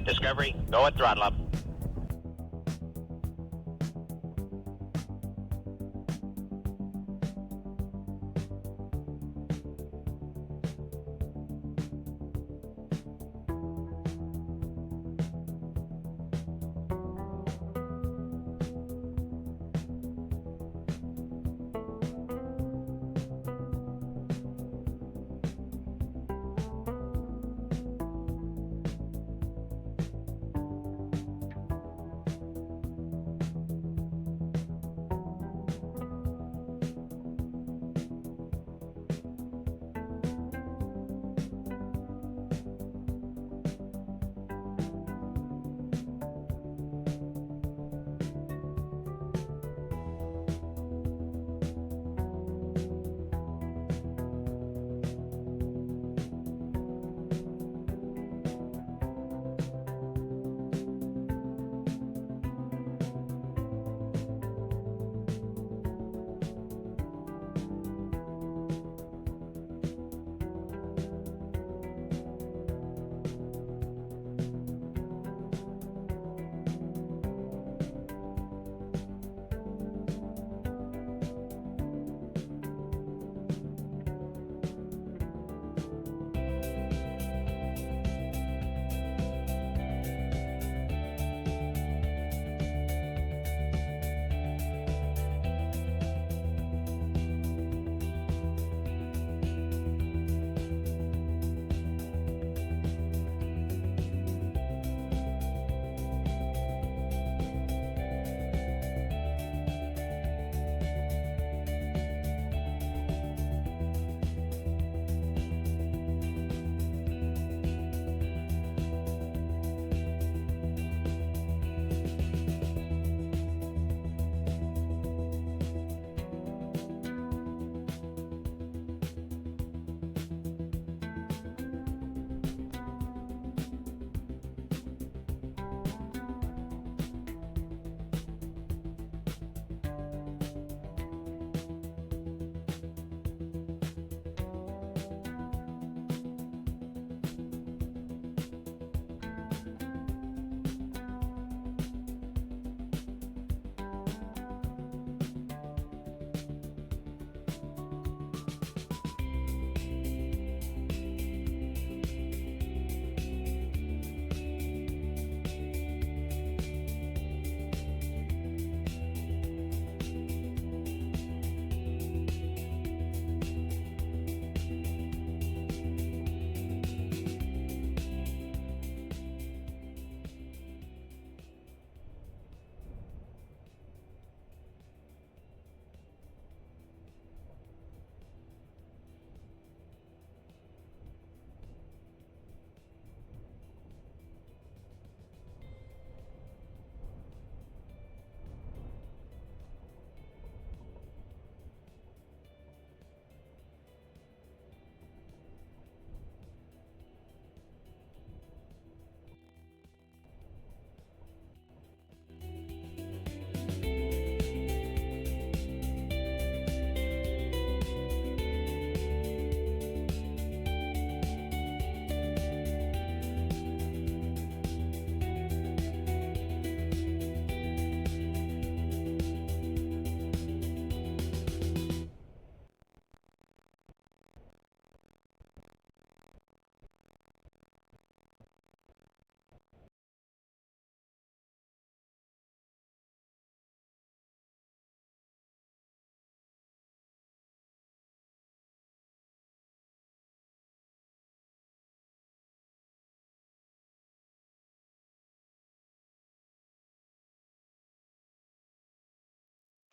Discovery, go at throttle up.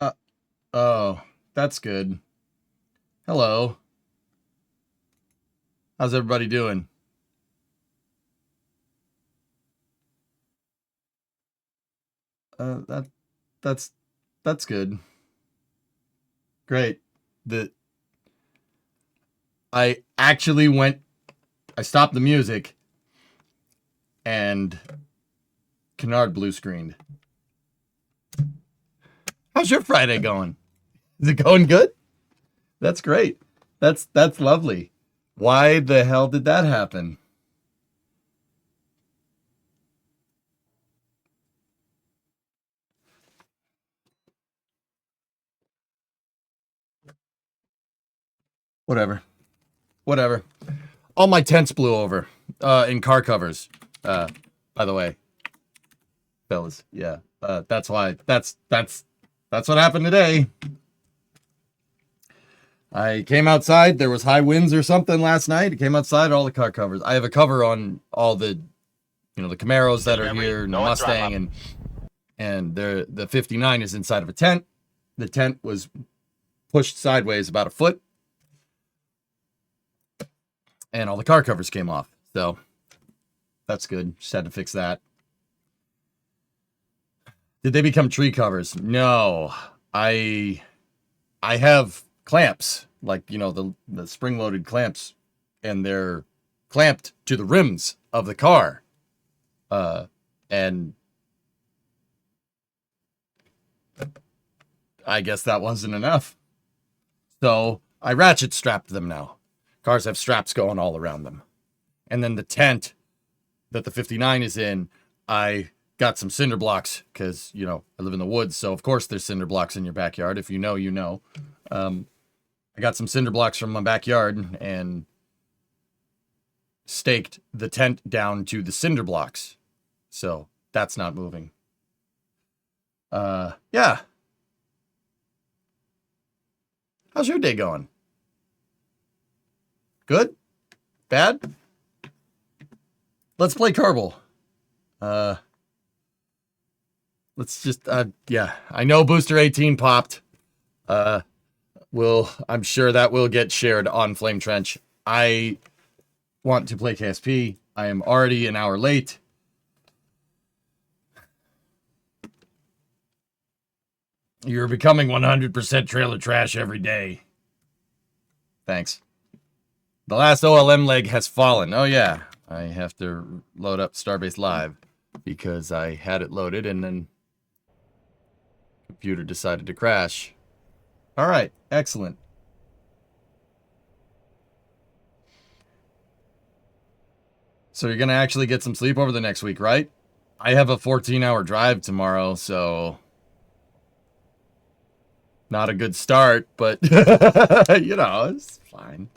Uh, oh, that's good. Hello. How's everybody doing? Uh, that's that's good. Great. The I actually went. I stopped the music, and Kennard blue screened. How's your Friday going? Is it going good? That's great. That's lovely. Why the hell did that happen? Whatever. Whatever. All my tents blew over in car covers. By the way, fellas. Yeah. That's why. That's what happened today. I came outside. There was high winds or something last night. I came outside. All the car covers. I have a cover on all the, the Camaros that are here, and the Mustang, and the 59 is inside of a tent. The tent was pushed sideways about a foot, and all the car covers came off. So that's good. Just had to fix that. Did they become tree covers? No. I have clamps, like, the spring-loaded clamps, and they're clamped to the rims of the car. And I guess that wasn't enough. So I ratchet strapped them now. Cars have straps going all around them. And then the tent that the 59 is in, I got some cinder blocks because, I live in the woods. So, of course, there's cinder blocks in your backyard. If you know, you know. I got some cinder blocks from my backyard and staked the tent down to the cinder blocks. So that's not moving. Yeah. How's your day going? Good? Bad? Let's play Kerbal. Let's just, yeah. I know Booster 18 popped. I'm sure that will get shared on Flame Trench. I want to play KSP. I am already an hour late. You're becoming 100% trailer trash every day. Thanks. The last OLM leg has fallen. Oh, yeah. I have to load up Starbase Live because I had it loaded and then computer decided to crash. All right. Excellent. So you're going to actually get some sleep over the next week, right? I have a 14-hour drive tomorrow, so not a good start, but, it's fine.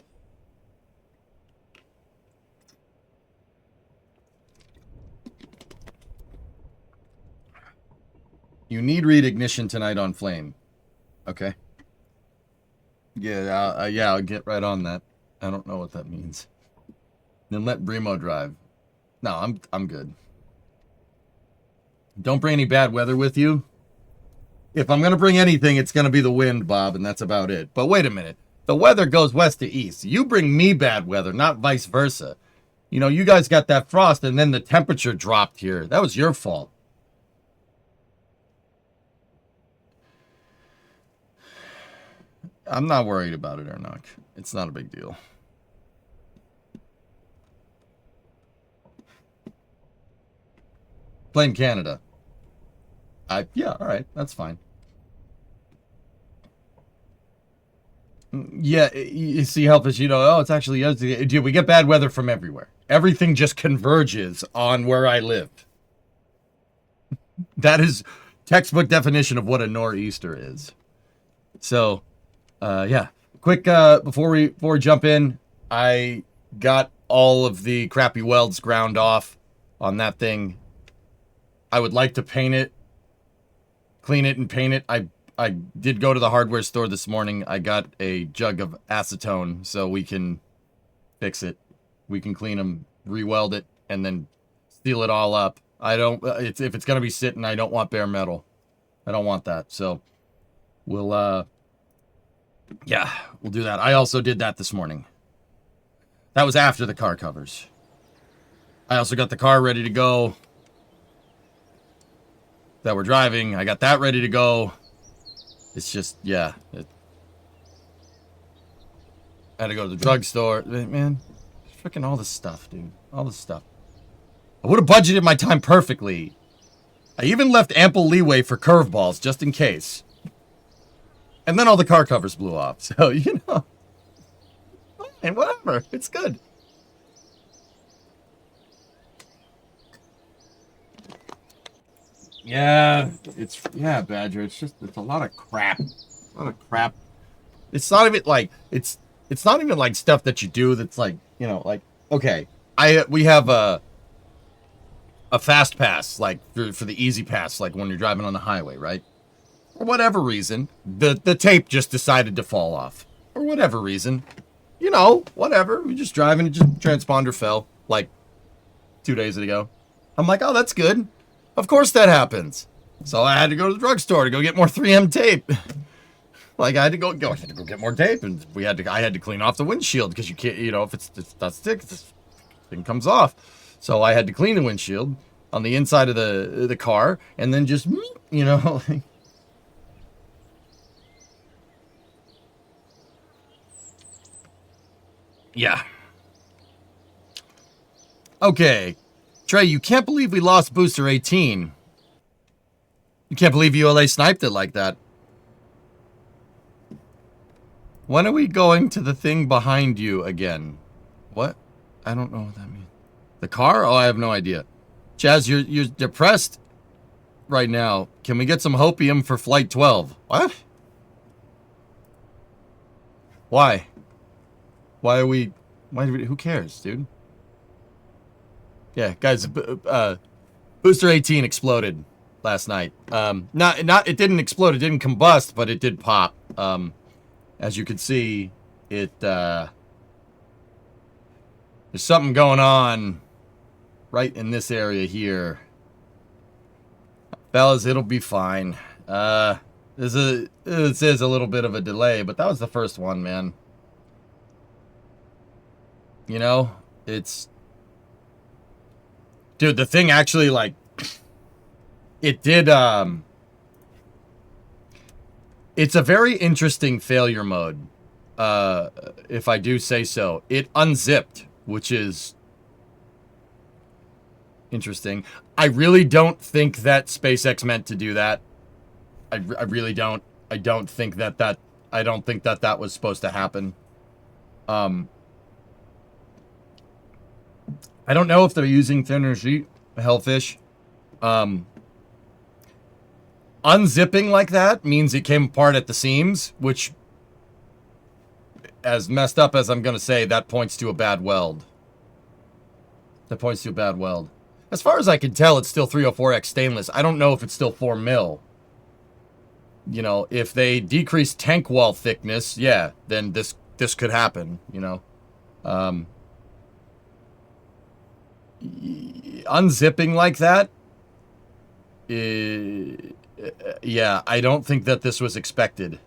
You need read ignition tonight on Flame. Okay. Yeah, I'll get right on that. I don't know what that means. Then let Bremo drive. No, I'm good. Don't bring any bad weather with you. If I'm going to bring anything, it's going to be the wind, Bob, and that's about it. But wait a minute. The weather goes west to east. You bring me bad weather, not vice versa. You guys got that frost, and then the temperature dropped here. That was your fault. I'm not worried about it, Ernok. It's not a big deal. Blame Canada. Yeah, all right. That's fine. Yeah, you see, Helpless, it's actually, we get bad weather from everywhere. Everything just converges on where I live. That is textbook definition of what a nor'easter is. So, yeah. Quick, before we jump in, I got all of the crappy welds ground off on that thing. I would like to paint it, clean it and paint it. I did go to the hardware store this morning. I got a jug of acetone so we can fix it. We can clean them, re-weld it, and then seal it all up. If it's going to be sitting, I don't want bare metal. I don't want that. So we'll do that. I also did that this morning. That was after the car covers. I also got the car ready to go that we're driving. I got that ready to go. It's just, yeah. I had to go to the drugstore. Man, freaking all this stuff, dude. All this stuff. I would have budgeted my time perfectly. I even left ample leeway for curveballs, just in case. And then all the car covers blew off. So, and whatever. It's good. Yeah, Badger. It's a lot of crap. A lot of crap. It's not even like, it's it's not even like stuff that you do that's like, you know, like, okay, we have a fast pass, like for the easy pass, like when you're driving on the highway, right? For whatever reason, the tape just decided to fall off. For whatever reason. You know, whatever. We're just driving, just transponder fell like 2 days ago. I'm like, oh, that's good. Of course that happens. So I had to go to the drugstore to go get more 3M tape. Like I had to go get more tape, and I had to clean off the windshield because you can't, you know, if it's that stick, this thing comes off. So I had to clean the windshield on the inside of the car, and then just, you know. Yeah. Okay. Trey, you can't believe we lost Booster 18. You can't believe ULA sniped it like that. When are we going to the thing behind you again? What? I don't know what that means. The car? Oh, I have no idea. Chaz, you're depressed right now. Can we get some hopium for Flight 12? What? Why? Why do we, who cares, dude? Yeah, guys, Booster 18 exploded last night. It didn't explode, it didn't combust, but it did pop. As you can see, there's something going on right in this area here. Fellas, it'll be fine. This is a little bit of a delay, but that was the first one, man. You know, it's... Dude, the thing actually, like... It did, It's a very interesting failure mode, if I do say so. It unzipped, which is interesting. I really don't think that SpaceX meant to do that. I really don't. I don't think that that was supposed to happen. I don't know if they're using thinner sheet hellfish. Unzipping like that means it came apart at the seams, which, as messed up as I'm going to say, that points to a bad weld. That points to a bad weld. As far as I can tell, it's still 304X stainless. I don't know if it's still 4 mil. You know, if they decrease tank wall thickness, yeah, then this could happen, you know. Unzipping like that, yeah, I don't think that this was expected.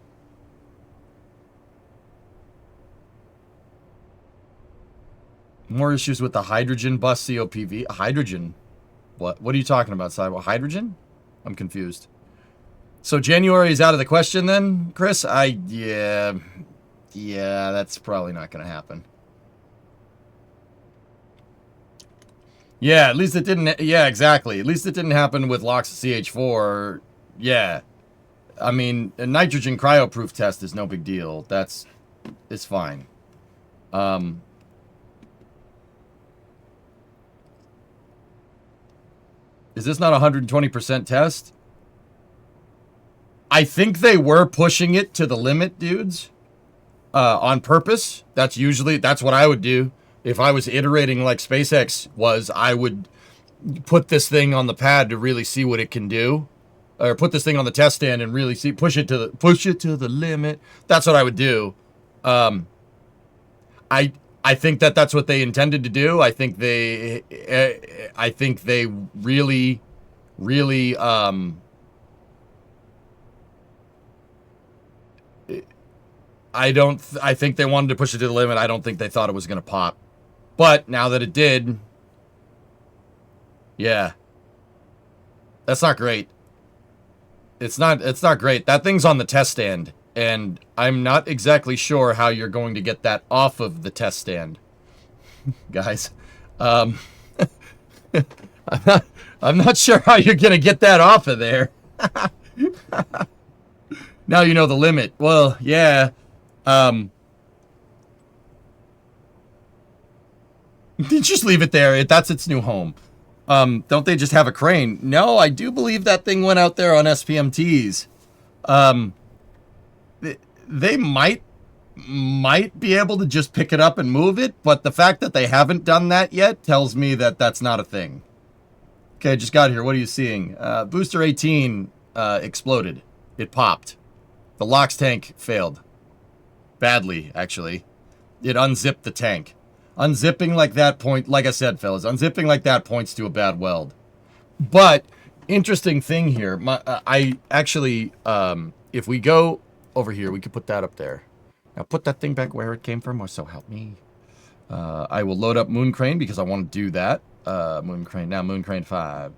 More issues with the hydrogen bus COPV. Hydrogen? What are you talking about, Sidewalk? Hydrogen? I'm confused. So January is out of the question then, Chris? Yeah, that's probably not going to happen. Yeah, at least it didn't... Yeah, exactly. At least it didn't happen with LOX CH4. Yeah. I mean, a nitrogen cryoproof test is no big deal. It's fine. Is this not a 120% test? I think they were pushing it to the limit, dudes. On purpose. That's what I would do. If I was iterating like SpaceX was, I would put this thing on the pad to really see what it can do. Or put this thing on the test stand and really push it to the limit. That's what I would do. I think that's what they intended to do. I think they really I think they wanted to push it to the limit. I don't think they thought it was going to pop. But now that it did, yeah. That's not great. It's not great. That thing's on the test stand, and I'm not exactly sure how you're going to get that off of the test stand. Guys, I'm not sure how you're going to get that off of there. Now you know the limit. Well, yeah. Just leave it there. That's its new home. Don't they just have a crane? No, I do believe that thing went out there on SPMTs. They might might be able to just pick it up and move it, but the fact that they haven't done that yet tells me that that's not a thing. Okay, just got here. What are you seeing? Booster 18 exploded. It popped. The LOX tank failed. Badly, actually. It unzipped the tank. Unzipping like that like I said, fellas, unzipping like that points to a bad weld. But, interesting thing here, I actually, if we go over here, we could put that up there. Now put that thing back where it came from, or so help me. I will load up Moon Crane because I want to do that. Moon Crane 5.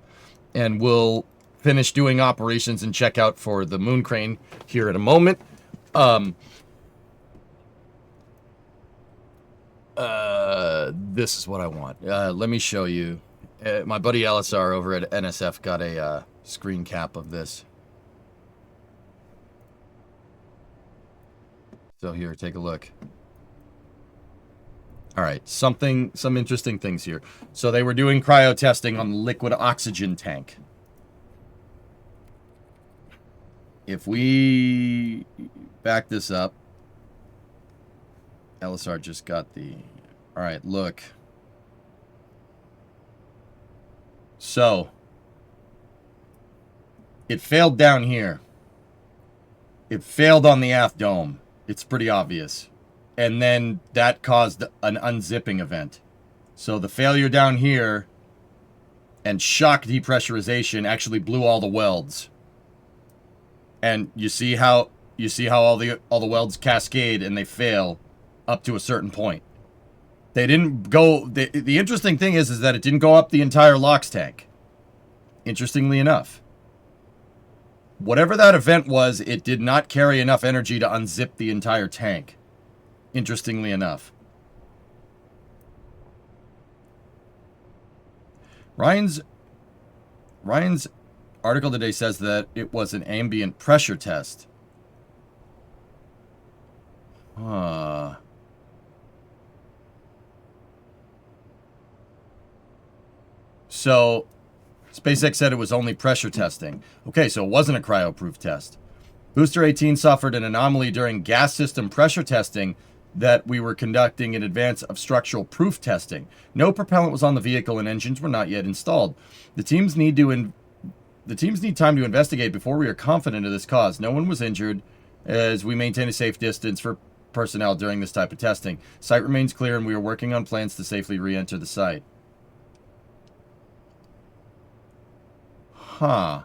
And we'll finish doing operations and check out for the Moon Crane here in a moment. This is what I want. Let me show you. My buddy LSR over at NSF got a screen cap of this. So here, take a look. All right, some interesting things here. So they were doing cryo testing on the liquid oxygen tank. If we back this up, LSR just got the... All right, look. So, it failed down here. It failed on the aft dome. It's pretty obvious. And then that caused an unzipping event. So the failure down here and shock depressurization actually blew all the welds. And you see how all the welds cascade and they fail up to a certain point. They didn't go... The interesting thing is that it didn't go up the entire LOX tank. Interestingly enough. Whatever that event was, it did not carry enough energy to unzip the entire tank. Interestingly enough. Ryan's article today says that it was an ambient pressure test. So, SpaceX said it was only pressure testing. Okay, so it wasn't a cryo-proof test. Booster 18 suffered an anomaly during gas system pressure testing that we were conducting in advance of structural proof testing. No propellant was on the vehicle and engines were not yet installed. The teams need time to investigate before we are confident of this cause. No one was injured as we maintain a safe distance for personnel during this type of testing. Site remains clear and we are working on plans to safely re-enter the site. Huh.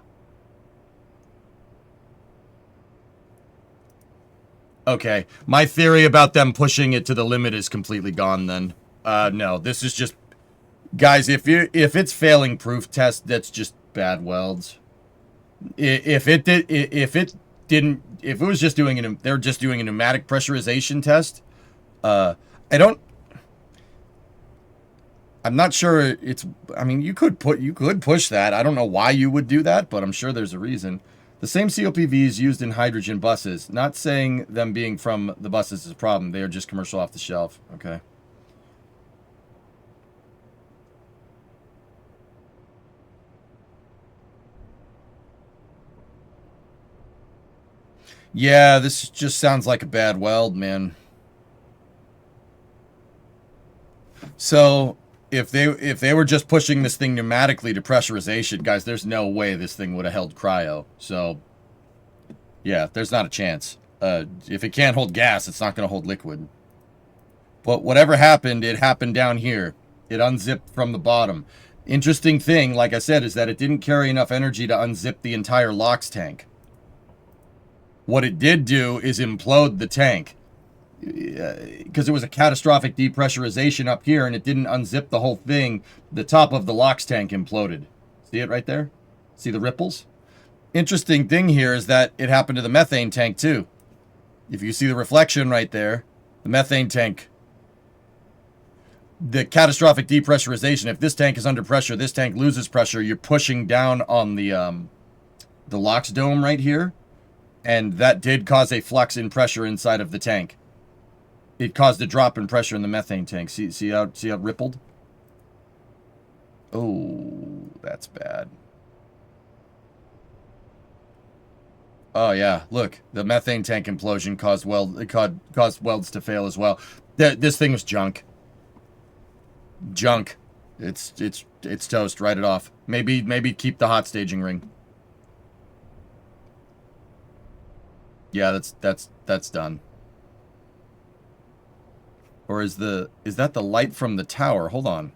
Okay, my theory about them pushing it to the limit is completely gone then. No, this is just... Guys, if it's failing proof test, that's just bad welds. If it was just doing they're just doing a pneumatic pressurization test. I'm not sure it's... I mean, you could push that. I don't know why you would do that, but I'm sure there's a reason. The same COPVs used in hydrogen buses. Not saying them being from the buses is a problem. They are just commercial off the shelf. Okay. Yeah, this just sounds like a bad weld, man. So... If they were just pushing this thing pneumatically to pressurization, guys, there's no way this thing would have held cryo. So, yeah, there's not a chance. If it can't hold gas, it's not going to hold liquid. But whatever happened, it happened down here. It unzipped from the bottom. Interesting thing, like I said, is that it didn't carry enough energy to unzip the entire LOX tank. What it did do is implode the tank. Because it was a catastrophic depressurization up here and it didn't unzip the whole thing, the top of the LOX tank imploded. See it right there? See the ripples? Interesting thing here is that it happened to the methane tank too. If you see the reflection right there, the methane tank, the catastrophic depressurization, if this tank is under pressure, this tank loses pressure, you're pushing down on the LOX dome right here, and that did cause a flux in pressure inside of the tank. It caused a drop in pressure in the methane tank. See how it rippled? Oh, that's bad. Oh yeah, look, the methane tank implosion caused welds to fail as well. This thing was junk. Junk. It's toast. Write it off. Maybe keep the hot staging ring. Yeah, that's done. Or is that the light from the tower? Hold on.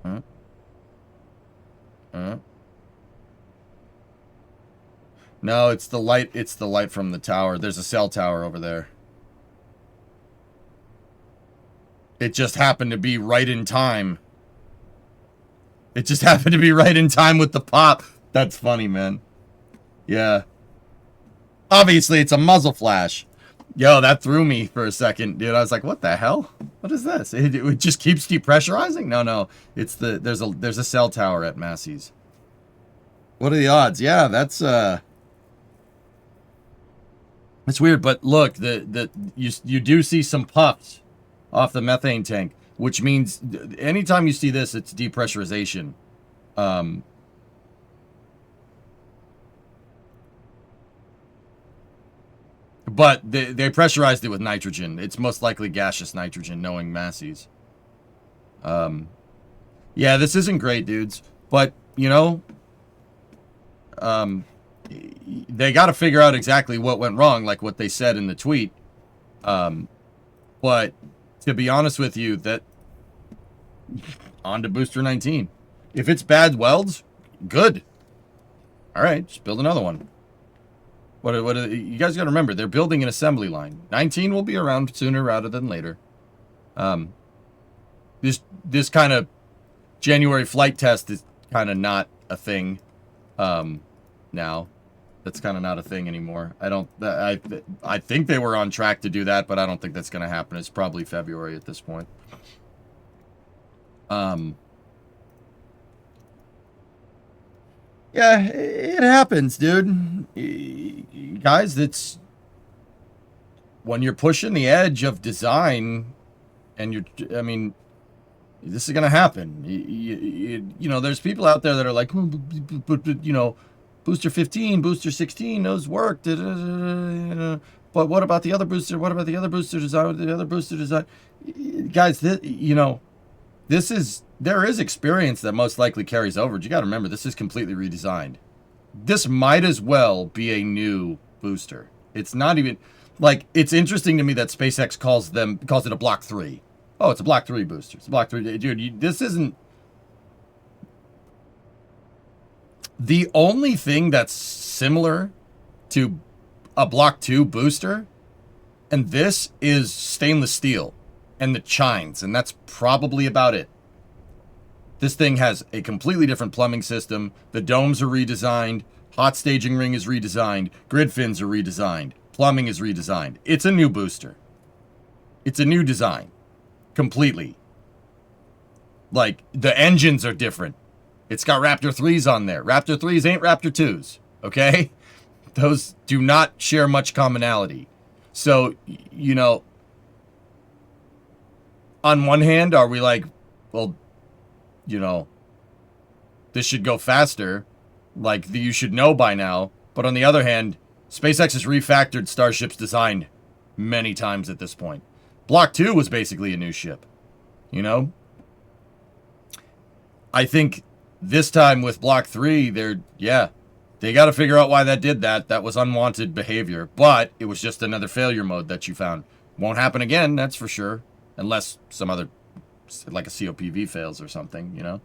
Huh? Huh? No, it's the light. It's the light from the tower. There's a cell tower over there. It just happened to be right in time. It just happened to be right in time with the pop. That's funny, man. Yeah. Obviously, it's a muzzle flash. Yo, that threw me for a second, dude. I was like, what the hell? What is this? It just keeps depressurizing? No. It's there's a cell tower at Massey's. What are the odds? Yeah, that's it's weird, but look, you do see some puffs off the methane tank, which means anytime you see this, it's depressurization. But they pressurized it with nitrogen. It's most likely gaseous nitrogen, knowing Massey's. Yeah, this isn't great, dudes. But, you know, they got to figure out exactly what went wrong, like what they said in the tweet. But to be honest with you, that on to booster 19. If it's bad welds, good. All right, just build another one. What you guys got to remember? They're building an assembly line. 19 will be around sooner rather than later. This kind of January flight test is kind of not a thing. Now, that's kind of not a thing anymore. I think they were on track to do that, but I don't think that's going to happen. It's probably February at this point. Yeah, it happens, dude. Guys, it's when you're pushing the edge of design, and I mean, this is gonna happen. You know, there's people out there that are like, but you know, booster 15, booster 16, those worked. But what about the other booster? What about the other booster design? The other booster design, guys. You know, there is experience that most likely carries over. You got to remember, this is completely redesigned. This might as well be a new booster. It's not even like, it's interesting to me that SpaceX calls it a Block 3. Oh, it's a Block 3 booster. It's a Block 3. Dude, this isn't. The only thing that's similar to a Block 2 booster, and this, is stainless steel and the chines, and that's probably about it. This thing has a completely different plumbing system. The domes are redesigned. Hot staging ring is redesigned. Grid fins are redesigned. Plumbing is redesigned. It's a new booster. It's a new design. Completely. Like, the engines are different. It's got Raptor 3s on there. Raptor 3s ain't Raptor 2s. Okay? Those do not share much commonality. So, you know, on one hand, are we like, well, you know, this should go faster, like you should know by now. But on the other hand, SpaceX has refactored Starship's design many times at this point. Block 2 was basically a new ship, you know? I think this time with Block 3, they got to figure out why that did that. That was unwanted behavior, but it was just another failure mode that you found. Won't happen again, that's for sure, unless some other, like a COPV fails or something, you know?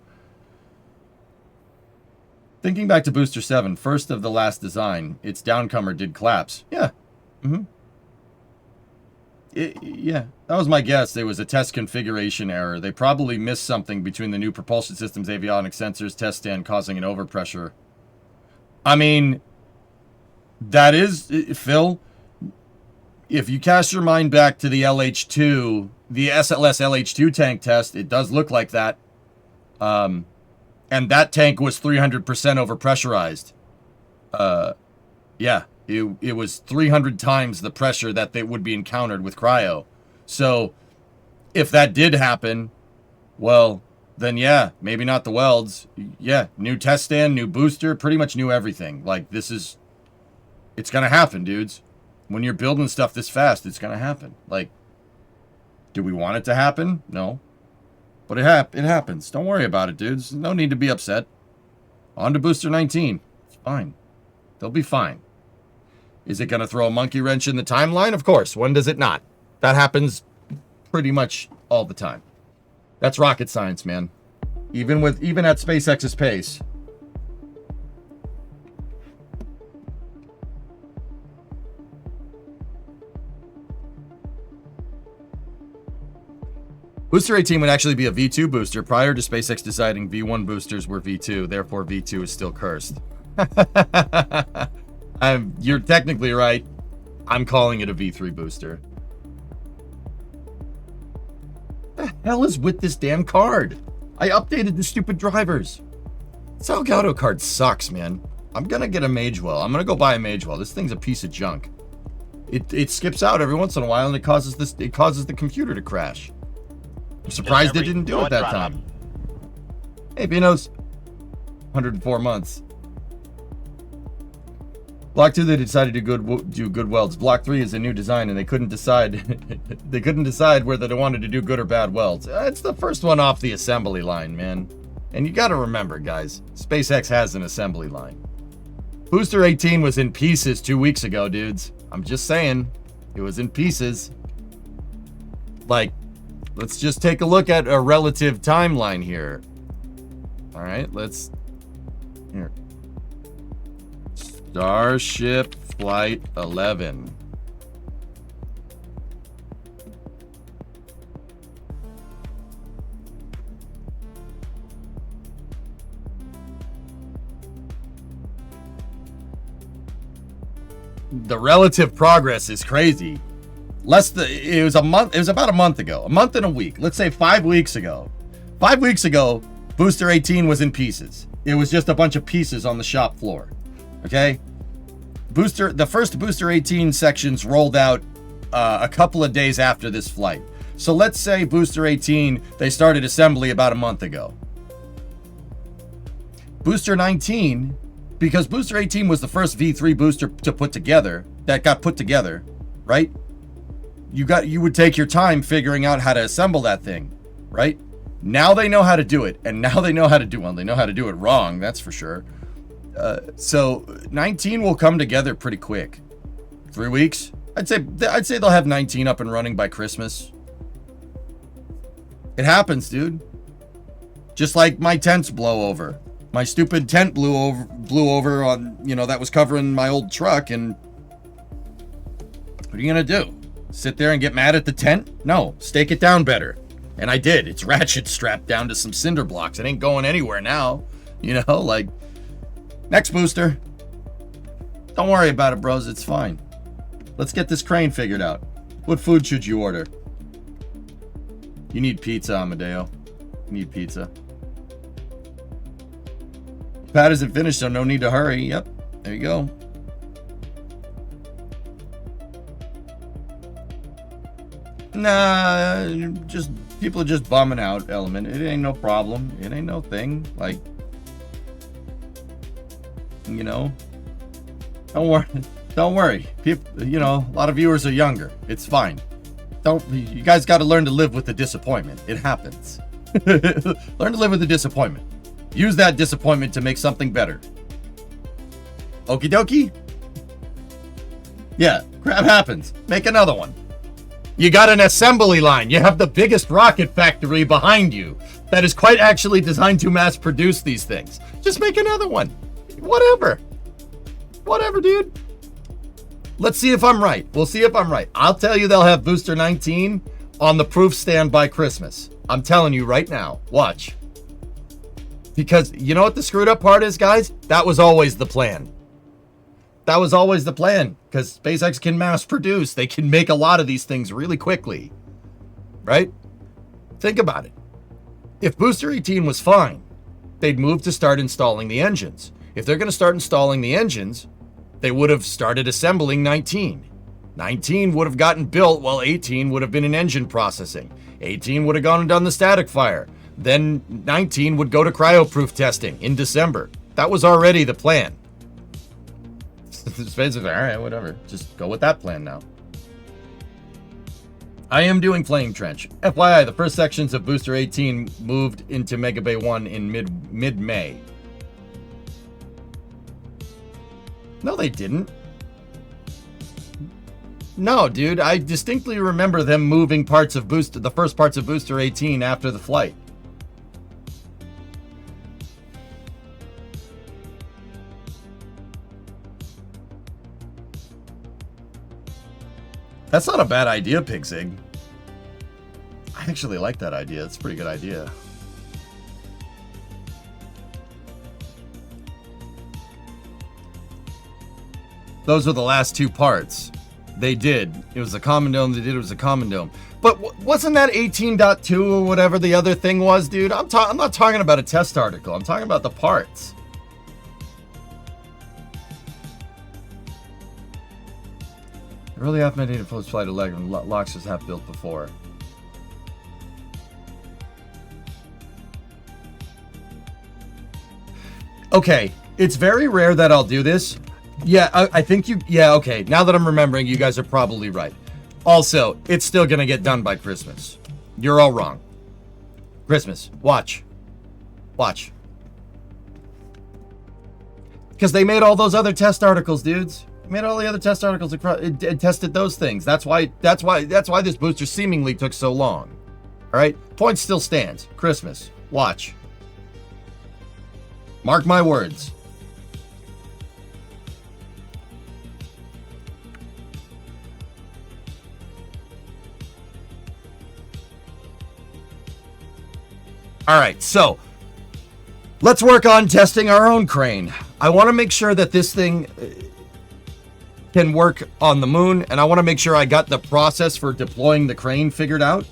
Thinking back to Booster 7, first of the last design, its downcomer did collapse. Yeah. Yeah, that was my guess. There was a test configuration error. They probably missed something between the new propulsion system's avionics sensors test stand, causing an overpressure. I mean, that is, Phil, if you cast your mind back to the LH2, the SLS LH2 tank test, it does look like that. And that tank was 300% overpressurized. Yeah, it was 300 times the pressure that they would be encountered with cryo. So, if that did happen, Well, then yeah, maybe not the welds. Yeah, new test stand, new booster, pretty much new everything. Like, it's gonna happen, dudes. When you're building stuff this fast, it's gonna happen. Like, do we want it to happen? No. But it happens. Don't worry about it, dudes. No need to be upset. On to booster 19. It's fine. They'll be fine. Is it gonna throw a monkey wrench in the timeline? Of course. When does it not? That happens pretty much all the time. That's rocket science, man. Even at SpaceX's pace. Booster 18 would actually be a V2 booster prior to SpaceX deciding V1 boosters were V2. Therefore, V2 is still cursed. You're technically right. I'm calling it a V3 booster. The hell is with this damn card? I updated the stupid drivers. Salgado card sucks, man. I'm gonna get a Magewell. I'm gonna go buy a Magewell. This thing's a piece of junk. It skips out every once in a while and it causes the computer to crash. I'm surprised it didn't do it that time. Hey, Beanos. 104 months. Block 2, they decided to do good welds. Block 3 is a new design, and they couldn't decide. They couldn't decide whether they wanted to do good or bad welds. It's the first one off the assembly line, man. And you got to remember, guys, SpaceX has an assembly line. Booster 18 was in pieces 2 weeks ago, dudes. I'm just saying, it was in pieces. Like, let's just take a look at a relative timeline here. All right, here. Starship Flight 11. The relative progress is crazy. It was about a month ago. A month and a week. Let's say 5 weeks ago. 5 weeks ago, Booster 18 was in pieces. It was just a bunch of pieces on the shop floor. Okay? The first Booster 18 sections rolled out a couple of days after this flight. So let's say Booster 18, they started assembly about a month ago. Booster 19, because Booster 18 was the first V3 booster that got put together, right? You would take your time figuring out how to assemble that thing, right? Now they know how to do it, and now they know how to do it wrong, that's for sure. So 19 will come together pretty quick. 3 weeks? I'd say they'll have 19 up and running by Christmas. It happens, dude. Just like my tents blow over. My stupid tent blew over on, that was covering my old truck, and what are you gonna do? Sit there and get mad at the tent? No, stake it down better. And I did. It's ratchet strapped down to some cinder blocks. It ain't going anywhere now. Like, next booster. Don't worry about it, bros. It's fine. Let's get this crane figured out. What food should you order? You need pizza, Amadeo. You need pizza. Pad isn't finished, so no need to hurry. Yep. There you go. Nah, people are just bumming out, Element. It ain't no problem. It ain't no thing. Like, don't worry. People, a lot of viewers are younger. It's fine. You guys got to learn to live with the disappointment. It happens. Learn to live with the disappointment. Use that disappointment to make something better. Okie dokie? Yeah, crap happens. Make another one. You got an assembly line. You have the biggest rocket factory behind you that is quite actually designed to mass produce these things. Just make another one. Whatever, dude. Let's see if I'm right. We'll see if I'm right. I'll tell you they'll have Booster 19 on the proof stand by Christmas. I'm telling you right now. Watch. Because you know what the screwed up part is, guys? That was always the plan. That was always the plan. Because SpaceX can mass produce. They can make a lot of these things really quickly. Right? Think about it. If Booster 18 was fine, they'd move to start installing the engines. If they're going to start installing the engines, they would have started assembling 19. 19 would have gotten built while 18 would have been in engine processing. 18 would have gone and done the static fire. Then 19 would go to cryoproof testing in December. That was already the plan. It's basically, all right, whatever. Just go with that plan now. I am doing Flame Trench. FYI, the first sections of Booster 18 moved into Mega Bay 1 in mid-May. No, they didn't. No, dude, I distinctly remember them moving parts of the first parts of Booster 18 after the flight. That's not a bad idea, Pigzig. I actually like that idea. It's a pretty good idea. Those were the last two parts. They did. It was a common dome. They did. It was a common dome. But wasn't that 18.2 or whatever the other thing was, dude? I'm not talking about a test article. I'm talking about the parts. Early half mandated post flight 11. Locks was half built before. Okay, it's very rare that I'll do this. Yeah, I think you... Yeah, okay. Now that I'm remembering, you guys are probably right. Also, it's still going to get done by Christmas. You're all wrong. Christmas. Watch. Watch. Because they made all those other test articles, dudes. Made all the other test articles across... It tested those things. That's why this booster seemingly took so long. All right? Point still stands. Christmas. Watch. Mark my words. All right, so let's work on testing our own crane. I want to make sure that this thing can work on the moon, and I want to make sure I got the process for deploying the crane figured out.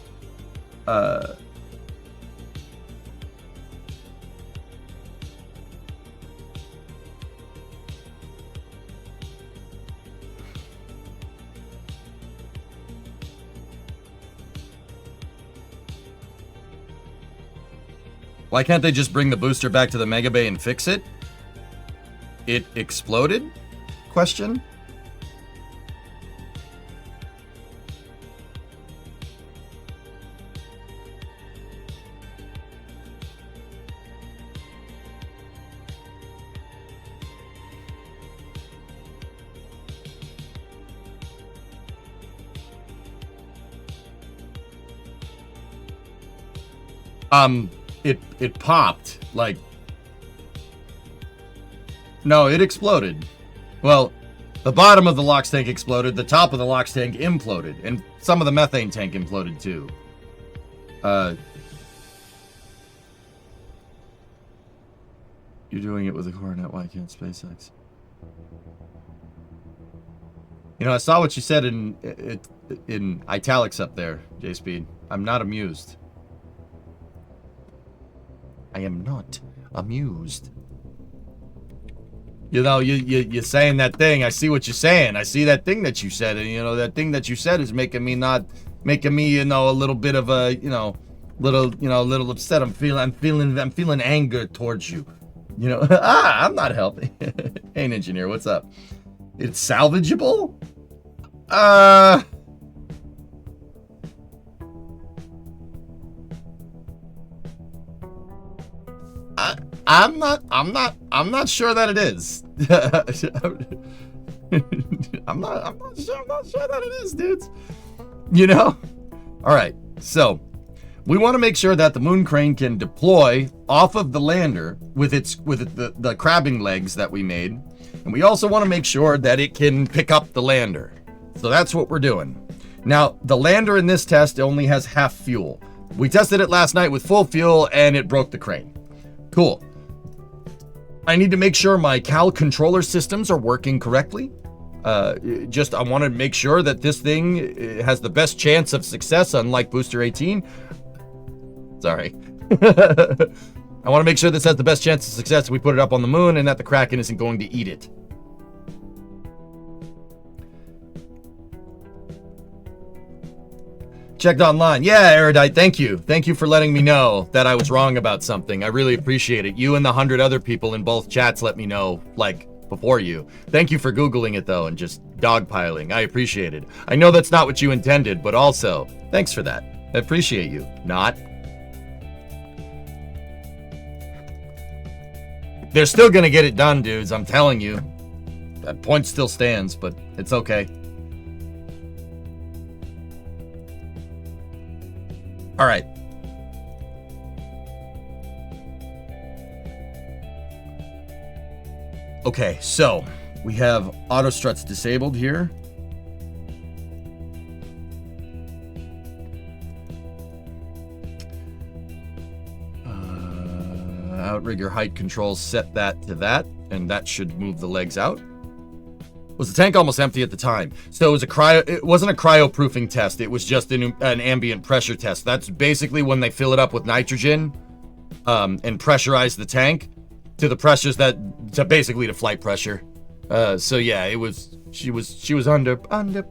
Why can't they just bring the booster back to the Mega Bay and fix it? It exploded? Question? It popped, like... No, it exploded. Well, the bottom of the LOX tank exploded, the top of the LOX tank imploded, and some of the methane tank imploded too. You're doing it with a Coronet, why can't SpaceX? You know, I saw what you said in italics up there, J-Speed. I'm not amused. I am not amused. You know, you're saying that thing. I see what you're saying. I see that thing that you said, and you know that thing that you said is making me, you know, a little bit of a, little upset. I'm feeling anger towards you. You know, I'm not helping. Hey, engineer, what's up? It's salvageable? I'm not sure that it is. I'm not sure that it is, dudes. You know? All right. So, we want to make sure that the moon crane can deploy off of the lander with the crabbing legs that we made. And we also want to make sure that it can pick up the lander. So that's what we're doing. Now, the lander in this test only has half fuel. We tested it last night with full fuel and it broke the crane. Cool. I need to make sure my CAL controller systems are working correctly. I want to make sure that this thing has the best chance of success, unlike Booster 18. Sorry. I want to make sure this has the best chance of success if we put it up on the moon and that the Kraken isn't going to eat it. Checked online. Yeah, Erudite, thank you. Thank you for letting me know that I was wrong about something. I really appreciate it. You and the 100 other people in both chats let me know, like, before you. Thank you for Googling it, though, and just dogpiling. I appreciate it. I know that's not what you intended, but also, thanks for that. I appreciate you. Not. They're still gonna get it done, dudes. I'm telling you. That point still stands, but it's okay. All right. Okay, so we have auto struts disabled here. Outrigger height controls, set that to that, and that should move the legs out. Was the tank almost empty at the time? So it was it wasn't a cryoproofing test. It was just an ambient pressure test. That's basically when they fill it up with nitrogen, and pressurize the tank to the pressures to basically to flight pressure. So yeah, she was under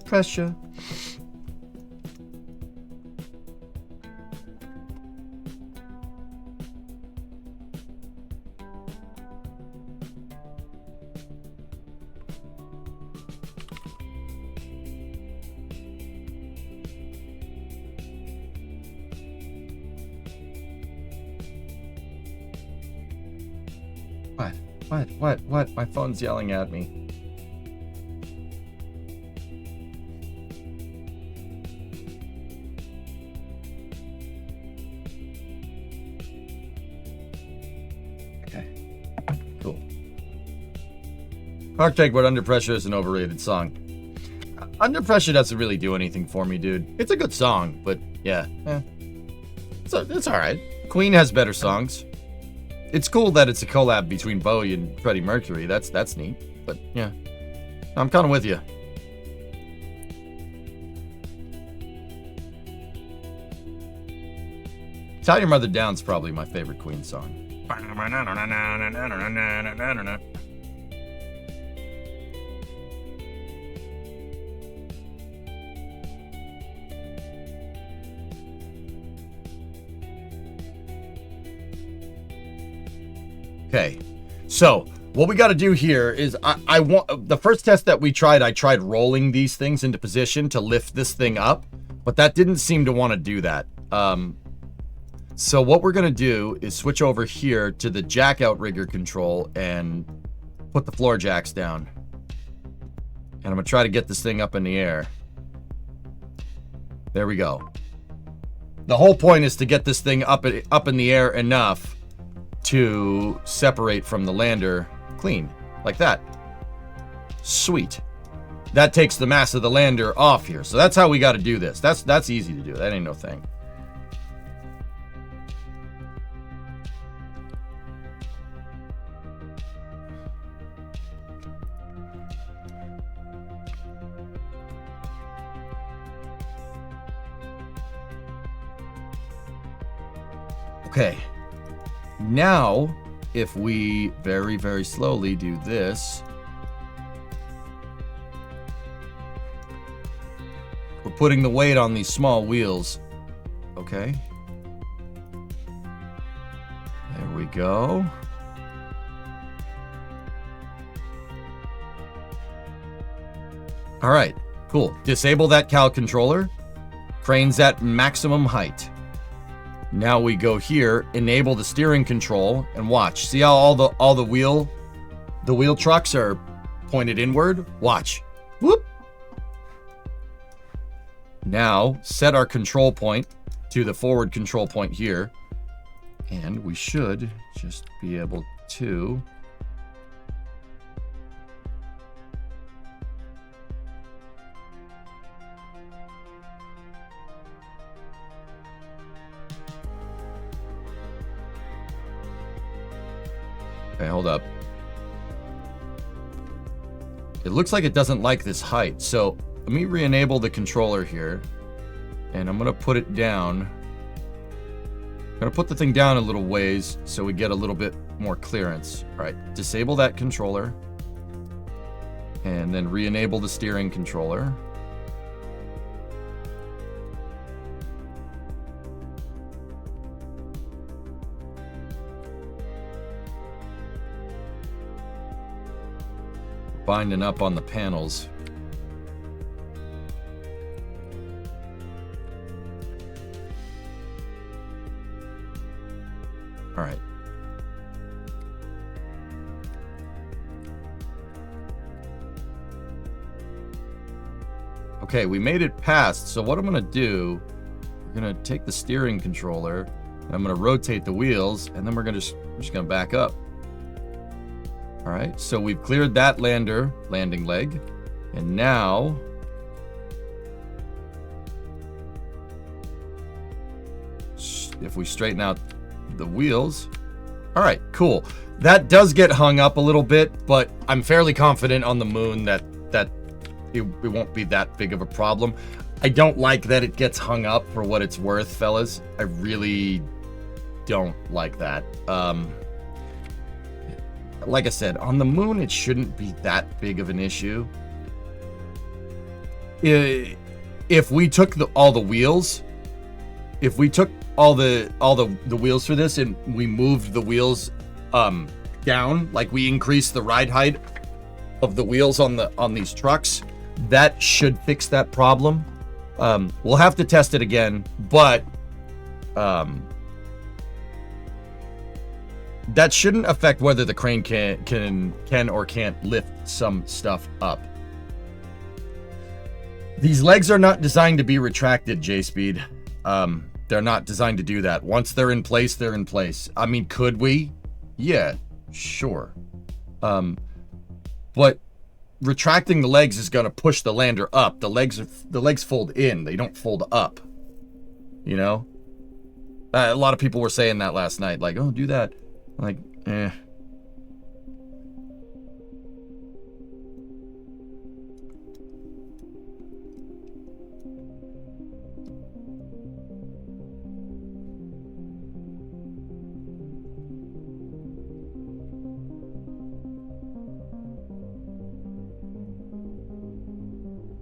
pressure. What? My phone's yelling at me. Okay. Cool. Park Tank, but Under Pressure is an overrated song. Under Pressure doesn't really do anything for me, dude. It's a good song, but yeah. It's alright. Queen has better songs. It's cool that it's a collab between Bowie and Freddie Mercury. That's neat. But yeah, I'm kind of with you. Tie Your Mother Down's probably my favorite Queen song. Okay, so what we got to do here is I want the first test that we tried. I tried rolling these things into position to lift this thing up, but that didn't seem to want to do that. So what we're gonna do is switch over here to the jack outrigger control and put the floor jacks down, and I'm gonna try to get this thing up in the air. There we go. The whole point is to get this thing up in the air enough to separate from the lander clean, like that. Sweet. That takes the mass of the lander off here. So that's how we got to do this. That's easy to do. That ain't no thing. Okay. Now, if we very, very slowly do this, we're putting the weight on these small wheels. Okay. There we go. All right, cool. Disable that cal controller. Cranes at maximum height. Now we go here, enable the steering control, and watch. See how all the wheel trucks are pointed inward? Watch. Whoop. Now set our control point to the forward control point here, and we should just be able to okay, hold up. It looks like it doesn't like this height, so let me re-enable the controller here, and I'm gonna put it down. I'm gonna put the thing down a little ways so we get a little bit more clearance. All right, disable that controller, and then re-enable the steering controller. binding up on the panels. All right. Okay, we made it past. So what I'm gonna do, we're gonna take the steering controller, and I'm gonna rotate the wheels, and then we're just gonna back up. All right, so we've cleared that landing leg, and now if we straighten out the wheels, all right, cool. That does get hung up a little bit, but I'm fairly confident on the moon that it won't be that big of a problem. I don't like that it gets hung up, for what it's worth, fellas. I really don't like that. Like I said, on the moon, it shouldn't be that big of an issue. If we took all the wheels, if we took all the wheels for this and we moved the wheels down, like we increased the ride height of the wheels on these trucks, that should fix that problem. We'll have to test it again, but that shouldn't affect whether the crane can or can't lift some stuff up. These legs are not designed to be retracted, J-Speed. They're not designed to do that. Once they're in place, they're in place. I mean, could we? Yeah, sure. But retracting the legs is going to push the lander up. The legs fold in. They don't fold up. You know? A lot of people were saying that last night. Like, oh, do that. Like, eh.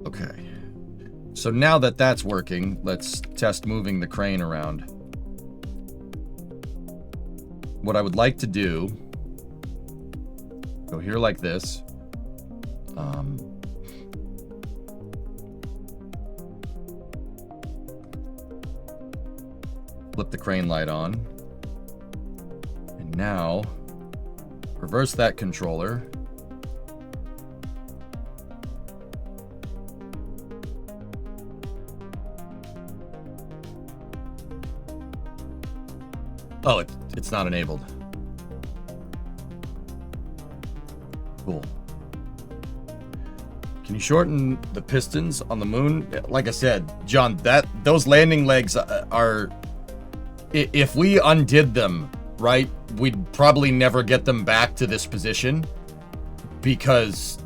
Okay. So now that that's working, let's test moving the crane around. What I would like to do, go here like this. Flip the crane light on. And now, reverse that controller. Oh, it's not enabled. Cool. Can you shorten the pistons on the moon? Like I said, John, those landing legs are... If we undid them, right, we'd probably never get them back to this position, because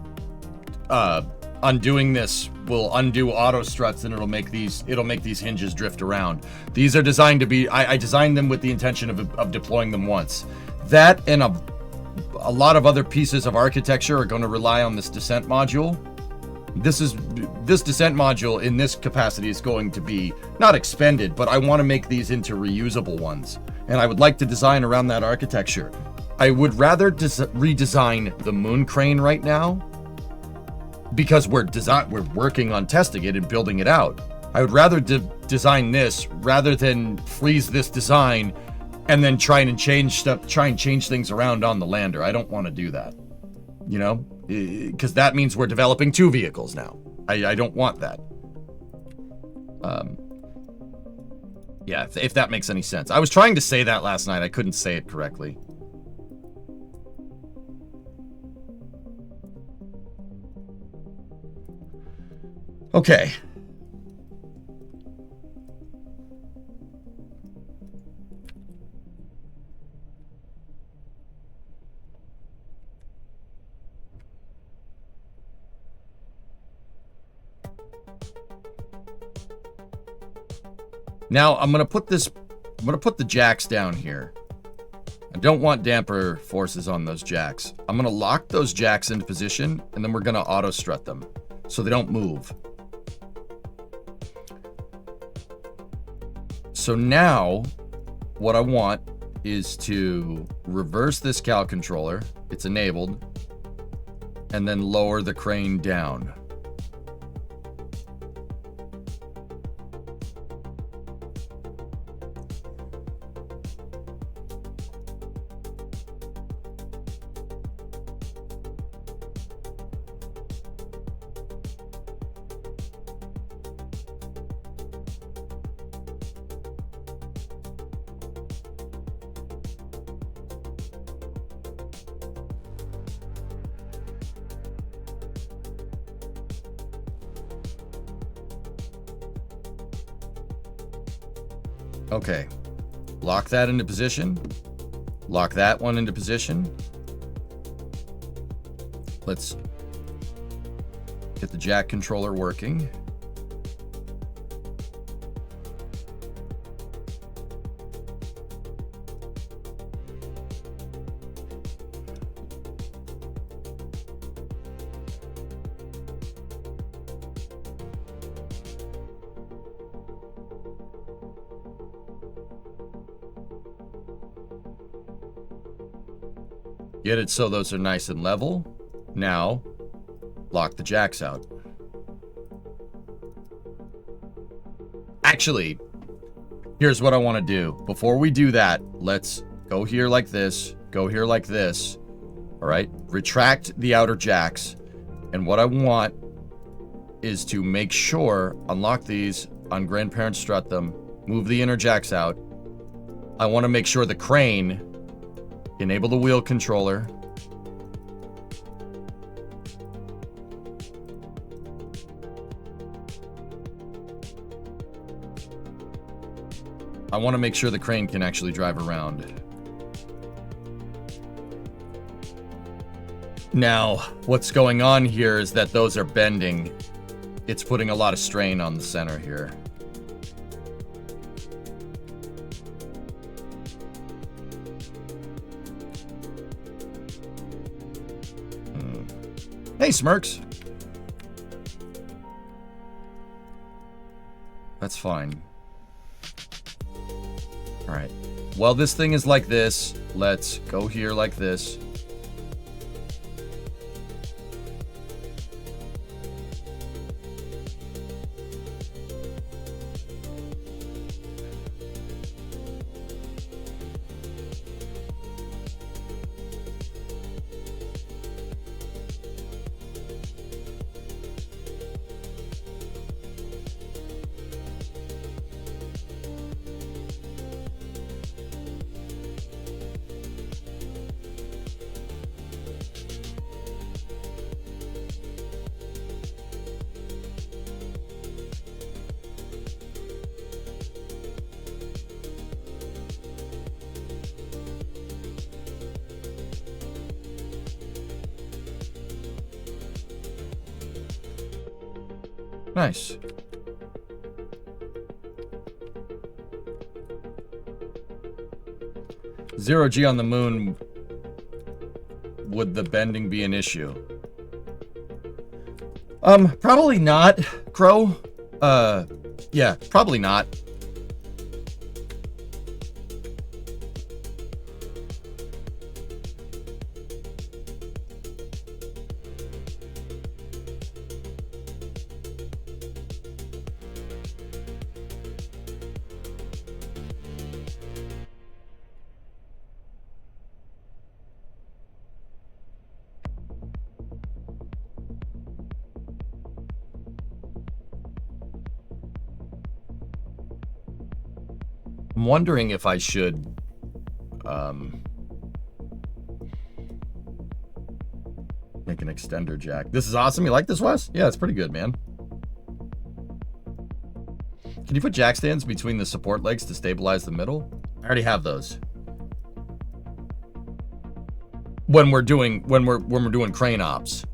undoing this will undo auto struts, and it'll make these hinges drift around. These are designed to be, I designed them with the intention of deploying them once. That and a lot of other pieces of architecture are going to rely on this descent module. This descent module in this capacity is going to be not expended, but I want to make these into reusable ones, and I would like to design around that architecture. I would rather redesign the moon crane right now, because we're working on testing it and building it out. I would rather design this rather than freeze this design and then try and change things around on the lander. I don't want to do that, you know, because that means we're developing two vehicles now. I don't want that. Yeah, if that makes any sense. I was trying to say that last night. I couldn't say it correctly. Okay. Now I'm gonna put the jacks down here. I don't want damper forces on those jacks. I'm gonna lock those jacks into position, and then we're gonna auto strut them so they don't move. So now what I want is to reverse this cal controller. It's enabled. and then lower the crane down. Okay, lock that into position. Lock that one into position. Let's get the jack controller working. Get it so those are nice and level. Now, lock the jacks out. Actually, here's what I want to do. Before we do that, let's go here like this, go here like this. All right, retract the outer jacks. And what I want is to make sure, unlock these, on grandparent strut them, move the inner jacks out. I want to make sure the crane, enable the wheel controller. I want to make sure the crane can actually drive around. Now, what's going on here is that those are bending. It's putting a lot of strain on the center here. Hey, Smirks. That's fine. All right. Well, this thing is like this. Let's go here like this. Nice. Zero G on the moon. Would the bending be an issue? Probably not, Crow. Yeah, probably not. I'm wondering if I should make an extender jack. This is awesome. You like this, Wes? Yeah, it's pretty good, man. Can you put jack stands between the support legs to stabilize the middle? I already have those. When we're doing crane ops.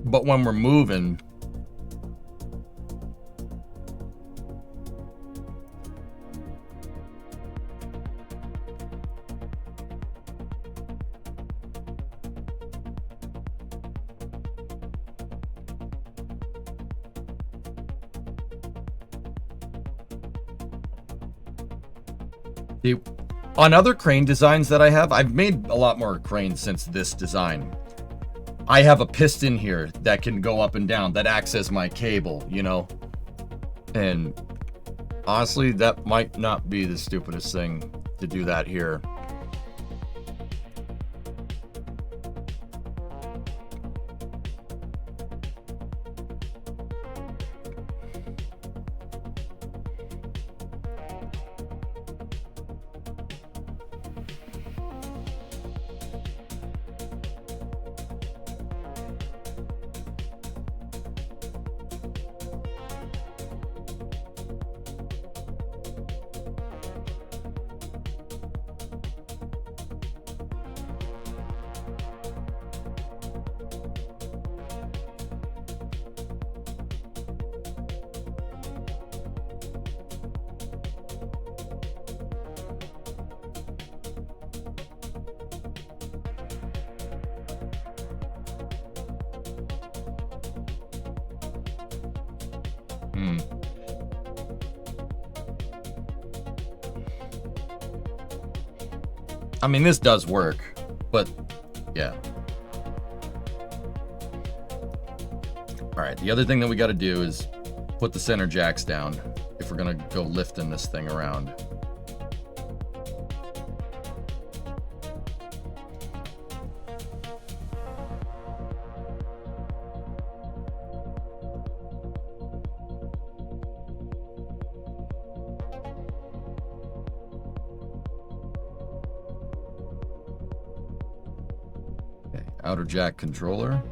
But when we're moving, On other crane designs that I have, I've made a lot more cranes since this design. I have a piston here that can go up and down, that acts as my cable, you know? And honestly, that might not be the stupidest thing to do that here. I mean, this does work, but yeah. All right, the other thing that we got to do is put the center jacks down if we're going to go lifting this thing around. Outer jack controller.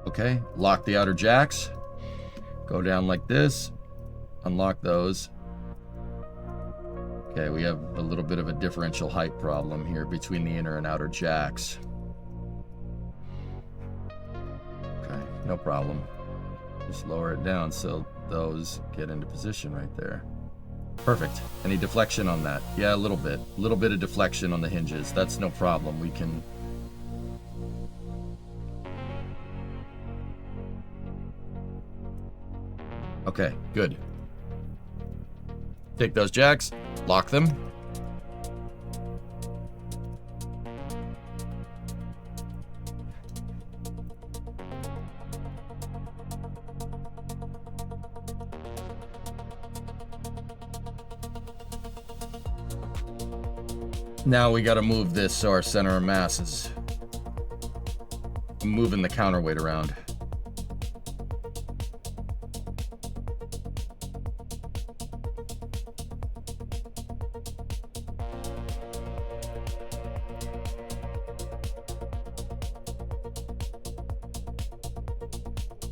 Okay, lock the outer jacks. Go down like this, unlock those. Okay, we have a little bit of a differential height problem here between the inner and outer jacks. Okay, no problem. Just lower it down so those get into position right there. Perfect. Any deflection on that? Yeah, a little bit. A little bit of deflection on the hinges. That's no problem. We can... Okay, good. Take those jacks, lock them. Now we got to move this so our center of mass is moving the counterweight around.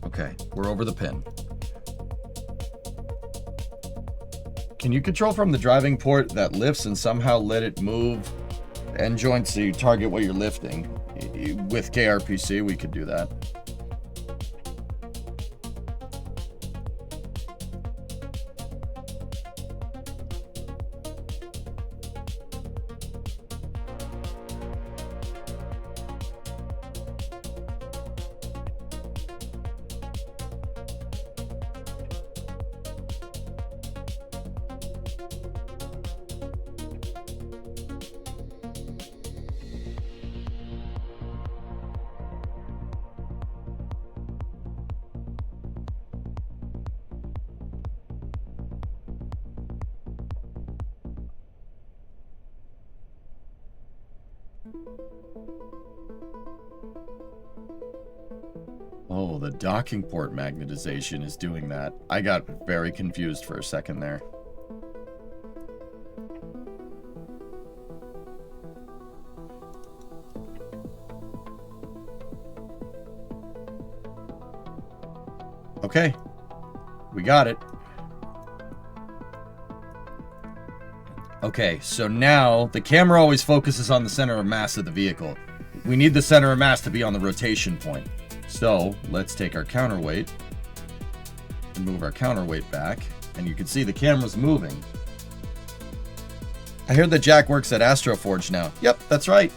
Okay, we're over the pin. Can you control from the driving port that lifts and somehow let it move end joints so you target what you're lifting? With KRPC, we could do that. Oh, the docking port magnetization is doing that. I got very confused for a second there. Okay, we got it. Okay, so now the camera always focuses on the center of mass of the vehicle. we need the center of mass to be on the rotation point. So let's take our counterweight and move our counterweight back. And you can see the camera's moving. I hear that Jack works at Astroforge now. Yep, that's right.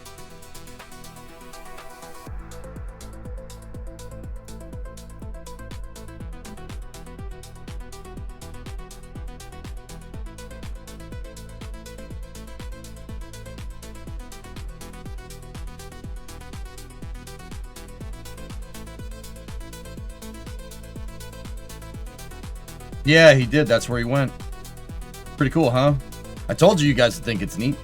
Yeah, he did. That's where he went. Pretty cool, huh? I told you guys to think it's neat.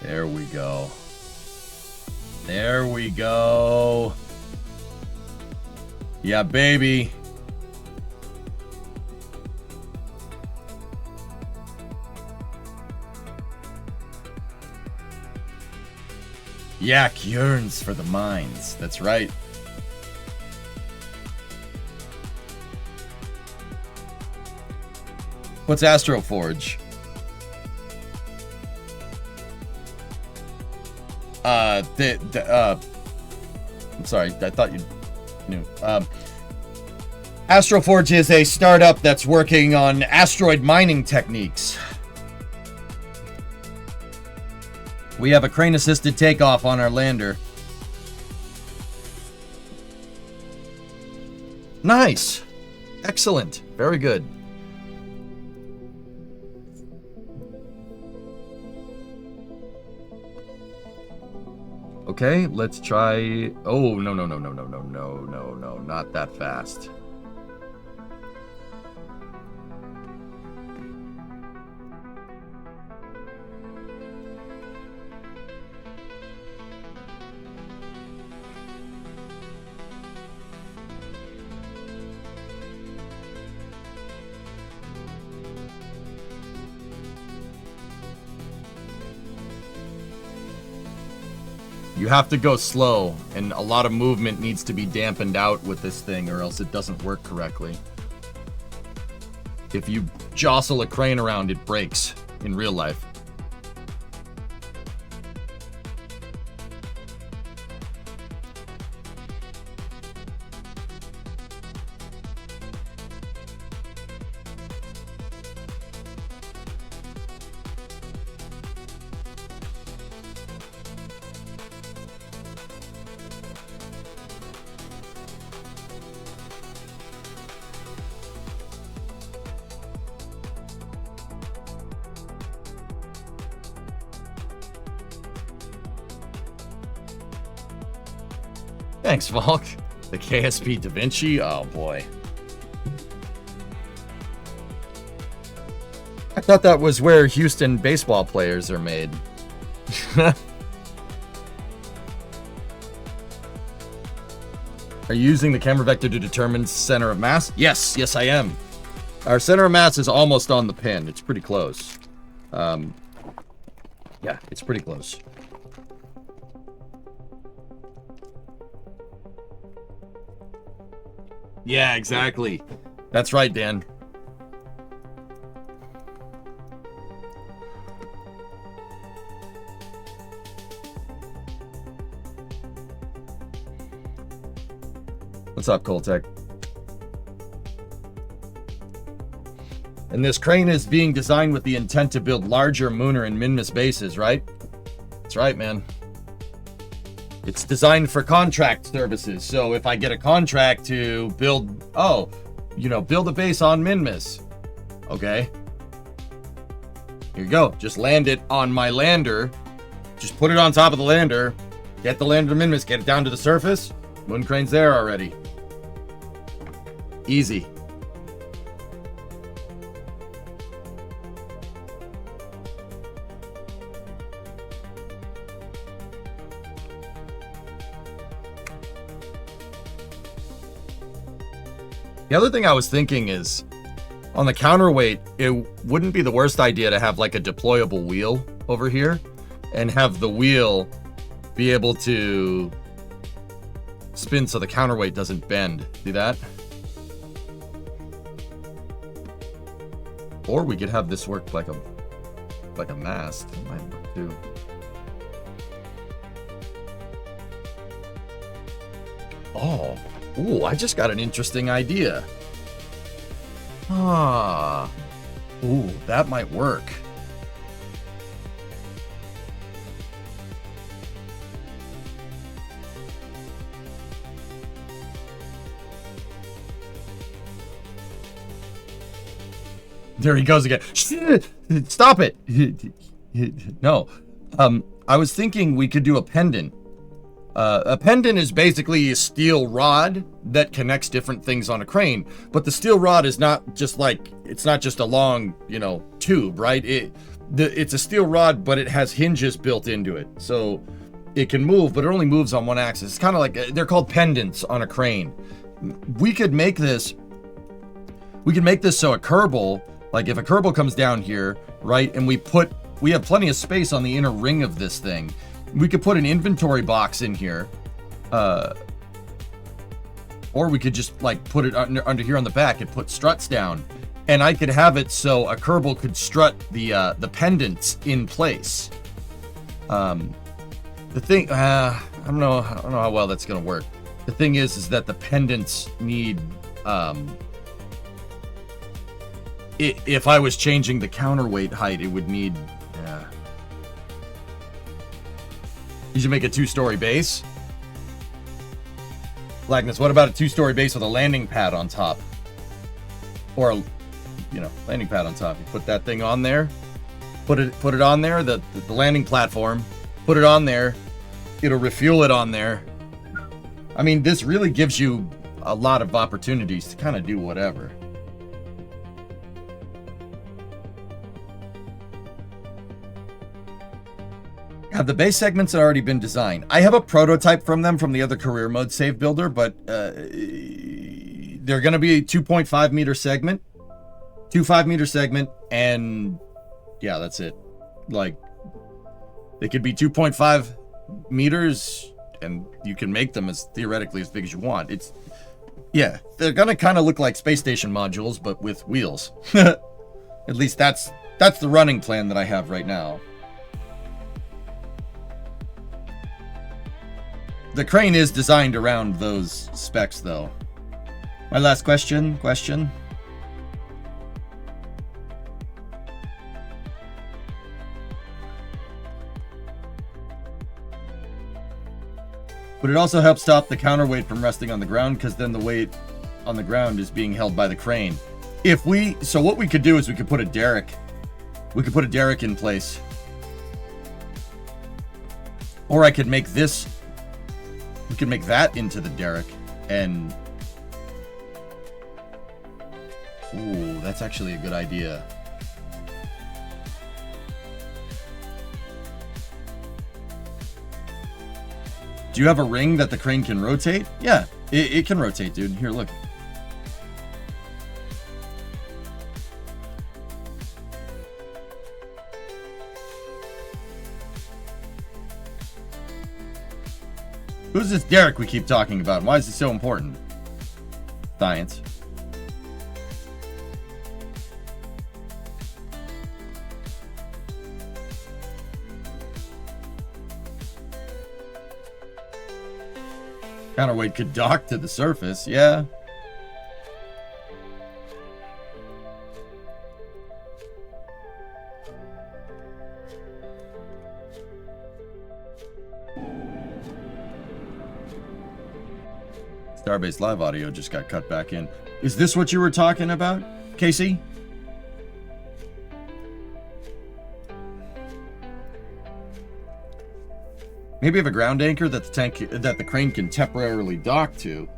There we go. There we go. Yeah, baby. Yak yearns for the mines. That's right. What's Astroforge? I'm sorry, I thought you knew. Astroforge is a startup that's working on asteroid mining techniques. We have a crane-assisted takeoff on our lander. Nice. Excellent. Very good. Okay, let's try... Oh, no, not that fast. You have to go slow, and a lot of movement needs to be dampened out with this thing, or else it doesn't work correctly. If you jostle a crane around, it breaks in real life. Thanks, Volk. The KSP Da Vinci? Oh, boy. I thought that was where Houston baseball players are made. Are you using the camera vector to determine center of mass? Yes, yes I am. Our center of mass is almost on the pin. It's pretty close. Yeah, it's pretty close. Yeah, exactly. That's right, Dan. What's up, Coltech? And this crane is being designed with the intent to build larger Mooner and Minmus bases, right? That's right, man. It's designed for contract services. So if I get a contract to build, build a base on Minmus. Okay. Here you go. Just land it on my lander. Just put it on top of the lander. Get the lander to minimus. Get it down to the surface. Moon crane's there already. Easy. The other thing I was thinking is, on the counterweight, it wouldn't be the worst idea to have like a deployable wheel over here and have the wheel be able to spin so the counterweight doesn't bend. See that? Or we could have this work like a mast. That might work too. Oh. Ooh, I just got an interesting idea. Ah. Ooh, that might work. There he goes again. Stop it. No. I was thinking we could do a pendant. A pendant is basically a steel rod that connects different things on a crane, but the steel rod is not just like, it's not just a long, tube, right? It's a steel rod, but it has hinges built into it. So it can move, but it only moves on one axis. It's kind of like, they're called pendants on a crane. We could make this so a Kerbal, like if a Kerbal comes down here, right? And we have plenty of space on the inner ring of this thing. We could put an inventory box in here, or we could just like put it under here on the back and put struts down, and I could have it so a Kerbal could strut the pendants in place. The thing, I don't know how well that's gonna work. The thing is that the pendants need, if I was changing the counterweight height, it would need. You should make a 2-story base. Blackness, what about a 2-story base with a landing pad on top? Or a, landing pad on top. You put that thing on there. Put it on there, the landing platform. Put it on there. It'll refuel it on there. I mean, this really gives you a lot of opportunities to kind of do whatever. Have the base segments already been designed? I have a prototype from them from the other career mode save builder, but they're going to be a 2.5 meter segment, 2.5 meter segment, and yeah, that's it. Like, they could be 2.5 meters, and you can make them as theoretically as big as you want. Yeah, they're going to kind of look like space station modules, but with wheels. At least that's the running plan that I have right now. The crane is designed around those specs, though. My last question. But it also helps stop the counterweight from resting on the ground, because then the weight on the ground is being held by the crane. So what we could do is we could put a derrick. We could put a derrick in place. Or I could make this. We could make that into the derrick, and ooh, that's actually a good idea. Do you have a ring that the crane can rotate? Yeah, it can rotate, dude. Here, look. Who's this Derek we keep talking about? Why is it so important? Science. Counterweight could dock to the surface, yeah. Starbase live audio just got cut back in. Is this what you were talking about, Casey? Maybe have a ground anchor that the crane can temporarily dock to.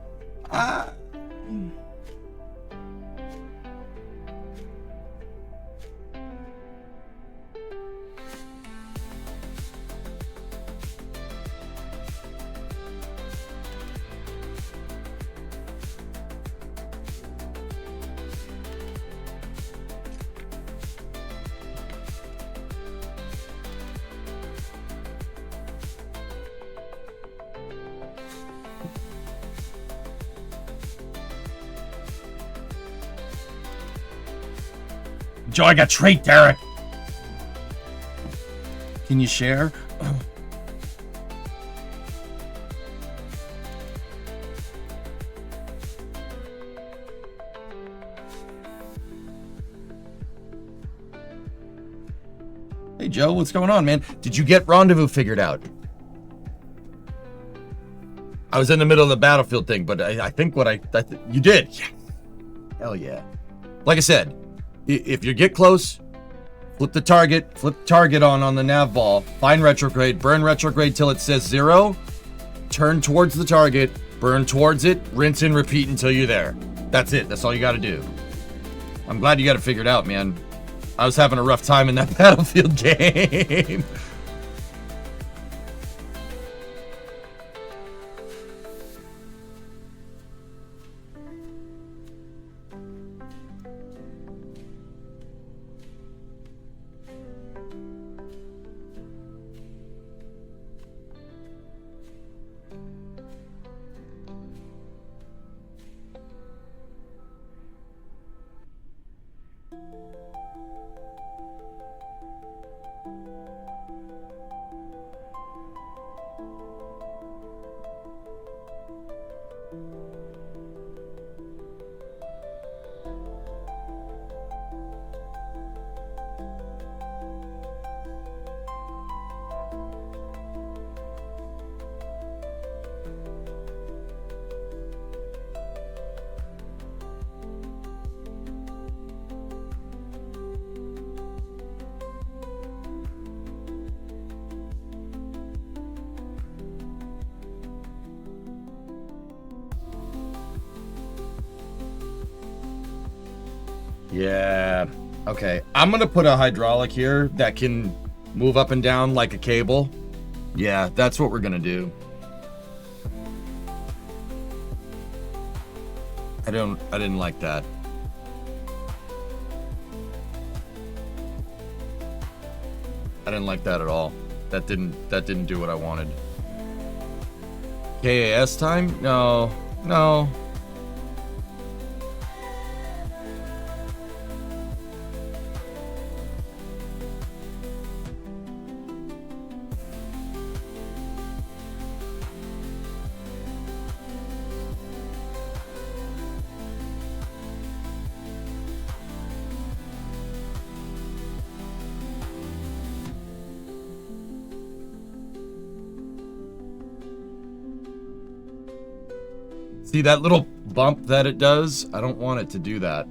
Joe, I got trait, Derek. Can you share? Hey, Joe, what's going on, man? Did you get Rendezvous figured out? I was in the middle of the battlefield thing, but I think you did. Yeah. Hell yeah. Like I said, if you get close, flip the target on the nav ball, find retrograde, burn retrograde till it says 0, turn towards the target, burn towards it, rinse and repeat until you're there. That's it. That's all you got to do. I'm glad you got it figured out, man. I was having a rough time in that battlefield game. Yeah. Okay. I'm going to put a hydraulic here that can move up and down like a cable. Yeah, that's what we're going to do. I didn't like that. I didn't like that at all. That didn't do what I wanted. KAS time? No. No. See that little bump that it does? I don't want it to do that.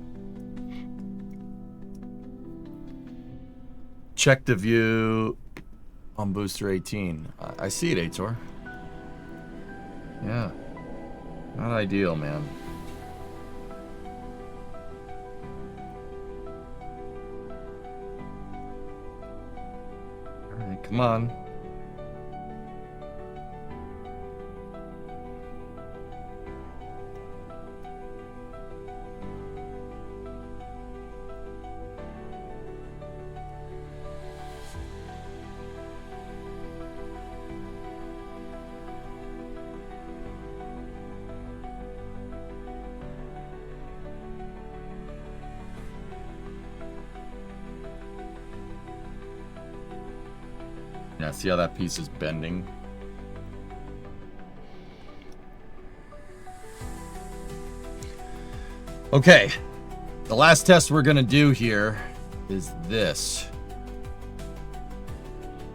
Check the view on booster 18. I see it, Aitor. Yeah. Not ideal, man. Alright, come on. Yeah, see how that piece is bending? Okay, the last test we're gonna do here is this.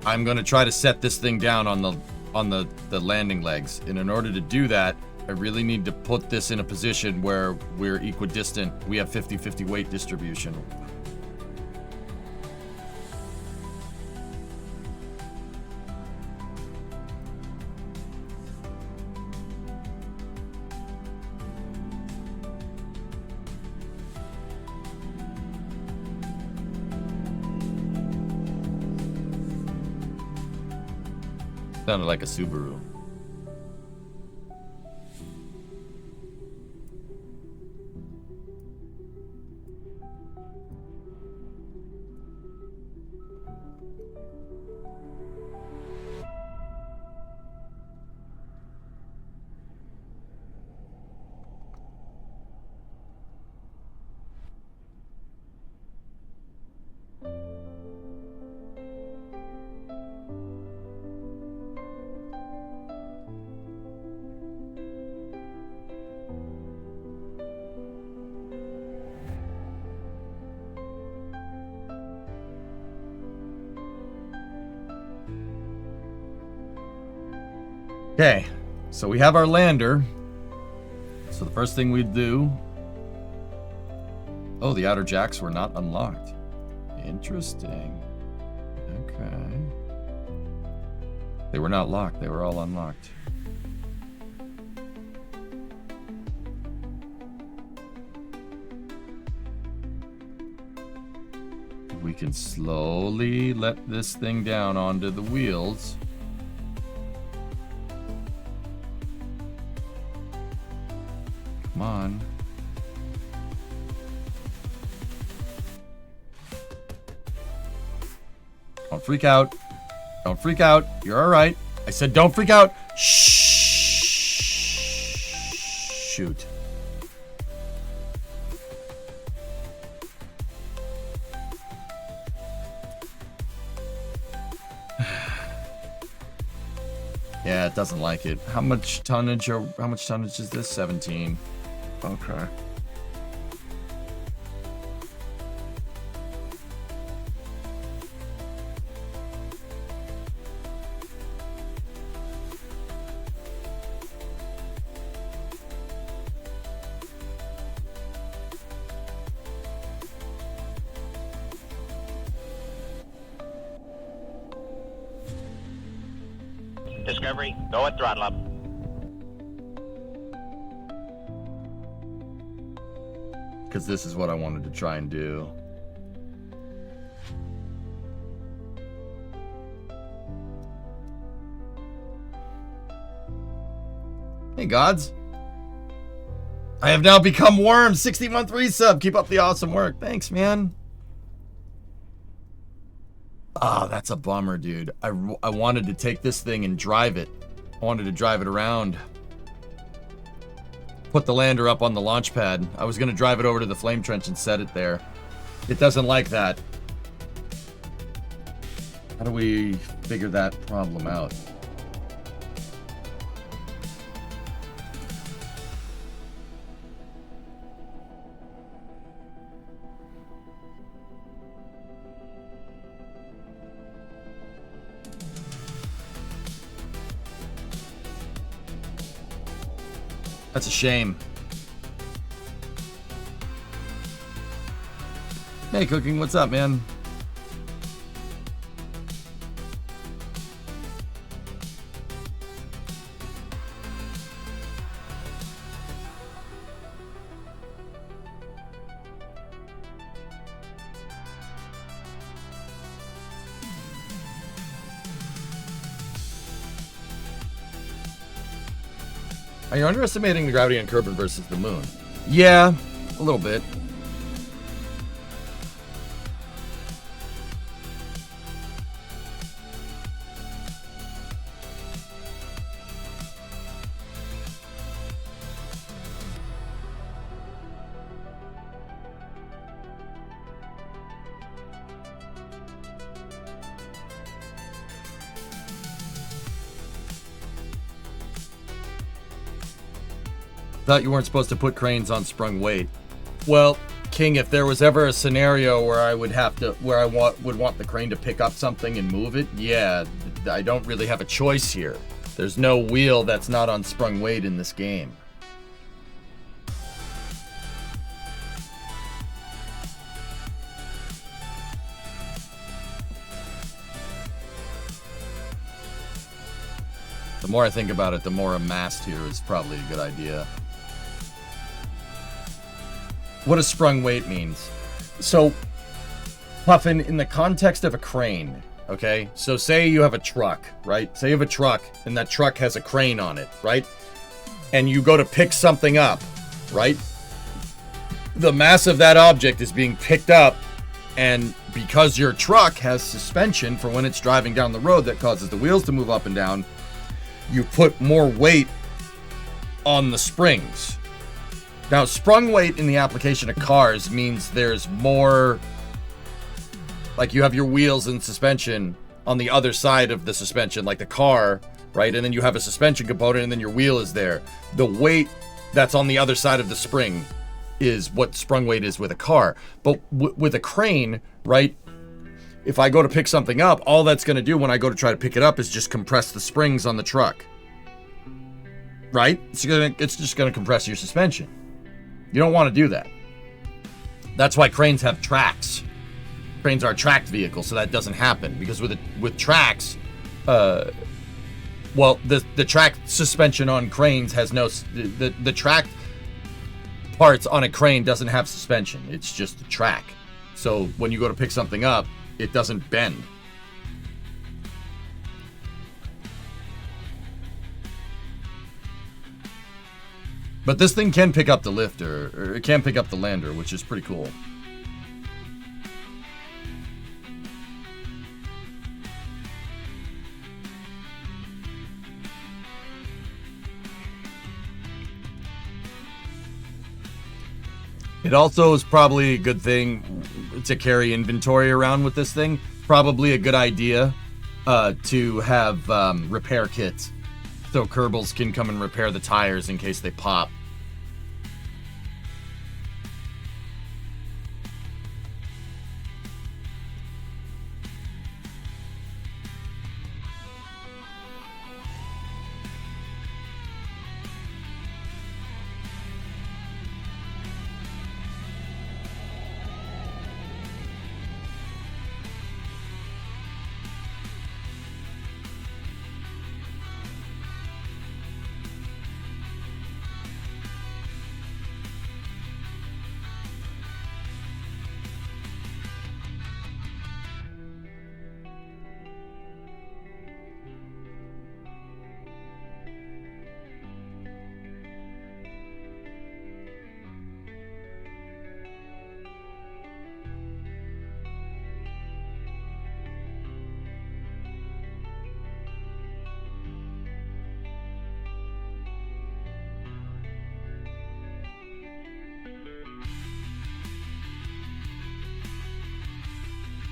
I'm gonna try to set this thing down on the landing legs, and in order to do that, I really need to put this in a position where we're equidistant. We have 50-50 weight distribution. Sounded like a Subaru. Okay, so we have our lander. So the first thing we'd do... Oh, the outer jacks were not unlocked. Interesting. Okay. They were not locked. They were all unlocked. We can slowly let this thing down onto the wheels. Come on. Don't freak out. Don't freak out. You're all right. I said don't freak out. Shh. Shoot. Yeah, it doesn't like it. How much tonnage is this? 17. Okay. Discovery, go at throttle up. Because this is what I wanted to try and do. Hey, gods. I have now become Worm. 60-month resub. Keep up the awesome work. Thanks, man. Ah, oh, that's a bummer, dude. I wanted to take this thing and drive it. I wanted to drive it around. Put the lander up on the launch pad. I was going to drive it over to the flame trench and set it there. It doesn't like that. How do we figure that problem out? That's a shame. Hey, Cooking, what's up, man? Are you underestimating the gravity on Kerbin versus the moon? Yeah, a little bit. Thought you weren't supposed to put cranes on sprung weight. Well, King, if there was ever a scenario where I would have to, where I would want the crane to pick up something and move it, yeah, I don't really have a choice here. There's no wheel that's not on sprung weight in this game. The more I think about it, the more a mast here is probably a good idea. What a sprung weight means. So, Puffin, in the context of a crane, Okay, so say you have a truck, right? Say you have a truck and that truck has a crane on it, right? And you go to pick something up, right? The mass of that object is being picked up, and because your truck has suspension for when it's driving down the road that causes the wheels to move up and down, you put more weight on the springs. Now, sprung weight in the application of cars means there's more, like you have your wheels and suspension on the other side of the suspension, like the car, right? And then you have a suspension component and then your wheel is there. The weight that's on the other side of the spring is what sprung weight is with a car. But with a crane, right? If I go to pick something up, all that's going to do when I go to try to pick it up is just compress the springs on the truck. Right? It's just going to compress your suspension. You don't want to do that. That's why cranes have tracks. Cranes are a tracked vehicle, so that doesn't happen. Because with tracks, the track suspension on cranes has no... The tracked parts on a crane doesn't have suspension. It's just a track. So when you go to pick something up, it doesn't bend. But this thing can pick up the lifter, or it can pick up the lander, which is pretty cool. It also is probably a good thing to carry inventory around with this thing. Probably a good idea to have repair kits so Kerbals can come and repair the tires in case they pop.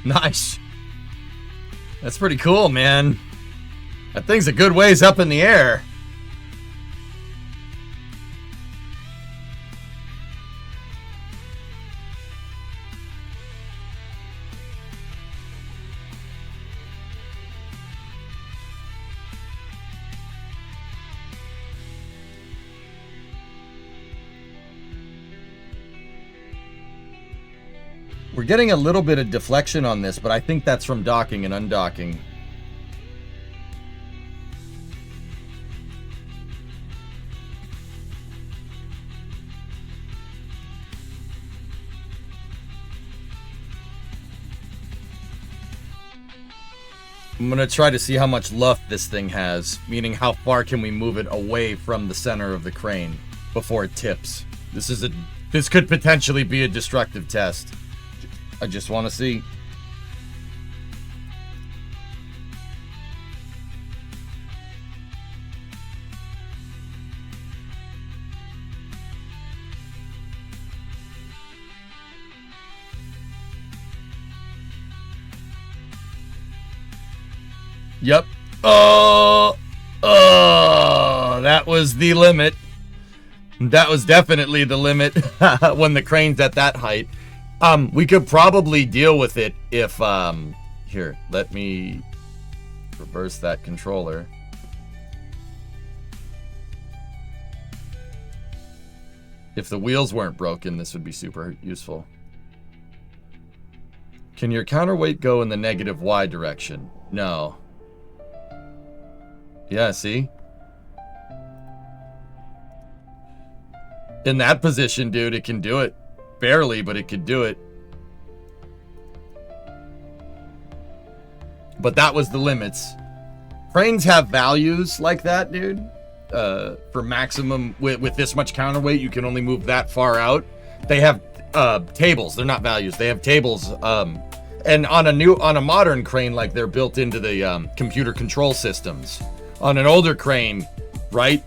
Nice. That's pretty cool, man. That thing's a good ways up in the air. We're getting a little bit of deflection on this, but I think that's from docking and undocking. I'm going to try to see how much luff this thing has, meaning how far can we move it away from the center of the crane before it tips. This could potentially be a destructive test. I just want to see. Yep. Oh, that was the limit. That was definitely the limit when the crane's at that height. We could probably deal with it if, here, let me reverse that controller. If the wheels weren't broken, this would be super useful. Can your counterweight go in the negative Y direction? No. Yeah, see? In that position, dude, it can do it. Barely, but it could do it. but that was the limits. Cranes have values like that, dude. For maximum, with this much counterweight, you can only move that far out. They have tables. They're not values. They have tables. And on a modern crane, like, they're built into the computer control systems. On an older crane, right?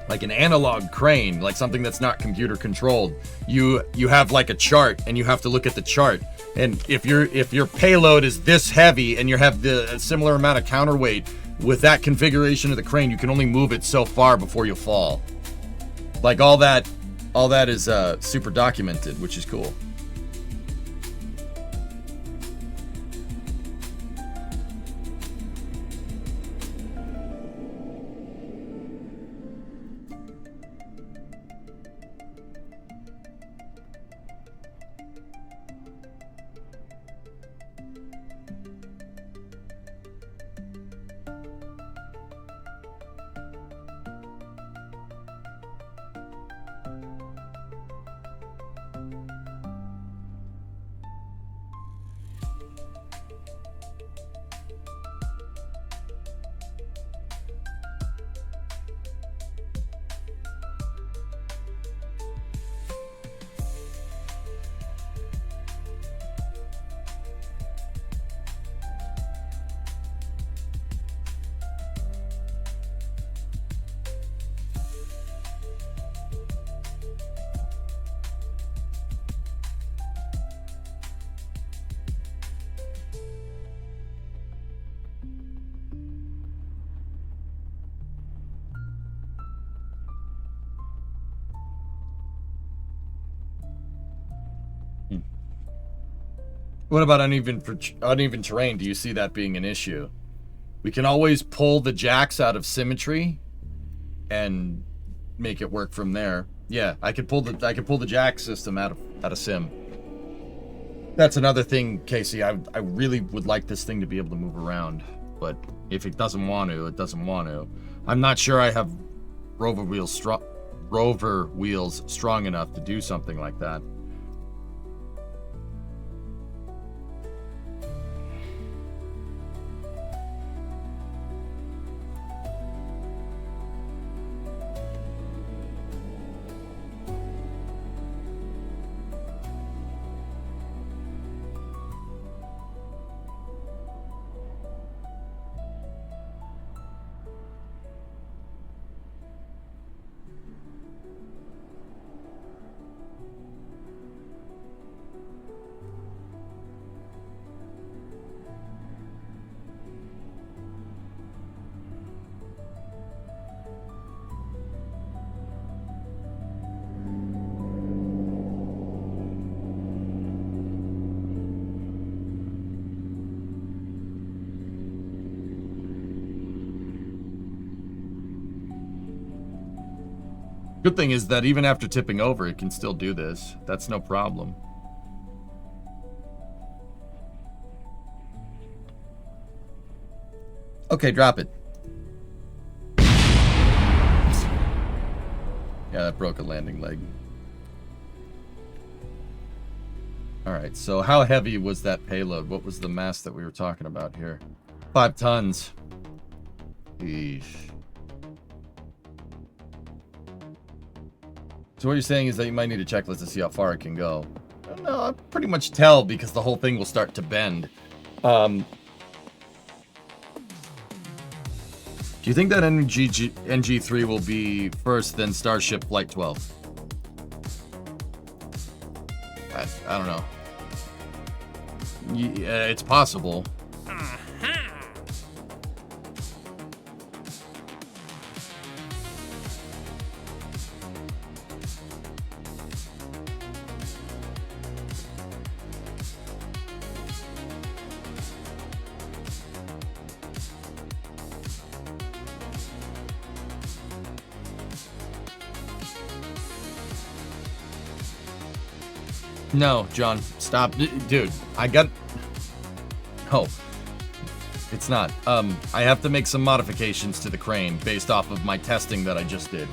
Like an analog crane, like something that's not computer controlled, you have like a chart, and you have to look at the chart. And if your payload is this heavy and you have the similar amount of counterweight, with that configuration of the crane, you can only move it so far before you fall. Like, all that is super documented, which is cool. What about uneven terrain? Do you see that being an issue? We can always pull the jacks out of symmetry and make it work from there. Yeah, I could pull the jack system out of sim. That's another thing, Casey. I really would like this thing to be able to move around, but if it doesn't want to, it doesn't want to. I'm not sure I have rover wheels strong enough to do something like that. Good thing is that even after tipping over, it can still do this. That's no problem. Okay, drop it. Yeah, that broke a landing leg. Alright, so how heavy was that payload? What was the mass that we were talking about here? 5 tons. Eesh. So what you're saying is that you might need a checklist to see how far it can go. No, I pretty much tell because the whole thing will start to bend. Do you think that NG3 will be first, then Starship Flight 12? I don't know. Yeah, it's possible. No, John, stop. Dude, I got... Oh. It's not. I have to make some modifications to the crane based off of my testing that I just did.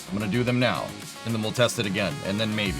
I'm gonna do them now, and then we'll test it again, and then maybe.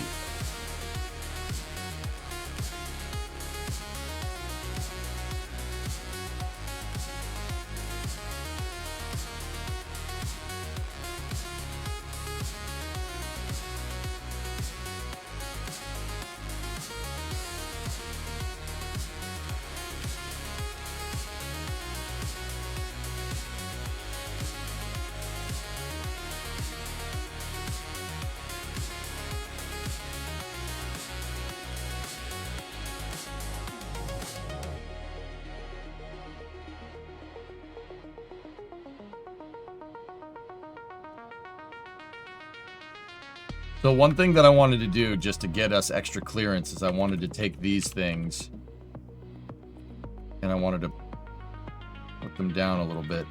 So one thing that I wanted to do just to get us extra clearance is I wanted to take these things and I wanted to put them down a little bit.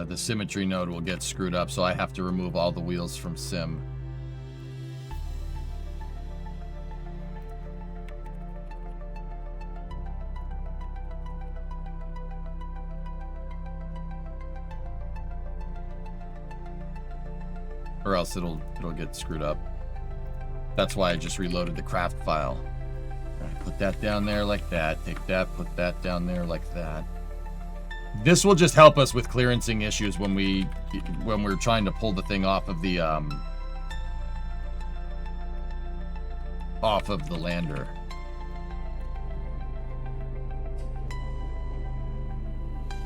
The symmetry node will get screwed up, so I have to remove all the wheels from sim. Or else it'll get screwed up. That's why I just reloaded the craft file. All right, put that down there like that. Take that, put that down there like that. This will just help us with clearancing issues when we're trying to pull the thing off of the lander.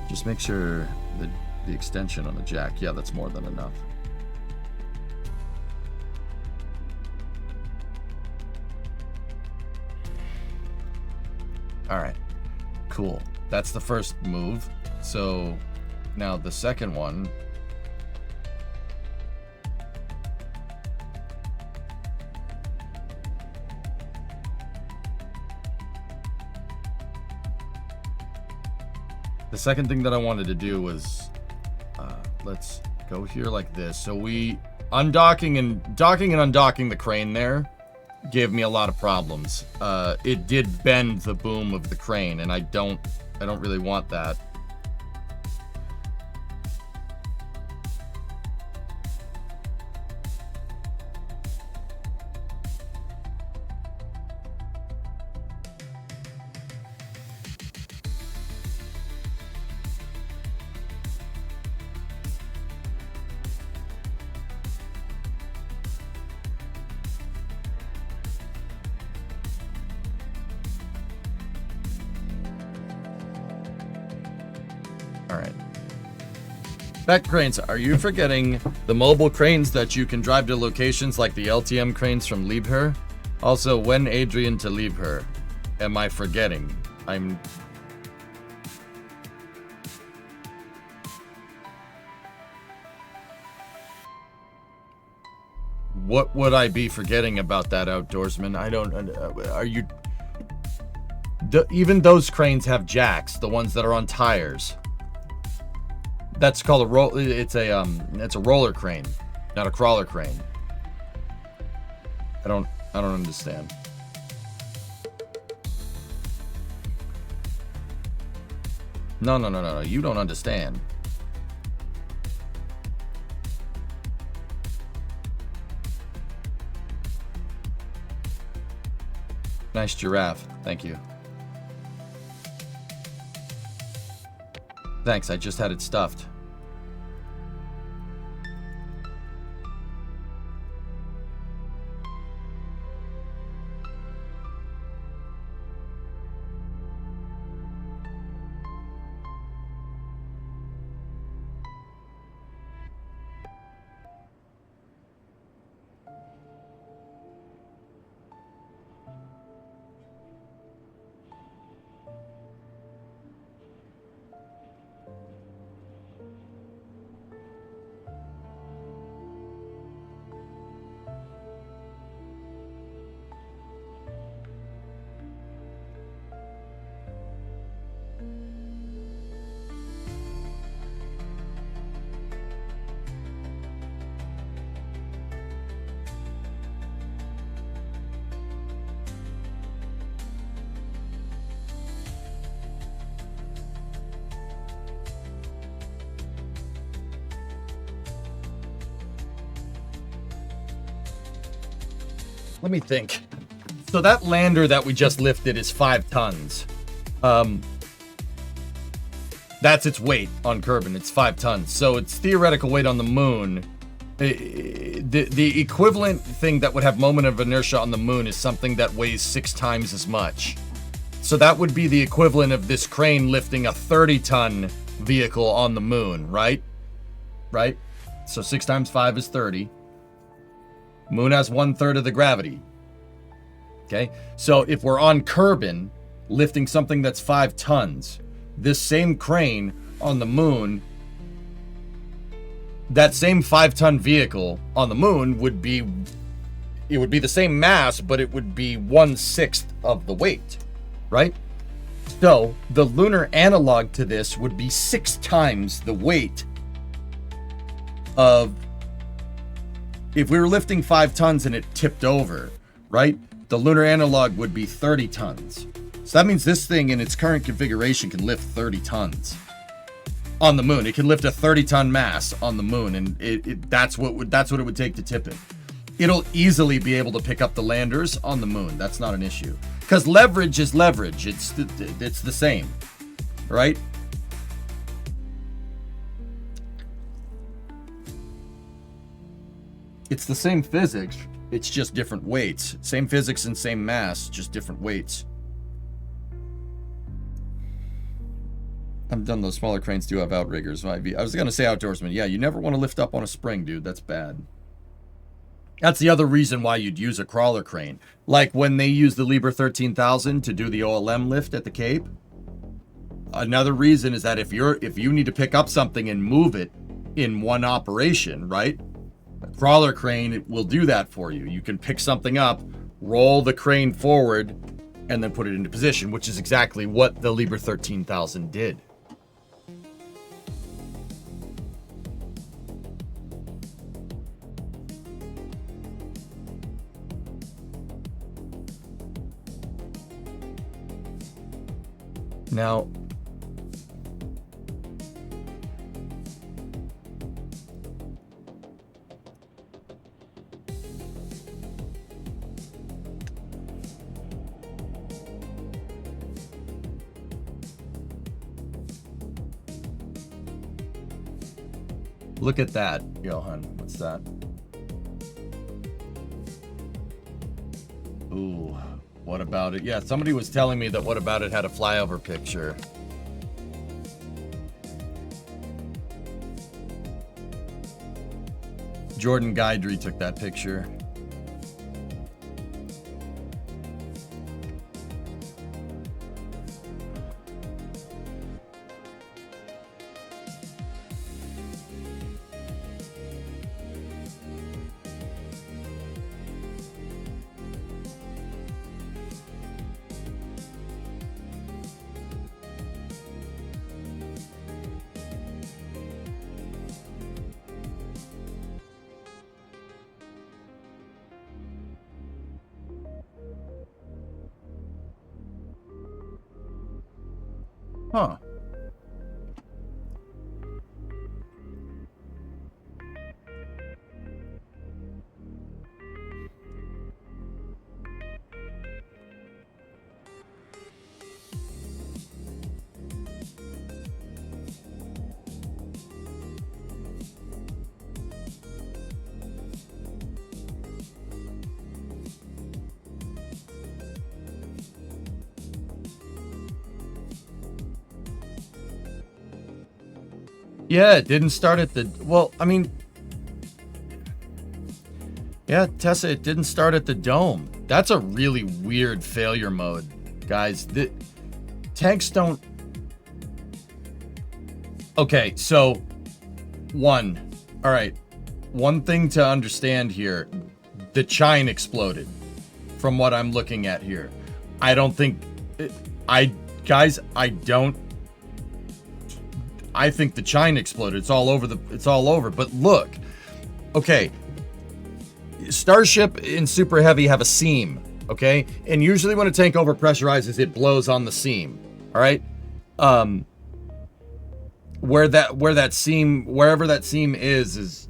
Just make sure the extension on the jack, yeah, that's more than enough. All right, cool. That's the first move. So now the second one. The second thing that I wanted to do was, let's go here like this. So we docking and undocking the crane there gave me a lot of problems. It did bend the boom of the crane, and I don't really want that. Back cranes, are you forgetting the mobile cranes that you can drive to locations like the LTM cranes from Liebherr? Also, when Adrian to Liebherr? Am I forgetting? What would I be forgetting about that, outdoorsman? I don't... Are you... Even those cranes have jacks, the ones that are on tires. That's called a roll. It's a roller crane, not a crawler crane. I don't understand. No. You don't understand. Nice giraffe. Thank you. Thanks, I just had it stuffed. Let me think. So that lander that we just lifted is 5 tons. That's its weight on Kerbin. It's 5 tons. So its theoretical weight on the moon, the equivalent thing that would have moment of inertia on the moon is something that weighs 6 times as much. So that would be the equivalent of this crane lifting a 30-ton vehicle on the moon, right? Right? So 6 times 5 is 30. Moon has 1/3 of the gravity. Okay? So if we're on Kerbin, lifting something that's 5 tons, this same crane on the moon, that same 5-ton vehicle on the moon would be, it would be the same mass, but it would be 1/6 of the weight, right? So the lunar analog to this would be 6 times the weight of, if we were lifting 5 tons and it tipped over, right? The lunar analog would be 30 tons. So that means this thing in its current configuration can lift 30 tons on the moon. It can lift a 30-ton mass on the moon, and that's what it would take to tip it. It'll easily be able to pick up the landers on the moon. That's not an issue, because leverage is leverage. It's the same, right? It's the same physics. It's just different weights. Same physics and same mass, just different weights. I'm done. Those smaller cranes do have outriggers. I was going to say outdoorsman. Yeah, you never want to lift up on a spring, dude. That's bad. That's the other reason why you'd use a crawler crane. Like when they use the Liebherr 13,000 to do the OLM lift at the Cape. Another reason is that if you need to pick up something and move it in one operation, right? A crawler crane will do that for you. You can pick something up, roll the crane forward, and then put it into position, which is exactly what the Liebherr 13,000 did. Now, look at that, Johan. What's that? Ooh, what about it? Yeah, somebody was telling me that What About It had a flyover picture. Jordan Guidry took that picture. Huh. Yeah, it didn't start at the... Well, I mean... Yeah, Tessa, it didn't start at the dome. That's a really weird failure mode, guys. The tanks don't... Okay, so... One. Alright. One thing to understand here. The chine exploded. From what I'm looking at here. I don't think... Guys, I don't... I think the chine exploded. It's all over. But look, okay. Starship and Super Heavy have a seam, okay? And usually when a tank overpressurizes, it blows on the seam. All right? Wherever that seam is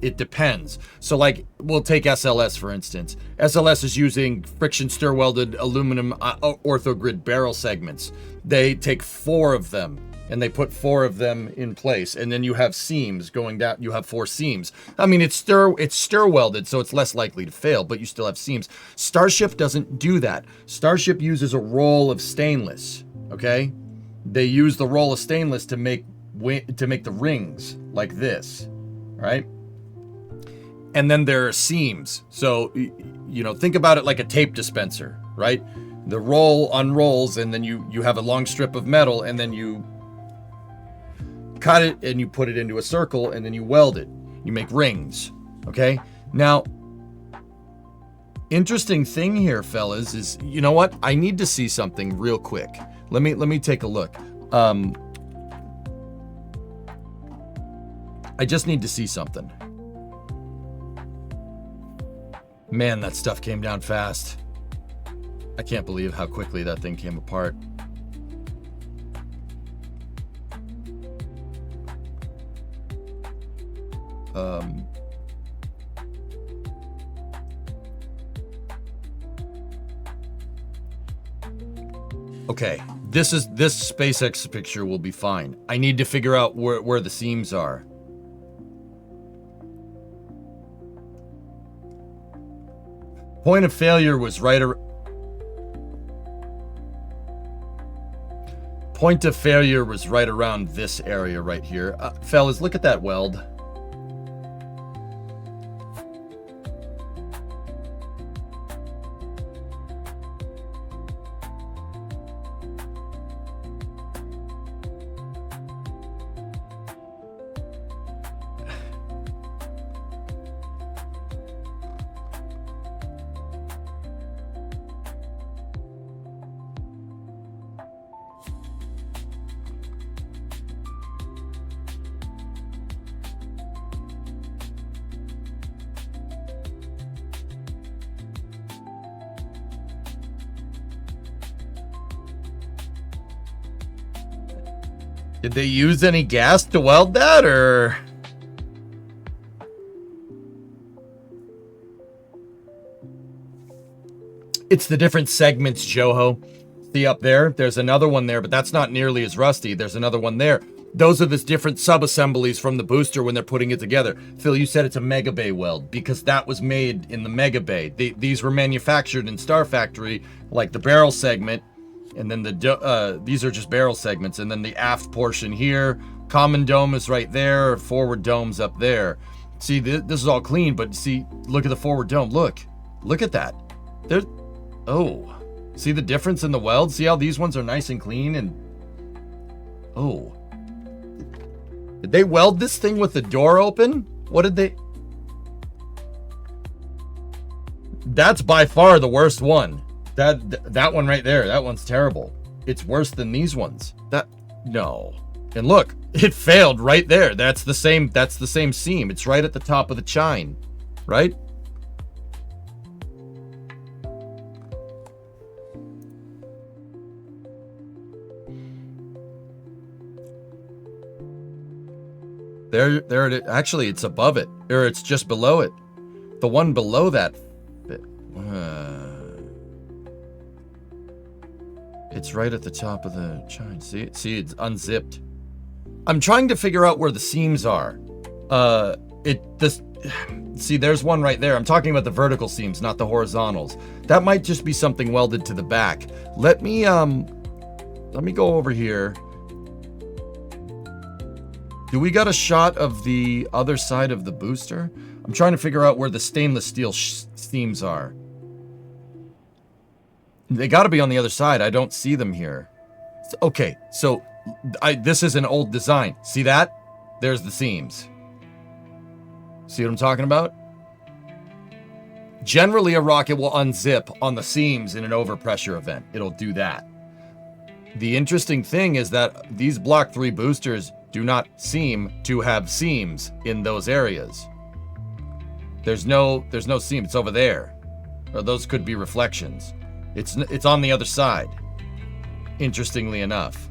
it depends. So like, we'll take SLS for instance. SLS is using friction stir welded aluminum orthogrid barrel segments. They take 4 of them and they put 4 of them in place, and then you have seams going down. You have 4 seams. I mean, it's stir welded, so it's less likely to fail, but you still have seams. Starship doesn't do that. Starship uses a roll of stainless. Okay, they use the roll of stainless to make the rings like this, right? And then there are seams. So you know, think about it like a tape dispenser, right? The roll unrolls, and then you have a long strip of metal, and then you cut it and you put it into a circle, and then you weld it. You make rings. Okay, now interesting thing here, fellas, is, you know what, I need to see something real quick. Let me take a look. I just need to see something. Man, that stuff came down fast. I can't believe how quickly that thing came apart. Okay, this SpaceX picture will be fine. I need to figure out where the seams are. Point of failure was right around. Point of failure was right around this area right here. Fellas, look at that weld. Did they use any gas to weld that, or? It's the different segments, Joho. See up there? There's another one there, but that's not nearly as rusty. There's another one there. Those are the different sub-assemblies from the booster when they're putting it together. Phil, you said it's a Mega Bay weld because that was made in the Mega Bay. These were manufactured in Star Factory, like the barrel segment. And then these are just barrel segments. And then the aft portion here, common dome is right there, forward dome's up there. See, this is all clean, but see, look at the forward dome. Look at that. Oh, see the difference in the weld? See how these ones are nice and clean? And oh, did they weld this thing with the door open? What did they? That's by far the worst one. That one right there, that one's terrible. It's worse than these ones. No. And look, it failed right there. That's the same seam. It's right at the top of the chine, right? There it is. Actually, it's above it, or it's just below it. The one below that. It's right at the top of the chine. See, it's unzipped. I'm trying to figure out where the seams are. See, there's one right there. I'm talking about the vertical seams, not the horizontals. That might just be something welded to the back. Let me go over here. Do we got a shot of the other side of the booster? I'm trying to figure out where the stainless steel seams are. They got to be on the other side. I don't see them here. Okay, so this is an old design. See that? There's the seams. See what I'm talking about? Generally, a rocket will unzip on the seams in an overpressure event. It'll do that. The interesting thing is that these Block 3 boosters do not seem to have seams in those areas. There's no seam. It's over there. Or those could be reflections. It's on the other side, interestingly enough.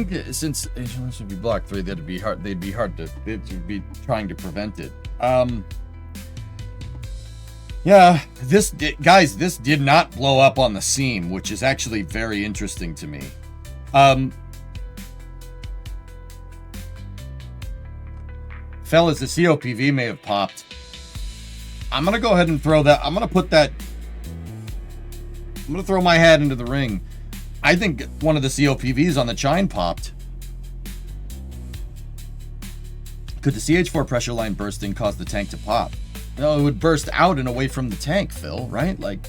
think since it should be block 3, that'd be hard. They'd be trying to prevent it. Yeah, this did not blow up on the seam, which is actually very interesting to me. Fellas, the COPV may have popped. I'm gonna go ahead and throw that. I'm gonna throw my hat into the ring. I think one of the COPVs on the chine popped. Could the CH4 pressure line bursting cause the tank to pop? No, it would burst out and away from the tank, Phil, right? Like,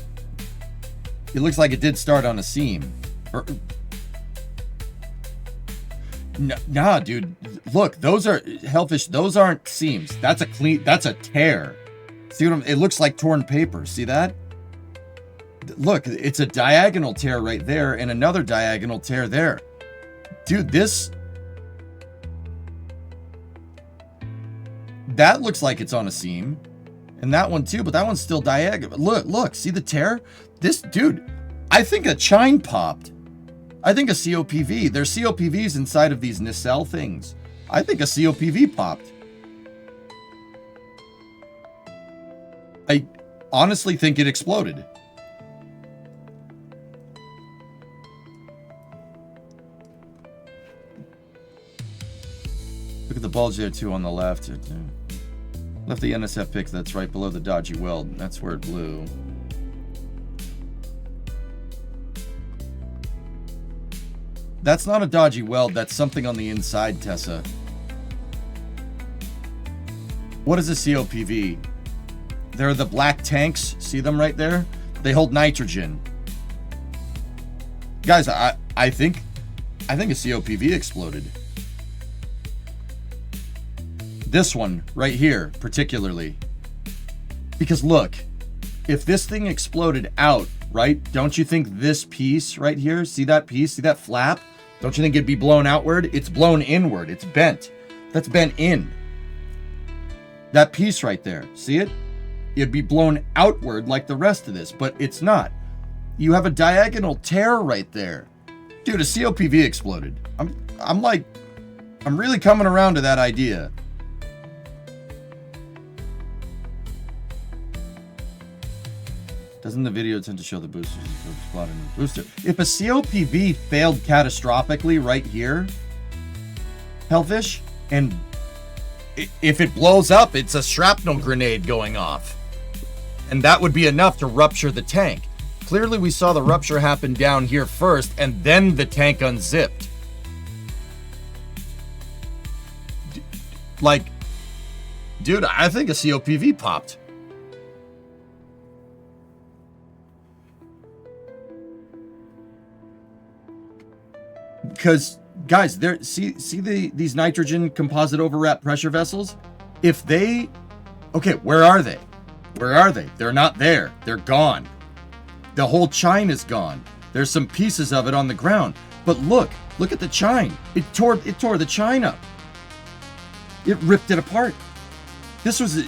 it looks like it did start on a seam. Nah, dude. Look, those are Hellfish. Those aren't seams. That's a tear. See what it looks like torn paper. See that? Look, it's a diagonal tear right there and another diagonal tear there. Dude, that looks like it's on a seam. And that one too, but that one's still diagonal. Look, see the tear? This, dude, I think a chine popped. I think a COPV. There's COPVs inside of these nacelle things. I think a COPV popped. I honestly think it exploded. Look at the bulge there too on the left. Left the NSF pick that's right below the dodgy weld. That's where it blew. That's not a dodgy weld. That's something on the inside, Tessa. What is a COPV? They're the black tanks. See them right there? They hold nitrogen. Guys, I think a COPV exploded. This one right here, particularly. Because look, if this thing exploded out, right? Don't you think this piece right here, see that piece, see that flap? Don't you think it'd be blown outward? It's blown inward. It's bent. That's bent in. That piece right there, see it? It'd be blown outward like the rest of this, but it's not. You have a diagonal tear right there. Dude, a COPV exploded. I'm really coming around to that idea. Doesn't the video tend to show the boosters exploding in the booster? If a COPV failed catastrophically right here, Hellfish, and if it blows up, it's a shrapnel grenade going off. And that would be enough to rupture the tank. Clearly we saw the rupture happen down here first, and then the tank unzipped. Like, dude, I think a COPV popped. Because, guys, these nitrogen composite overwrap pressure vessels? If they... Okay, where are they? Where are they? They're not there. They're gone. The whole chine is gone. There's some pieces of it on the ground. But look at the chine. It tore the chine up. It ripped it apart. This was...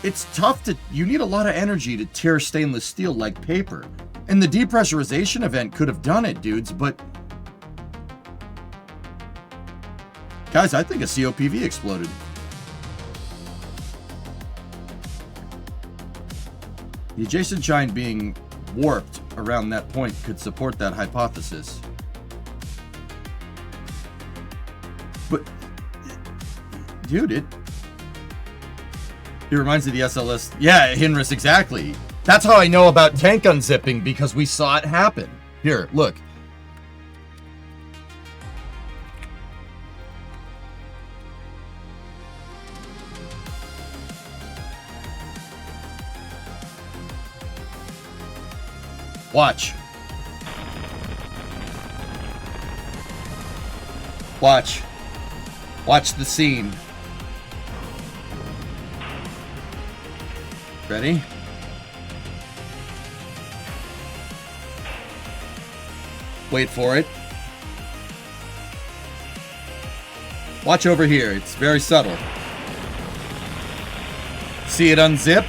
It's tough to... You need a lot of energy to tear stainless steel like paper. And the depressurization event could have done it, dudes, but... Guys, I think a COPV exploded. The adjacent chine being warped around that point could support that hypothesis. But... Dude, it reminds me of the SLS... Yeah, Hinris, exactly. That's how I know about tank unzipping, because we saw it happen. Here, look. Watch. Watch. Watch the scene. Ready? Wait for it. Watch over here. It's very subtle. See it unzip?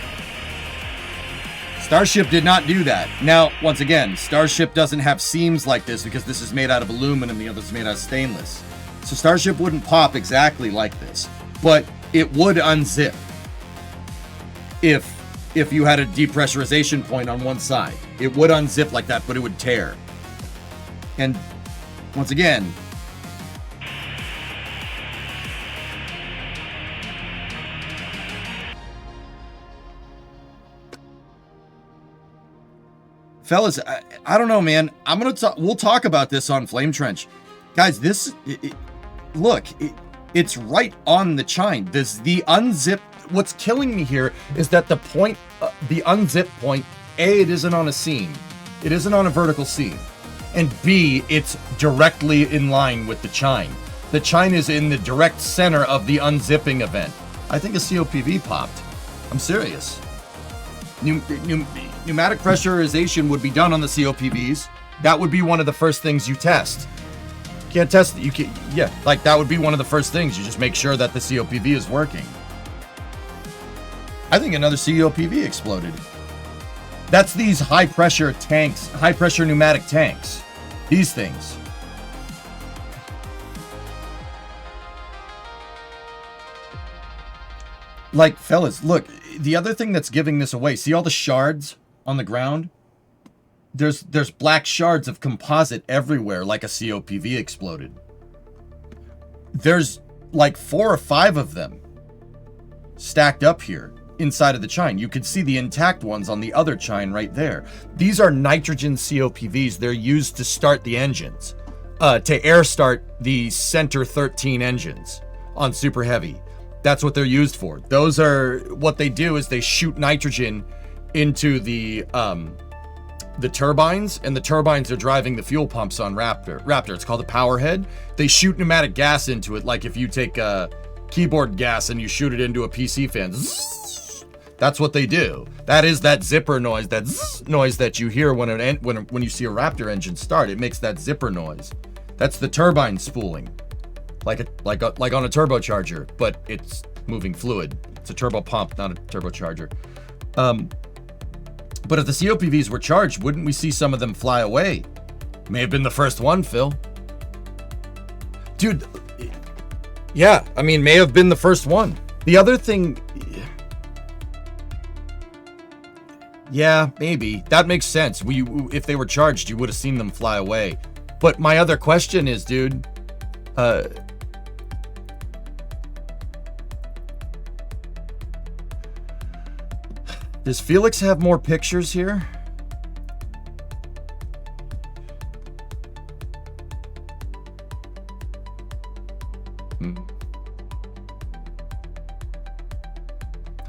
Starship did not do that. Now, once again, Starship doesn't have seams like this because this is made out of aluminum, the other is made out of stainless. So Starship wouldn't pop exactly like this, but it would unzip if you had a depressurization point on one side. It would unzip like that, but it would tear. And once again, fellas, I don't know, man. We'll talk about this on Flame Trench. Guys, look, it's right on the chine. The unzip, what's killing me here is that the unzip point, A, it isn't on a seam. It isn't on a vertical seam. And B, it's directly in line with the chine. The chine is in the direct center of the unzipping event. I think a COPV popped. I'm serious. Pneumatic pressurization would be done on the COPVs. That would be one of the first things you test. You can't test it. You can, yeah, like that would be one of the first things. You just make sure that the COPV is working. I think another COPV exploded. That's these high pressure tanks, high pressure pneumatic tanks. These things. Like, fellas, look, the other thing that's giving this away, see all the shards on the ground? There's black shards of composite everywhere, like a COPV exploded. There's like 4 or 5 of them stacked up here inside of the chine. You can see the intact ones on the other chine right there. These are nitrogen COPVs. They're used to start the engines, to air start the Center 13 engines on Super Heavy. That's what they're used for. Those are what they do is they shoot nitrogen into the turbines, and the turbines are driving the fuel pumps on Raptor. It's called a power head. They shoot pneumatic gas into it, like if you take keyboard gas and you shoot it into a PC fan. Zzz, that's what they do. That is that zipper noise, that zzz noise that you hear when you see a Raptor engine start. It makes that zipper noise. That's the turbine spooling. Like on a turbocharger, but it's moving fluid. It's a turbo pump, not a turbocharger. But if the COPVs were charged, wouldn't we see some of them fly away? May have been the first one, Phil. Dude, yeah, I mean, may have been the first one. The other thing, yeah, maybe. That makes sense. If they were charged, you would have seen them fly away. But my other question is, dude, does Felix have more pictures here?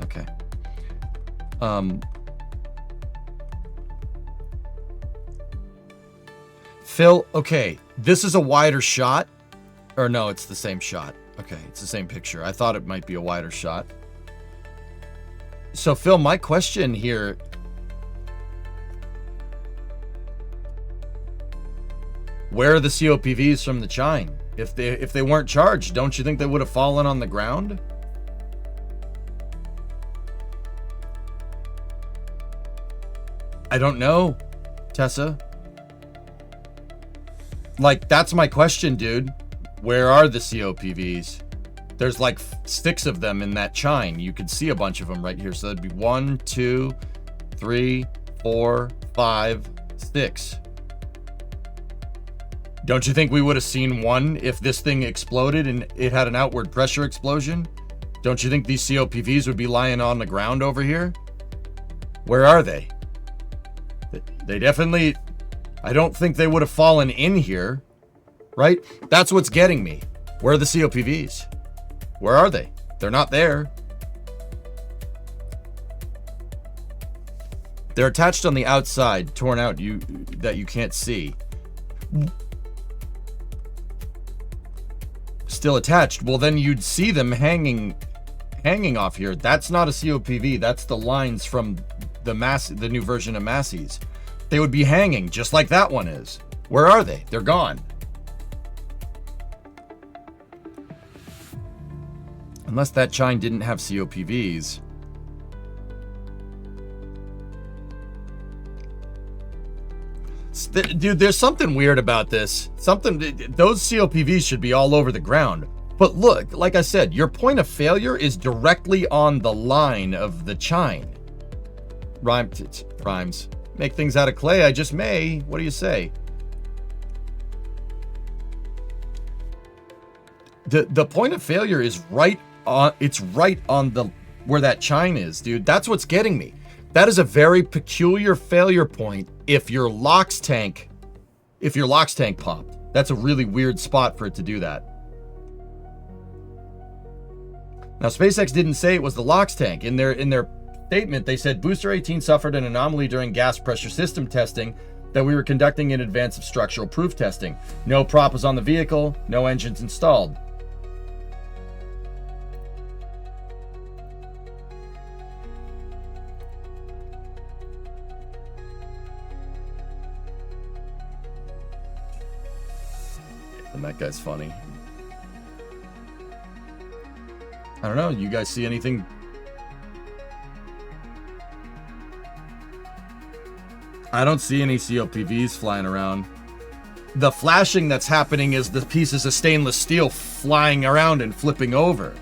Okay. Phil, okay, this is a wider shot. Or no, it's the same shot. Okay, it's the same picture. I thought it might be a wider shot. So, Phil, my question here, where are the COPVs from the chine? If they weren't charged, don't you think they would have fallen on the ground? I don't know, Tessa. Like, that's my question, dude. Where are the COPVs? There's like 6 of them in that chine. You could see a bunch of them right here. So that'd be 1, 2, 3, 4, 5, 6. Don't you think we would have seen one if this thing exploded and it had an outward pressure explosion? Don't you think these COPVs would be lying on the ground over here? Where are they? They definitely, I don't think they would have fallen in here, right? That's what's getting me. Where are the COPVs? Where are they? They're not there. They're attached on the outside, torn out, that you can't see. Still attached. Well, then you'd see them hanging off here. That's not a COPV. That's the lines from the new version of Massey's. They would be hanging just like that one is. Where are they? They're gone. Unless that chine didn't have COPVs. Dude, there's something weird about this. Those COPVs should be all over the ground. But look, like I said, your point of failure is directly on the line of the chine. Rhymes. Make things out of clay, I just may. What do you say? The point of failure is right on, it's right on the where that chine is, dude. That's what's getting me. That is a very peculiar failure point if your LOX tank popped. That's a really weird spot for it to do that. Now, SpaceX didn't say it was the LOX tank. In their statement, they said Booster 18 suffered an anomaly during gas pressure system testing that we were conducting in advance of structural proof testing. No prop was on the vehicle, no engines installed. And that guy's funny. I don't know. You guys see anything? I don't see any COPVs flying around. The flashing that's happening is the pieces of stainless steel flying around and flipping over.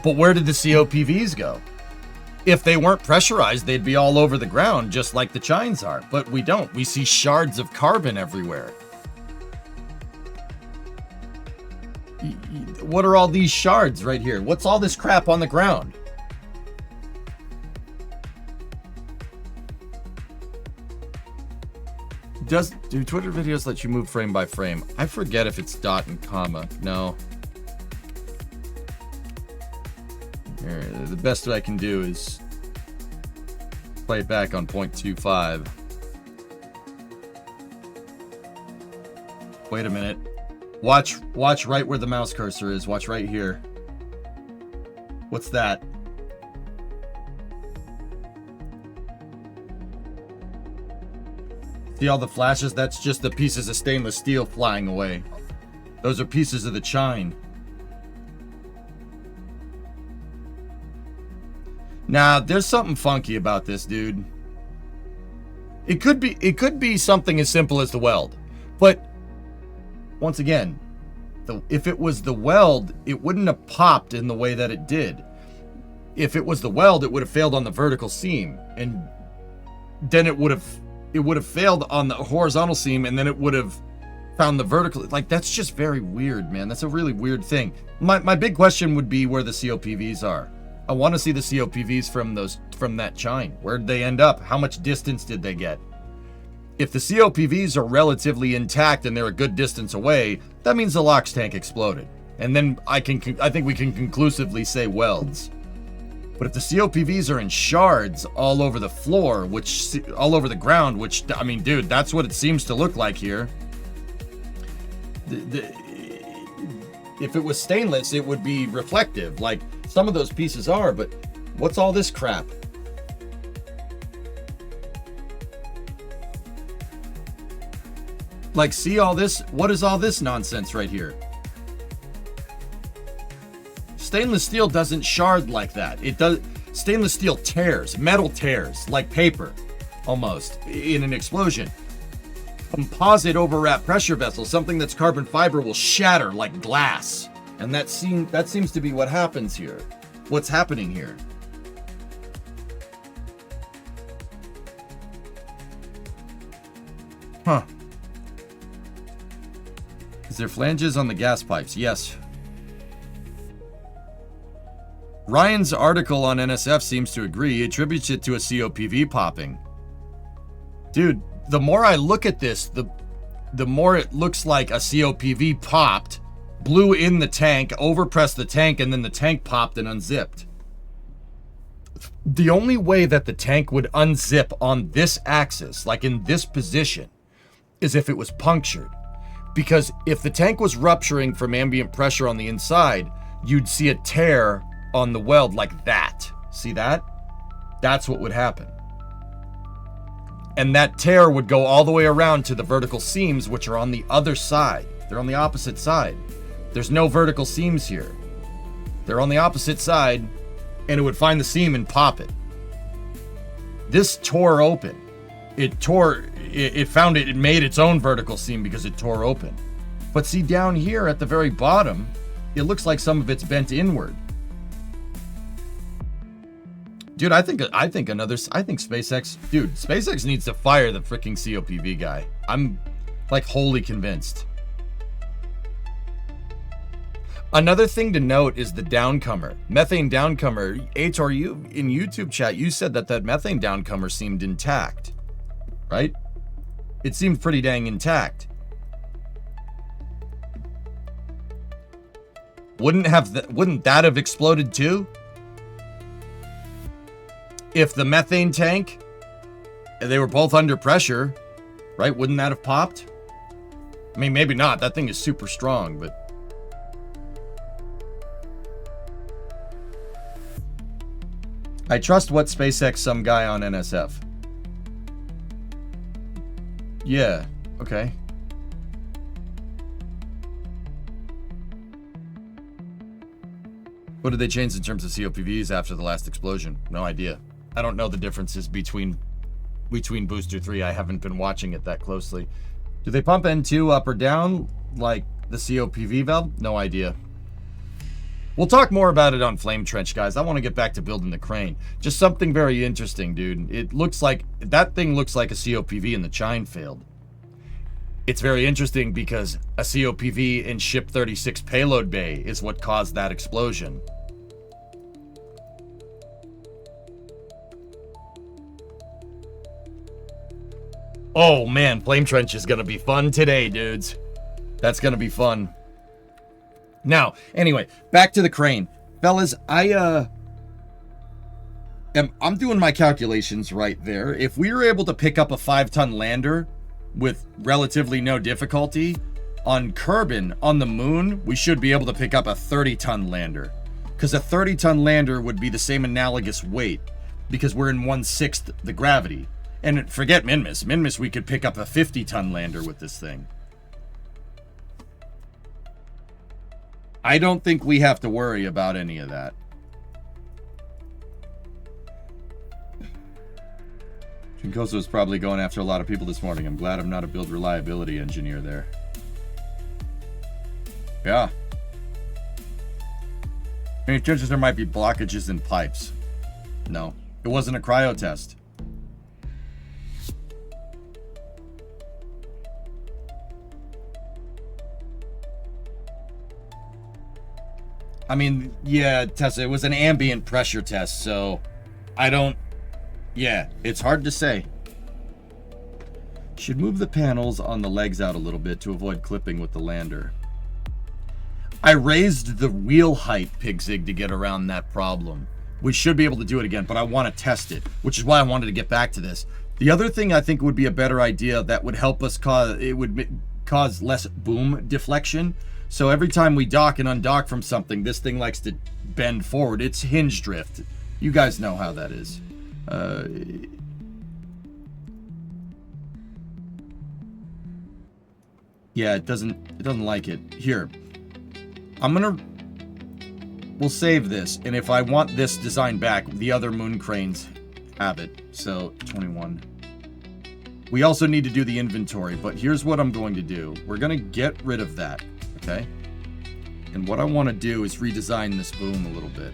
But where did the COPVs go? If they weren't pressurized, they'd be all over the ground, just like the chines are. But we don't. We see shards of carbon everywhere. What are all these shards right here? What's all this crap on the ground? Do Twitter videos let you move frame by frame? I forget if it's dot and comma. No. Here, the best I can do is play it back on 0.25. Wait a minute. Watch right where the mouse cursor is. Watch right here. What's that? See all the flashes? That's just the pieces of stainless steel flying away. Those are pieces of the chine. Nah, there's something funky about this, dude. It could be something as simple as the weld. But once again, if it was the weld, it wouldn't have popped in the way that it did. If it was the weld, it would have failed on the vertical seam, and then it would have failed on the horizontal seam, and then it would have found the vertical. Like, that's just very weird, man. That's a really weird thing. My big question would be where the COPVs are. I want to see the COPVs from that chine. Where'd they end up? How much distance did they get? If the COPVs are relatively intact and they're a good distance away, that means the LOX tank exploded. And then I think we can conclusively say welds. But if the COPVs are in shards all over the floor, all over the ground, which, I mean, dude, that's what it seems to look like here. If it was stainless, it would be reflective, like some of those pieces are, but what's all this crap? Like, see all this? What is all this nonsense right here? Stainless steel doesn't shard like that. It does. Stainless steel tears, metal tears, like paper, almost, in an explosion. Composite overwrap pressure vessel, something that's carbon fiber, will shatter like glass. And that seems to be what happens here. What's happening here? Huh. Is there flanges on the gas pipes? Yes. Ryan's article on NSF seems to agree. He attributes it to a COPV popping. Dude, the more I look at this, the more it looks like a COPV popped, blew in the tank, overpressed the tank, and then the tank popped and unzipped. The only way that the tank would unzip on this axis, like in this position, is if it was punctured. Because if the tank was rupturing from ambient pressure on the inside, you'd see a tear on the weld like that. See that? That's what would happen. And that tear would go all the way around to the vertical seams, which are on the other side. They're on the opposite side. There's no vertical seams here. They're on the opposite side, and it would find the seam and pop it. This tore open. it tore, it made its own vertical seam because it tore open. But see down here at the very bottom, it looks like some of it's bent inward. Dude, I think SpaceX, dude, SpaceX needs to fire the freaking COPV guy. I'm like wholly convinced. Another thing to note is the downcomer, methane downcomer. HRU in YouTube chat, you said that methane downcomer seemed intact, right? It seemed pretty dang intact. Wouldn't that have exploded too? If the methane tank, they were both under pressure, right? Wouldn't that have popped? I mean, maybe not. That thing is super strong, but I trust what SpaceX some guy on NSF. Yeah, okay. What did they change in terms of COPVs after the last explosion? No idea. I don't know the differences between Booster 3. I haven't been watching it that closely. Do they pump N2 up or down like the COPV valve? No idea. We'll talk more about it on Flame Trench, guys. I want to get back to building the crane. Just something very interesting, dude. It looks like, that thing looks like a COPV and the chine failed. It's very interesting because a COPV in Ship 36 payload bay is what caused that explosion. Oh man, Flame Trench is gonna be fun today, dudes. That's gonna be fun. Now, anyway, back to the crane. Fellas, I'm doing my calculations right there. If we were able to pick up a 5-ton lander with relatively no difficulty on Kerbin on the moon, we should be able to pick up a 30-ton lander. Because a 30-ton lander would be the same analogous weight, because we're in 1/6 the gravity. And forget Minmus. Minmus, we could pick up a 50-ton lander with this thing. I don't think we have to worry about any of that. Shinkoso is probably going after a lot of people this morning. I'm glad I'm not a build reliability engineer there. Yeah. Any chances there might be blockages in pipes? No. It wasn't a cryo test. I mean, yeah, Tessa, it was an ambient pressure test, so yeah, it's hard to say. Should move the panels on the legs out a little bit to avoid clipping with the lander. I raised the wheel height, Pigzig, to get around that problem. We should be able to do it again, but I want to test it, which is why I wanted to get back to this. The other thing I think would be a better idea that would help us cause less boom deflection. So every time we dock and undock from something, this thing likes to bend forward. It's hinge drift. You guys know how that is. Yeah, it doesn't like it. Here. We'll save this, and if I want this design back, the other moon cranes have it. So 21. We also need to do the inventory, but here's what I'm going to do. We're going to get rid of that. Okay, and what I want to do is redesign this boom a little bit.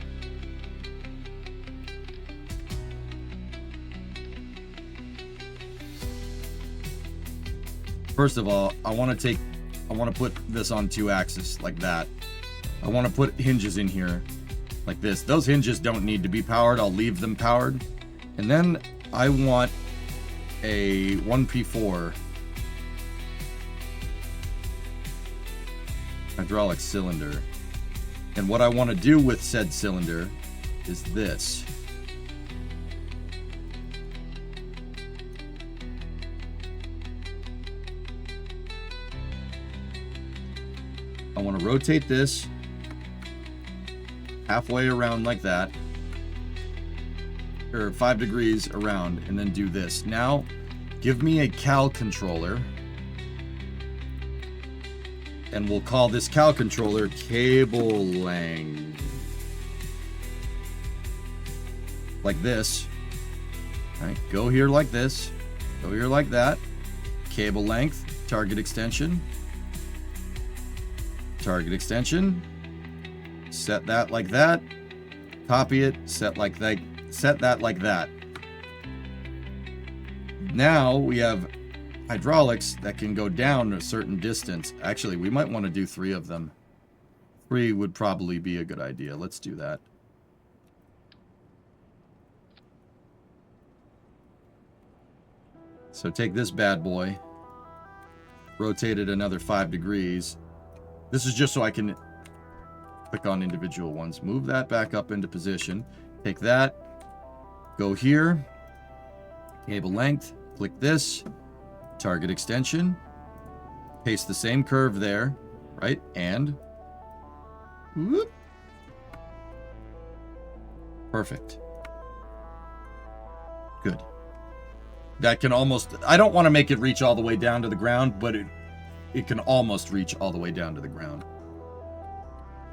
First of all, I want to put this on 2 axes like that. I want to put hinges in here like this. Those hinges don't need to be powered. I'll leave them powered. And then I want a 1P4 hydraulic cylinder. And what I want to do with said cylinder is this. I want to rotate this halfway around like that, or 5 degrees around, and then do this. Now, give me a cal controller, and we'll call this cal controller cable length. Like this. All right, go here like this. Go here like that. Cable length, target extension. Target extension. Set that like that. Copy it, set that like that. Now we have hydraulics that can go down a certain distance. Actually, we might want to do 3 of them. 3 would probably be a good idea. Let's do that. So take this bad boy, rotate it another 5 degrees. This is just so I can click on individual ones. Move that back up into position. Take that, go here, cable length, click this, target extension, paste the same curve there, right? And whoop. Perfect. Good. That can almost, I don't want to make it reach all the way down to the ground, but it can almost reach all the way down to the ground.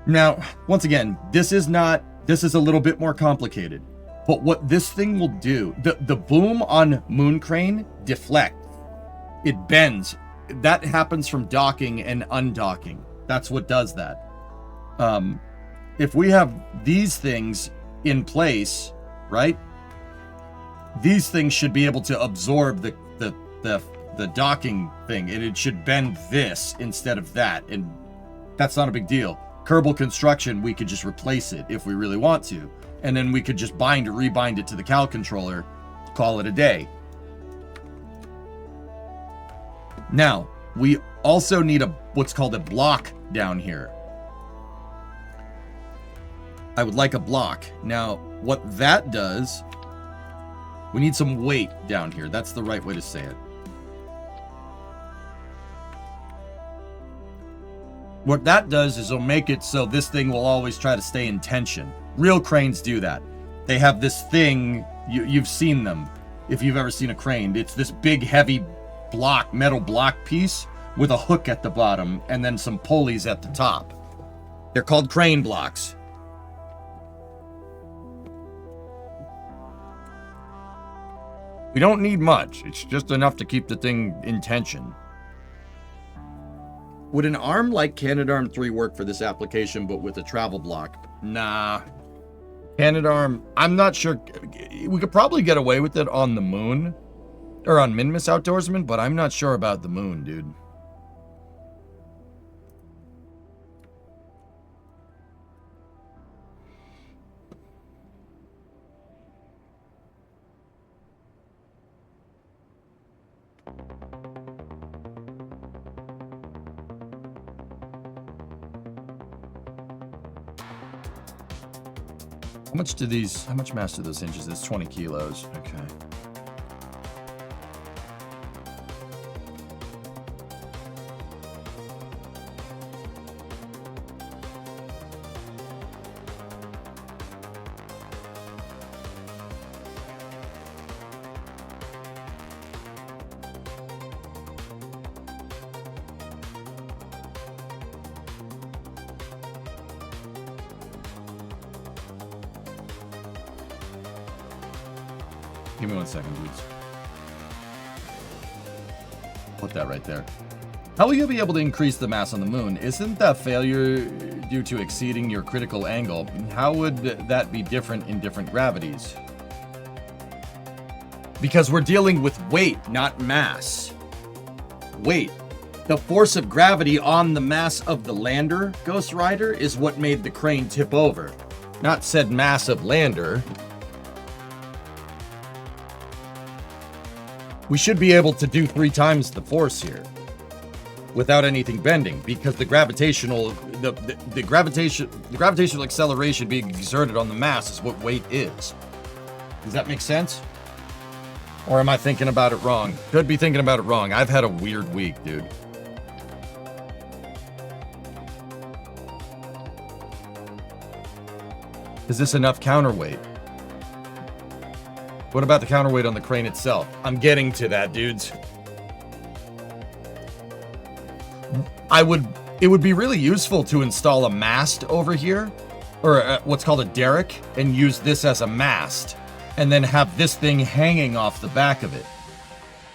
Now, once again, this is a little bit more complicated. But what this thing will do, the boom on Moon Crane deflects. It bends. That happens from docking and undocking. That's what does that. If we have these things in place, right? These things should be able to absorb the docking thing, and it should bend this instead of that, and that's not a big deal. Kerbal construction, we could just replace it if we really want to, and then we could just rebind it to the Cal controller, call it a day. Now, we also need what's called a block down here. I would like a block. Now, what that does, we need some weight down here. That's the right way to say it. What that does is it'll make it so this thing will always try to stay in tension. Real cranes do that. They have this thing, you've seen them if you've ever seen a crane. It's this big, heavy block, metal block piece with a hook at the bottom and then some pulleys at the top. They're called crane blocks. We don't need much. It's just enough to keep the thing in tension. Would an arm like Canadarm 3 work for this application, but with a travel block? Nah. Canadarm, I'm not sure. We could probably get away with it on the Moon, or on Minmus Outdoorsman, but I'm not sure about the Moon, dude. How much mass do those hinges? That's 20 kilos. Okay. Give me 1 second, dudes. Put that right there. How will you be able to increase the mass on the Moon? Isn't that failure due to exceeding your critical angle? How would that be different in different gravities? Because we're dealing with weight, not mass. Weight. The force of gravity on the mass of the lander, Ghost Rider, is what made the crane tip over. Not said mass of lander. We should be able to do 3 times the force here without anything bending, because the gravitational acceleration being exerted on the mass is what weight is. Does that make sense? Or am I thinking about it wrong? Could be thinking about it wrong. I've had a weird week, dude. Is this enough counterweight? What about the counterweight on the crane itself? I'm getting to that, dudes. It would be really useful to install a mast over here, or what's called a derrick, and use this as a mast, and then have this thing hanging off the back of it.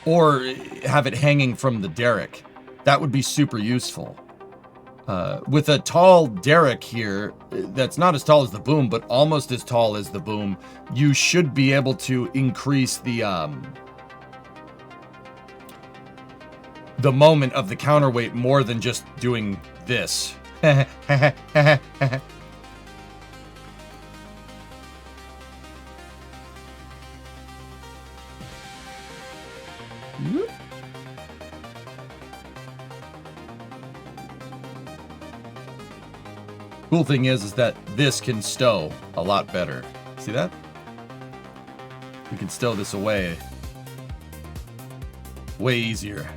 or have it hanging from the derrick. That would be super useful. With a tall derrick here, that's not as tall as the boom, but almost as tall as the boom, you should be able to increase the moment of the counterweight more than just doing this. Cool thing is that this can stow a lot better. See that? We can stow this away way easier.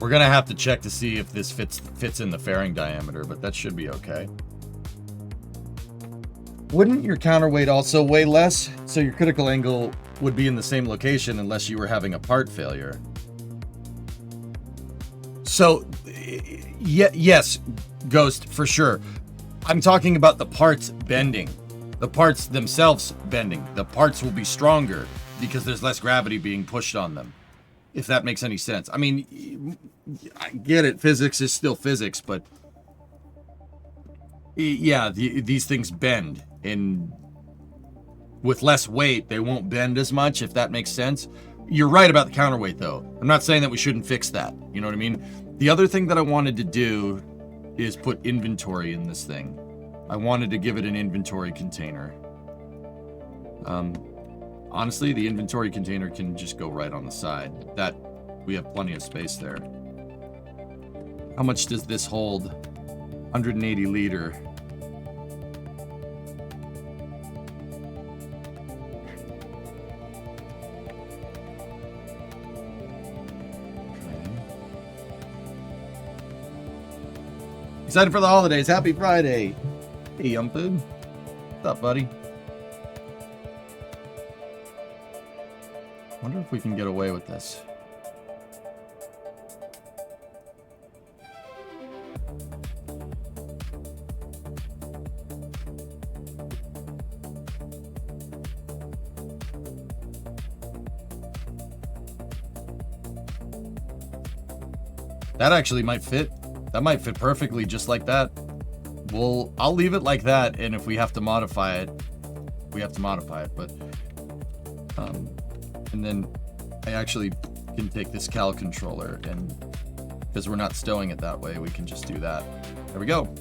We're gonna have to check to see if this fits in the fairing diameter, but that should be okay. Wouldn't your counterweight also weigh less? So your critical angle would be in the same location unless you were having a part failure. So, yes, Ghost, for sure. I'm talking about the parts bending. The parts themselves bending. The parts will be stronger because there's less gravity being pushed on them. If that makes any sense. I mean, I get it. Physics is still physics, but yeah, these things bend. And with less weight, they won't bend as much, if that makes sense. You're right about the counterweight, though. I'm not saying that we shouldn't fix that. You know what I mean? The other thing that I wanted to do is put inventory in this thing. I wanted to give it an inventory container. Honestly, the inventory container can just go right on the side. That, we have plenty of space there. How much does this hold? 180 liter. Excited for the holidays. Happy Friday. Hey, Young Food. What's up, buddy? Wonder if we can get away with this. That actually might fit. That might fit perfectly just like that. Well, I'll leave it like that, and if we have to modify it, we have to modify it, but and then I actually can take this cal controller, and because we're not stowing it that way, we can just do that. There we go.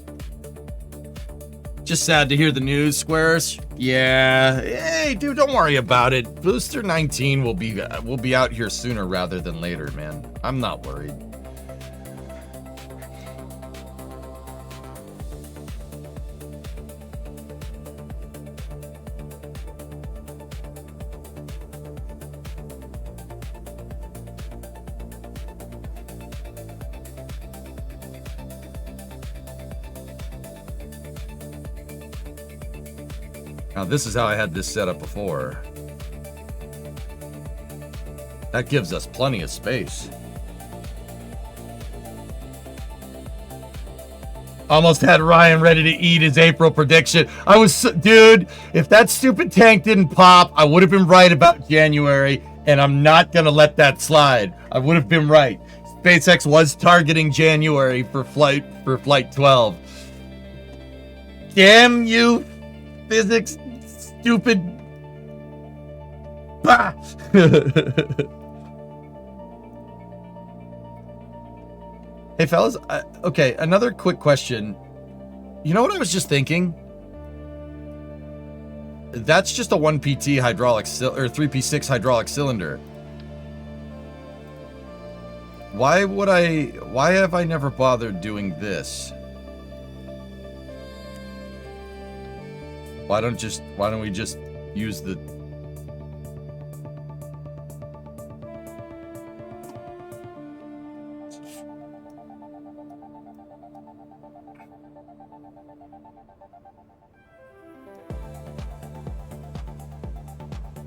Just sad to hear the news, Squares. Yeah, hey, dude, don't worry about it. Booster 19 will be out here sooner rather than later, man. I'm not worried. Now, this is how I had this set up before. That gives us plenty of space. Almost had Ryan ready to eat his April prediction. Dude, if that stupid tank didn't pop, I would have been right about January, and I'm not going to let that slide. I would have been right. SpaceX was targeting January for flight 12. Damn you, physics. Stupid. Bah! Hey, fellas. Okay, another quick question. You know what I was just thinking? That's just a 1PT hydraulic or 3P6 hydraulic cylinder. Why have I never bothered doing this? Why don't we just use the...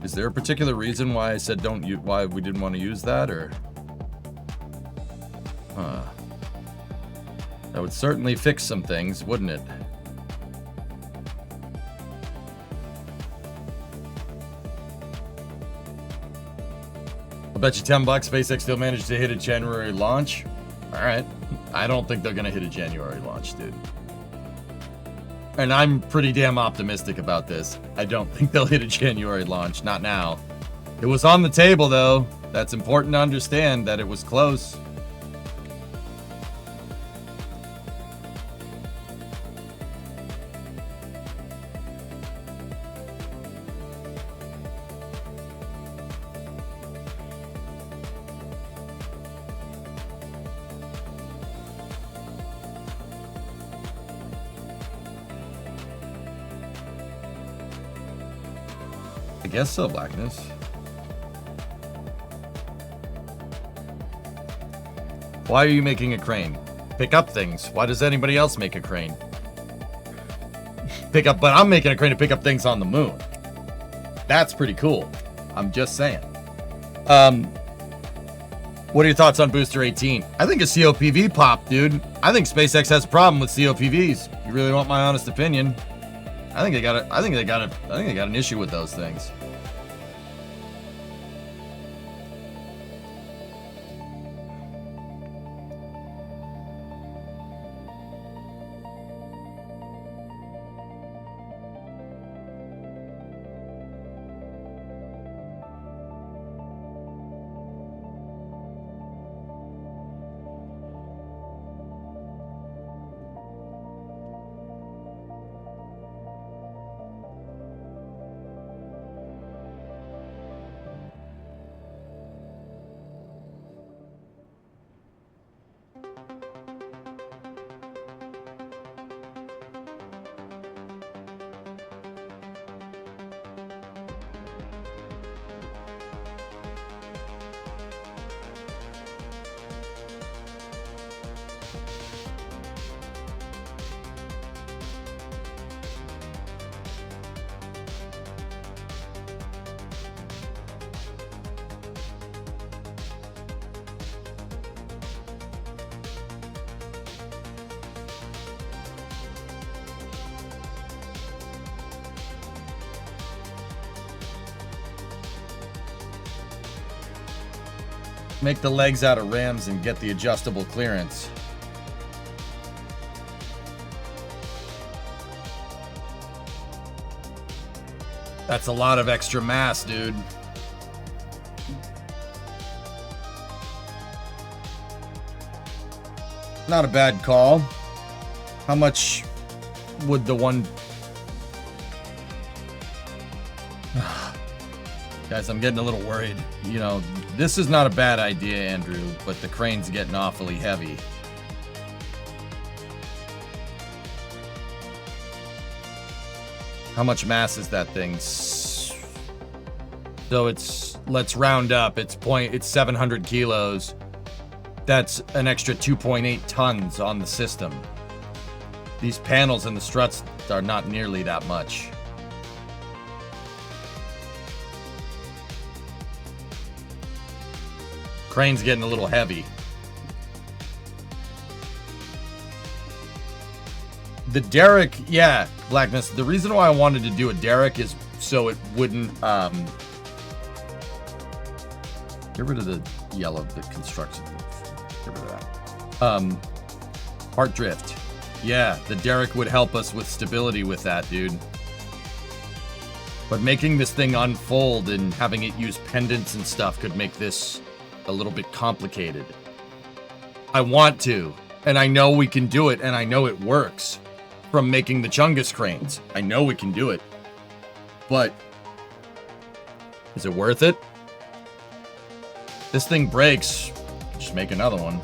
Is there a particular reason why I said why we didn't want to use that, or? Huh. That would certainly fix some things, wouldn't it? I'll bet you $10 SpaceX still managed to hit a January launch. All right. I don't think they're going to hit a January launch, dude. And I'm pretty damn optimistic about this. I don't think they'll hit a January launch. Not now. It was on the table, though. That's important to understand that it was close. I guess so, Blackness. Why are you making a crane? Pick up things. Why does anybody else make a crane? But I'm making a crane to pick up things on the moon. That's pretty cool. I'm just saying. What are your thoughts on Booster 18? I think a COPV popped, dude. I think SpaceX has a problem with COPVs. You really want my honest opinion? I think they got an issue with those things. Make the legs out of rams and get the adjustable clearance. That's a lot of extra mass, dude. Not a bad call. How much would the one... Guys, I'm getting a little worried. You know, this is not a bad idea, Andrew, but the crane's getting awfully heavy. How much mass is that thing? So it's, let's round up, it's 700 kilos. That's an extra 2.8 tons on the system. These panels and the struts are not nearly that much. Crane's getting a little heavy. The derrick, yeah, Blackness. The reason why I wanted to do a derrick is so it wouldn't get rid of the yellow, the construction. Get rid of that. Heart drift. Yeah, the derrick would help us with stability with that, dude. But making this thing unfold and having it use pendants and stuff could make this a little bit complicated. I want to, and I know we can do it, and I know it works from making the Chungus cranes. I know we can do it. But is it worth it? This thing breaks Just make another one.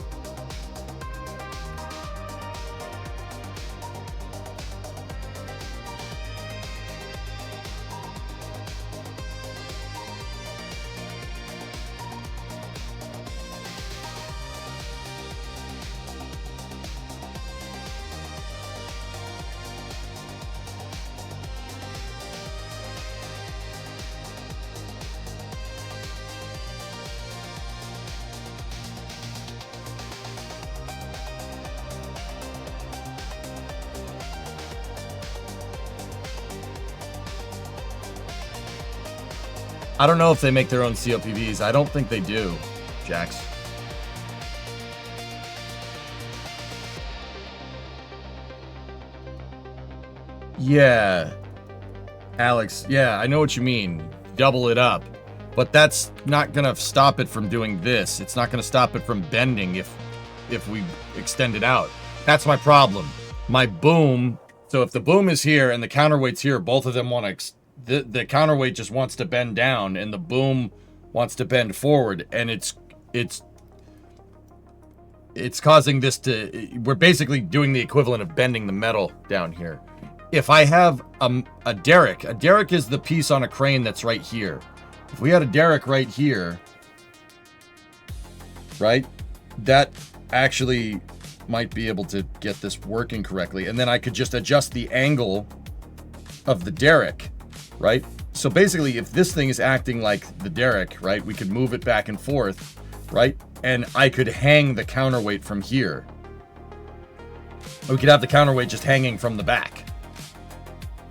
I don't know if they make their own COPVs. I don't think they do, Jax. Yeah. Alex, yeah, I know what you mean. Double it up. But that's not going to stop it from doing this. It's not going to stop it from bending if we extend it out. That's my problem. My boom, so if the boom is here and the counterweight's here, both of them want to... The counterweight just wants to bend down, and the boom wants to bend forward, and it's causing this to... We're basically doing the equivalent of bending the metal down here. If I have a derrick is the piece on a crane that's right here. If we had a derrick right here, right, that actually might be able to get this working correctly, and then I could just adjust the angle of the derrick. Right? So basically, if this thing is acting like the derrick, right, we could move it back and forth, right? And I could hang the counterweight from here. We could have the counterweight just hanging from the back.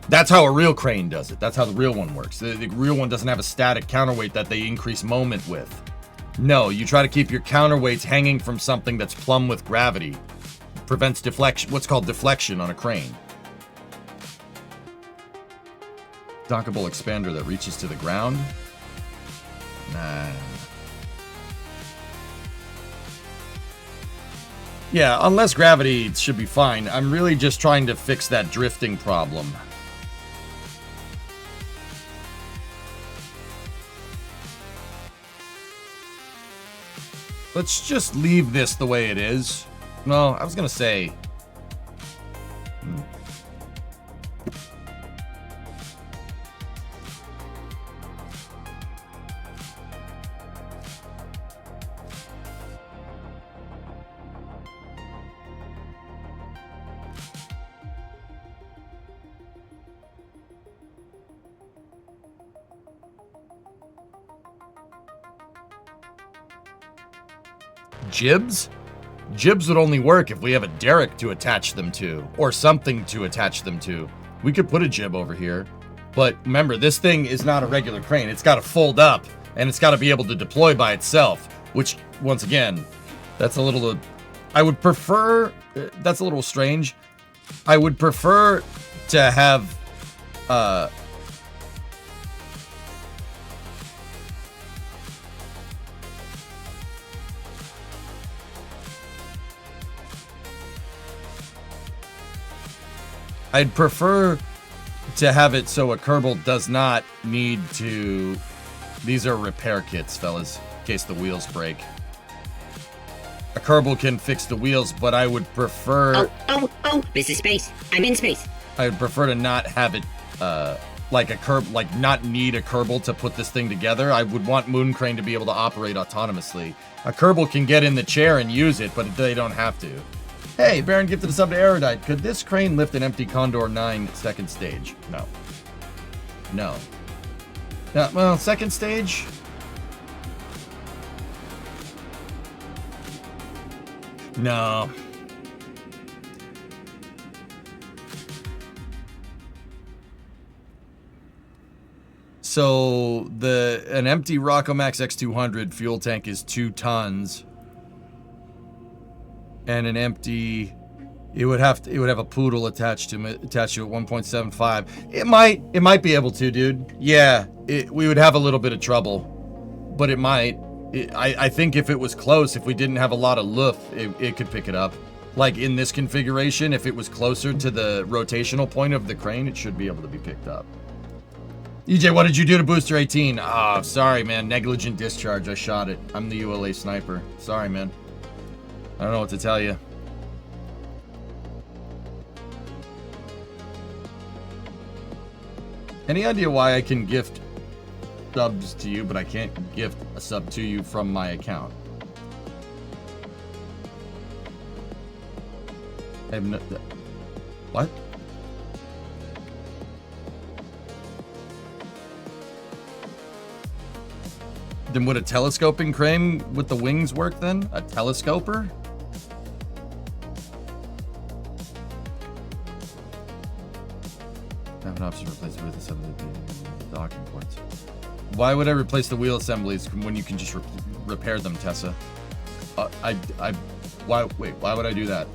That's how a real crane does it. That's how the real one works. The real one doesn't have a static counterweight that they increase moment with. No, you try to keep your counterweights hanging from something that's plumb with gravity. Prevents deflection, what's called deflection on a crane. Dockable expander that reaches to the ground? Nah. Yeah, unless gravity, it should be fine. I'm really just trying to fix that drifting problem. Let's just leave this the way it is. No, I was gonna say... Jibs? Jibs would only work if we have a derrick to attach them to, or something to attach them to. We could put a jib over here, but remember, this thing is not a regular crane. It's got to fold up, and it's got to be able to deploy by itself, which, once again, that's a little... I would prefer... That's a little strange. I would prefer to have... I'd prefer to have it so a Kerbal does not need to... These are repair kits, fellas, in case the wheels break. A Kerbal can fix the wheels, but I would prefer... Oh, this is space. I'm in space. I would prefer to not have it, like not need a Kerbal to put this thing together. I would want Moon Crane to be able to operate autonomously. A Kerbal can get in the chair and use it, but they don't have to. Hey, Baron gifted a sub to Erudite. Could this crane lift an empty Condor 9 second stage? No. No. Well, second stage? No. So an empty Rockomax X200 fuel tank is 2 tons. And an empty, it would have a poodle attached to it at 1.75. It might be able to, dude. Yeah, we would have a little bit of trouble, but it might. I think if it was close, if we didn't have a lot of loof, it could pick it up. Like in this configuration, if it was closer to the rotational point of the crane, it should be able to be picked up. EJ, what did you do to Booster 18? Ah, sorry, man. Negligent discharge. I shot it. I'm the ULA sniper. Sorry, man. I don't know what to tell you. Any idea why I can gift subs to you, but I can't gift a sub to you from my account? I have no... What? Then would a telescoping crane with the wings work then? A telescoper? Have an option to replace it with assembly docking ports. Why would I replace the wheel assemblies when you can just repair them, Tessa? Why would I do that?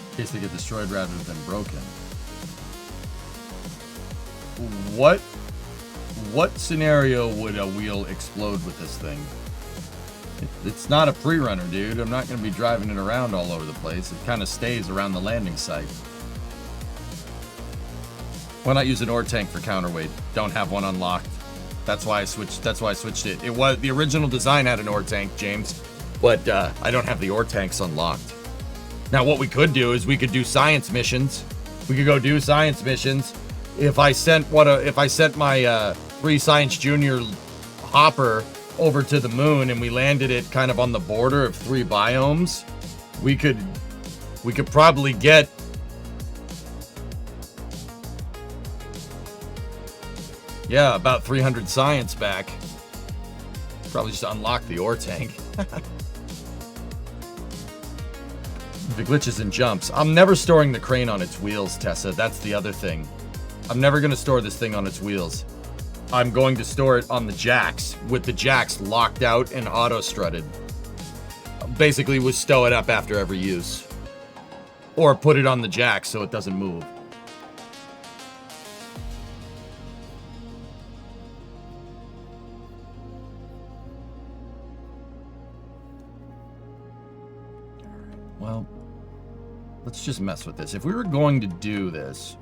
In case they get destroyed rather than broken. What scenario would a wheel explode with this thing? It's not a pre-runner, dude. I'm not going to be driving it around all over the place. It kind of stays around the landing site. Why not use an ore tank for counterweight? Don't have one unlocked. That's why I switched it. It was the original design had an ore tank, James, but I don't have the ore tanks unlocked. Now, what we could do is we could do science missions. We could go do science missions. If I sent my Free Science Junior hopper over to the moon and we landed it kind of on the border of 3 biomes, we could probably get about 300 science back. Probably just unlock the ore tank. The glitches and jumps. I'm never storing the crane on its wheels, Tessa. That's the other thing. I'm never going to store this thing on its wheels. I'm going to store it on the jacks, with the jacks locked out and auto-strutted. Basically, we'll stow it up after every use. Or put it on the jacks so it doesn't move. Well, let's just mess with this. If we were going to do this...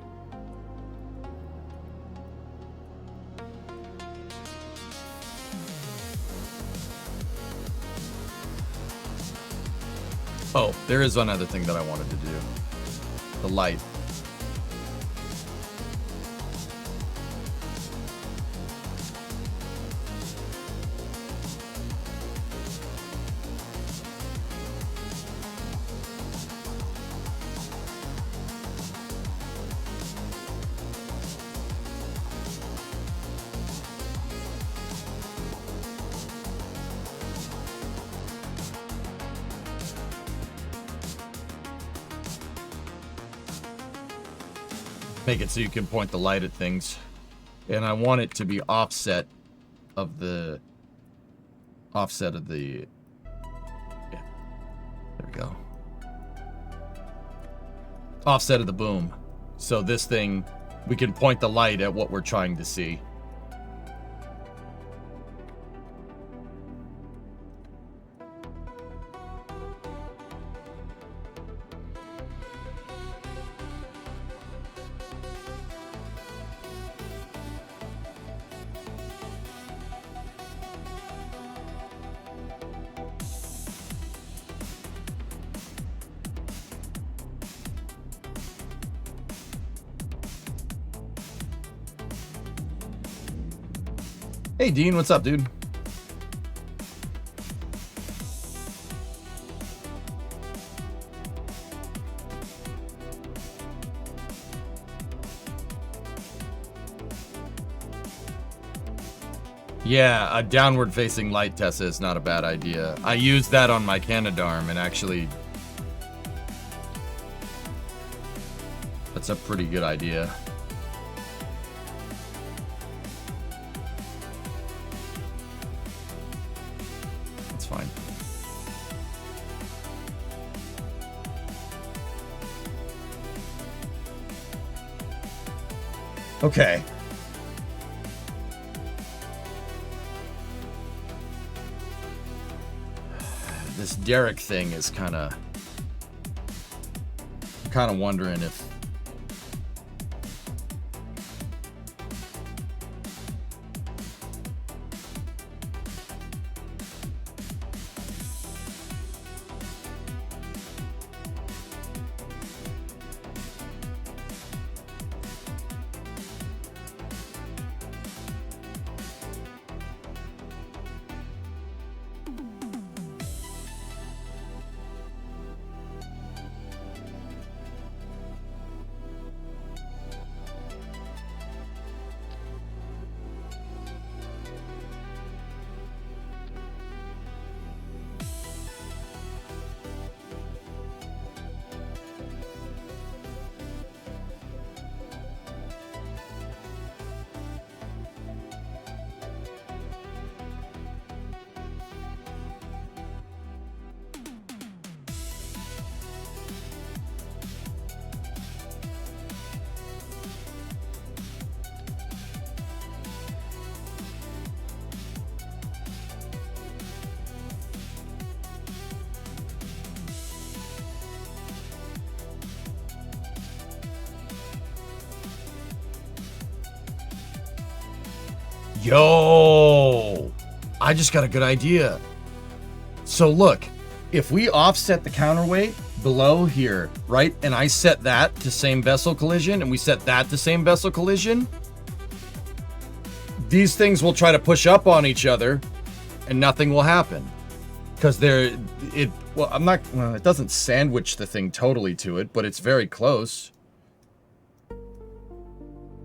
Oh, there is one other thing that I wanted to do. The light. Make it so you can point the light at things. And I want it to be offset of the... Yeah, there we go. Offset of the boom. So this thing, we can point the light at what we're trying to see. Hey, Dean, what's up, dude? Yeah, a downward-facing light, Tessa, is not a bad idea. I used that on my Canadarm, and actually... that's a pretty good idea. That's fine. Okay. This Derek thing is kind of wondering if yo, I just got a good idea. So look, if we offset the counterweight below here, right, and I set that to same vessel collision, and we set that to same vessel collision, these things will try to push up on each other, and nothing will happen. Because it doesn't sandwich the thing totally to it, but it's very close.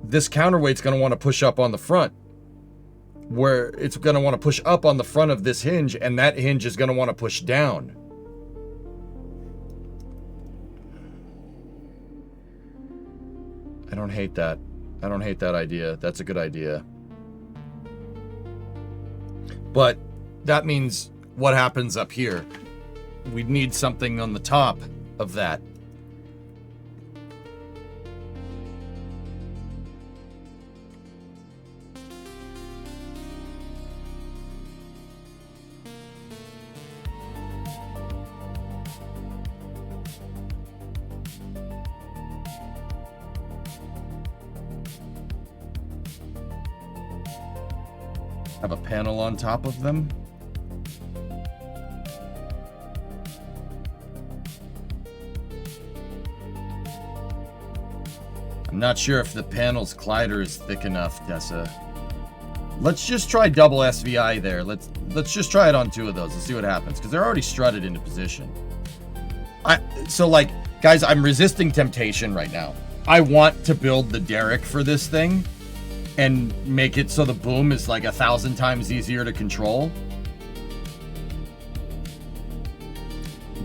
This counterweight's going to want to push up on the front, where it's going to want to push up on the front of this hinge, and that hinge is going to want to push down. I don't hate that. I don't hate that idea. That's a good idea. But that means what happens up here? We'd need something on the top of that. Have a panel on top of them. I'm not sure if the panel's collider is thick enough, Tessa. Let's just try double SVI there. Let's just try it on 2 of those and see what happens, because they're already strutted into position. So like, guys, I'm resisting temptation right now. I want to build the derrick for this thing and make it so the boom is like 1,000 times easier to control.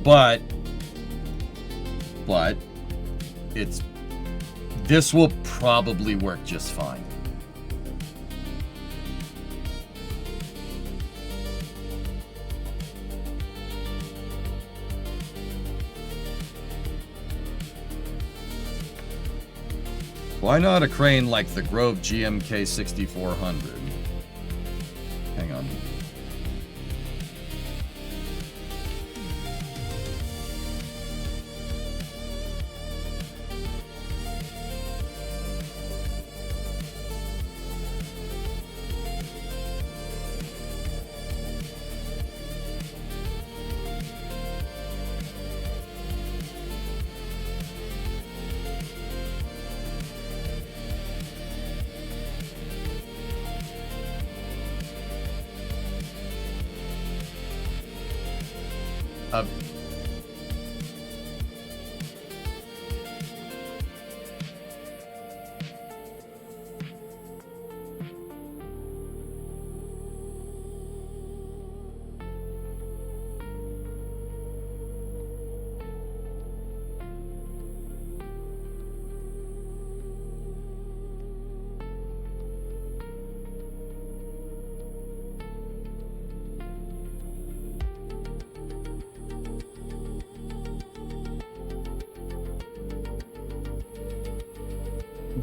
But this will probably work just fine. Why not a crane like the Grove GMK 6400? Hang on.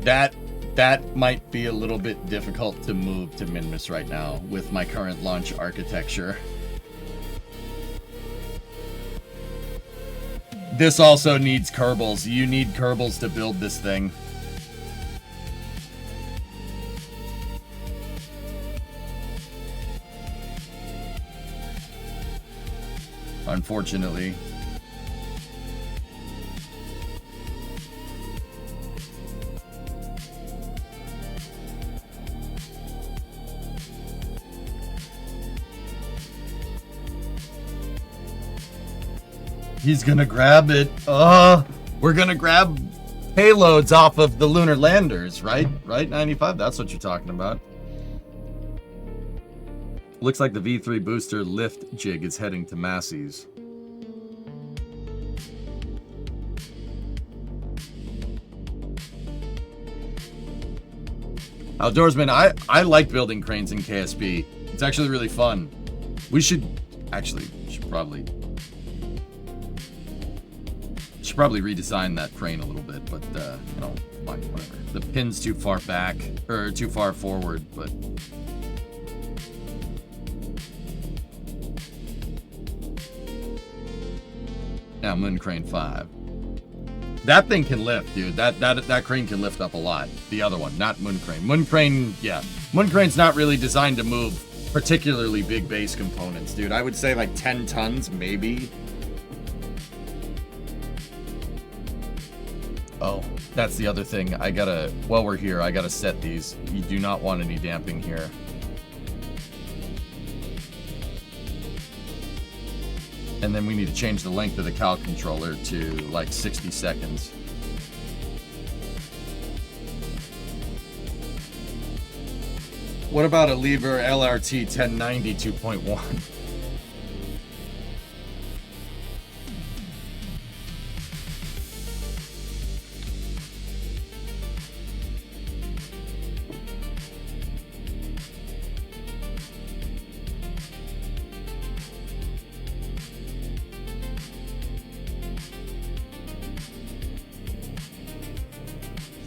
That might be a little bit difficult to move to Minmus right now with my current launch architecture. This also needs Kerbals. You need Kerbals to build this thing. Unfortunately. He's gonna grab it. We're gonna grab payloads off of the lunar landers, right? Right, 95? That's what you're talking about. Looks like the V3 booster lift jig is heading to Massey's. Outdoorsman, I like building cranes in KSP. It's actually really fun. We should probably redesign that crane a little bit, but you know, fine, whatever. The pin's too far back or too far forward, but now Moon Crane 5. That thing can lift, dude. That crane can lift up a lot. The other one, not Moon Crane. Moon Crane, yeah. Moon Crane's not really designed to move particularly big base components, dude. I would say like 10 tons, maybe. Oh, that's the other thing. While we're here, I gotta set these. You do not want any damping here. And then we need to change the length of the cal controller to like 60 seconds. What about a Lever LRT 1090 2.1?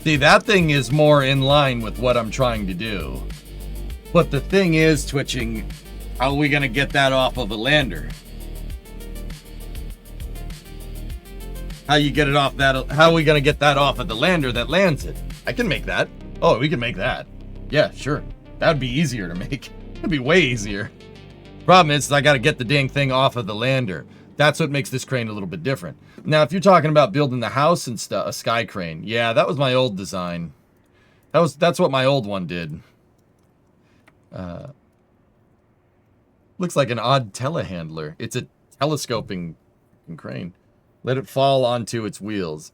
See, that thing is more in line with what I'm trying to do. But the thing is, Twitching, how are we going to get that off of a lander? How you get it off that? How are we going to get that off of the lander that lands it? I can make that. Oh, we can make that. Yeah, sure. That'd be easier to make. It'd be way easier. Problem is, I got to get the dang thing off of the lander. That's what makes this crane a little bit different. Now, if you're talking about building the house and stuff, a sky crane, yeah, that was my old design. That's what my old one did. Looks like an odd telehandler. It's a telescoping crane. Let it fall onto its wheels.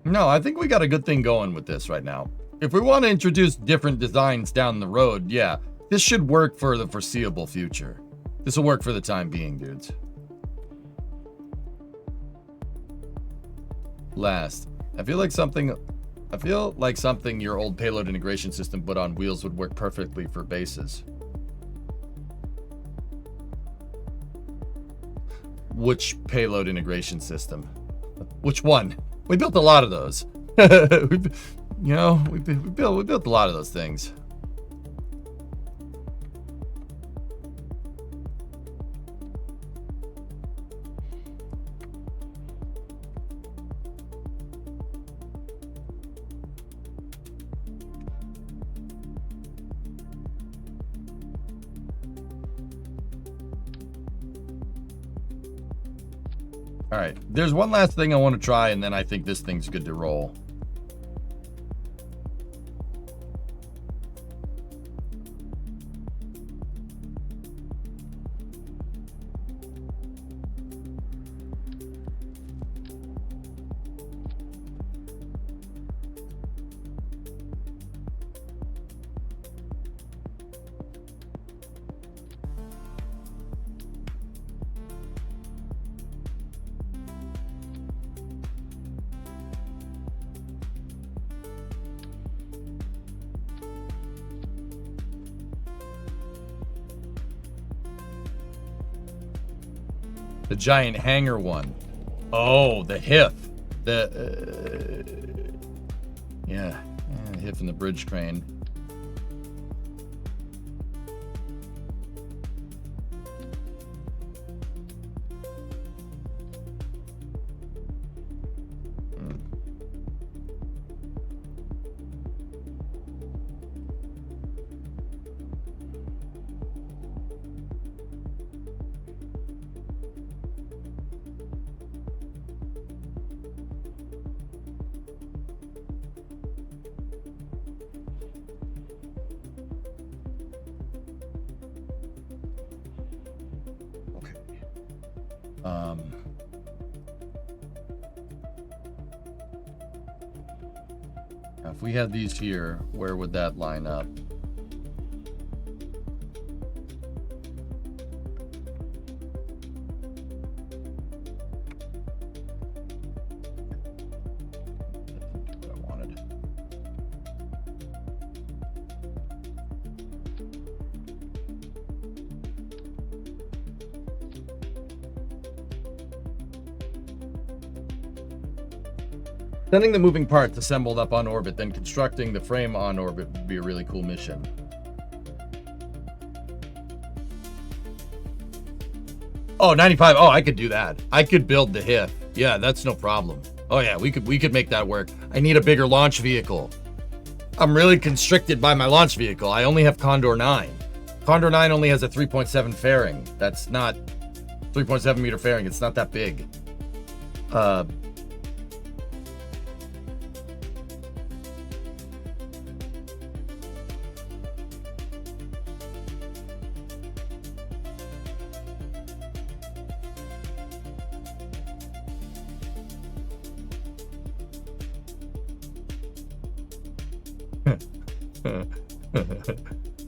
No, I think we got a good thing going with this right now. If we want to introduce different designs down the road, yeah, this should work for the foreseeable future. This will work for the time being, dudes. Last, I feel like something your old payload integration system put on wheels would work perfectly for bases. Which payload integration system? Which one? We built a lot of those. we built a lot of those things. All right, there's one last thing I want to try, and then I think this thing's good to roll. The giant hangar one. Oh, the HIF. Yeah, HIF and the bridge crane. Now if we had these here, where would that line up? That's what I wanted. Sending the moving parts assembled up on orbit, then constructing the frame on orbit would be a really cool mission. Oh, 95. Oh, I could do that. I could build the HIF. Yeah, that's no problem. Oh yeah, we could make that work. I need a bigger launch vehicle. I'm really constricted by my launch vehicle. I only have Condor 9. Condor 9 only has a 3.7 fairing. That's not 3.7 meter fairing. It's not that big.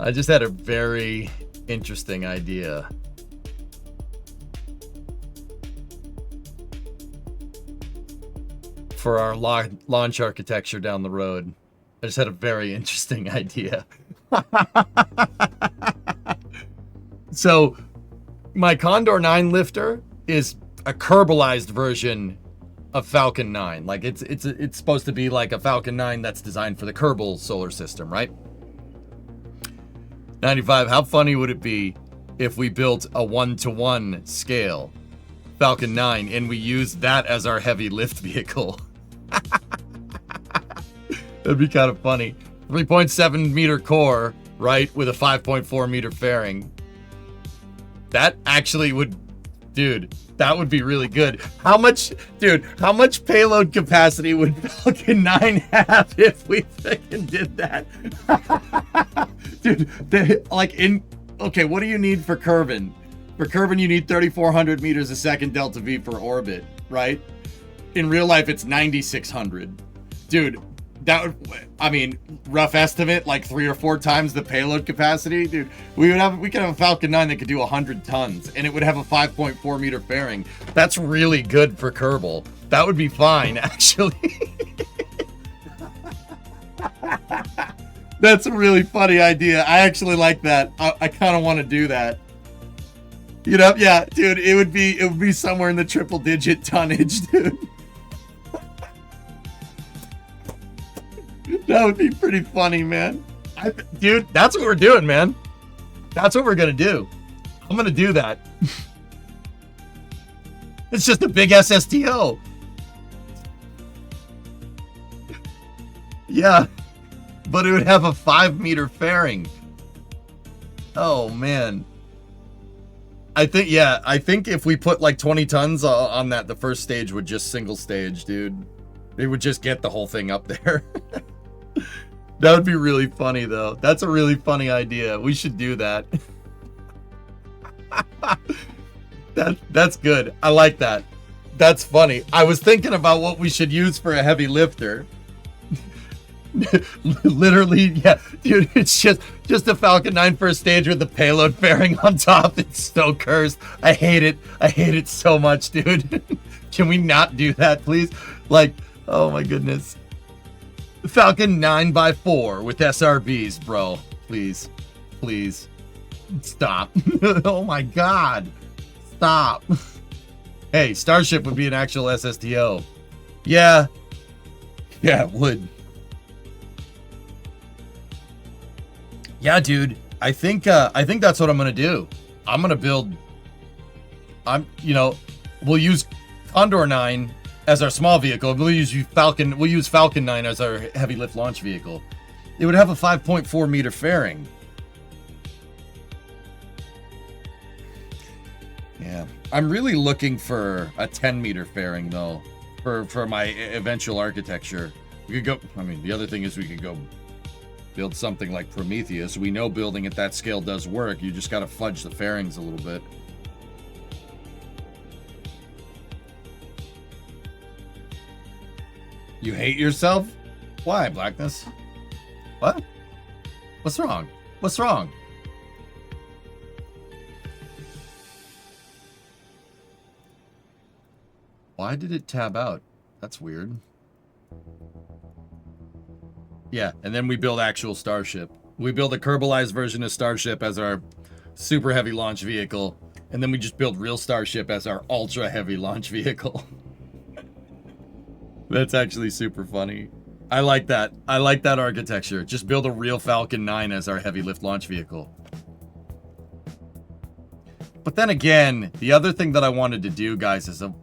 I just had a very interesting idea. For our launch architecture down the road. I just had a very interesting idea. So, my Condor 9 lifter is a Kerbalized version of Falcon 9. Like it's supposed to be like a Falcon 9 that's designed for the Kerbal solar system, right? 95, how funny would it be if we built a 1-to-1 scale Falcon 9 and we used that as our heavy lift vehicle? That'd be kind of funny. 3.7 meter core, right, with a 5.4 meter fairing. That actually would, dude, that would be really good. How much payload capacity would Falcon 9 have if we freaking did that? Dude, okay, what do you need for Kerbin? For Kerbin, you need 3,400 meters a second delta V for orbit, right? In real life, it's 9,600. Dude, that would, I mean, rough estimate, like 3 or 4 times the payload capacity. Dude, we could have a Falcon 9 that could do 100 tons, and it would have a 5.4 meter fairing. That's really good for Kerbal. That would be fine, actually. That's a really funny idea. I actually like that. I kind of want to do that. You know, yeah, dude, it would be somewhere in the triple digit tonnage, dude. That would be pretty funny, man. Dude, that's what we're doing, man. That's what we're gonna do. I'm gonna do that. It's just a big SSTO. Yeah. But it would have a 5 meter fairing. Oh, man. I think if we put like 20 tons on that, the first stage would just single stage, dude. It would just get the whole thing up there. That would be really funny, though. That's a really funny idea. We should do that. That's good. I like that. That's funny. I was thinking about what we should use for a heavy lifter. Literally, yeah, dude, it's just a Falcon 9 first stage with the payload fairing on top. It's so cursed. I hate it so much, dude. Can we not do that, please? Like, oh my goodness. Falcon 9x4 with SRBs, bro. Please stop. Oh my god, stop. Hey, Starship would be an actual SSTO. Yeah. Yeah, it would. Yeah, dude. I think that's what I'm gonna do. I'm gonna build. We'll use Condor 9 as our small vehicle. We'll use Falcon 9 as our heavy lift launch vehicle. It would have a 5.4 meter fairing. Yeah, I'm really looking for a 10 meter fairing though, for my eventual architecture. We could go. I mean, the other thing is we could go build something like Prometheus. We know building at that scale does work. You just got to fudge the fairings a little bit. You hate yourself? Why, Blackness? What? What's wrong? What's wrong? Why did it tab out? That's weird. Yeah, and then we build actual Starship. We build a Kerbalized version of Starship as our super heavy launch vehicle, and then we just build real Starship as our ultra heavy launch vehicle. That's actually super funny. I like that. I like that architecture. Just build a real Falcon 9 as our heavy lift launch vehicle. But then again, the other thing that I wanted to do, guys, is a...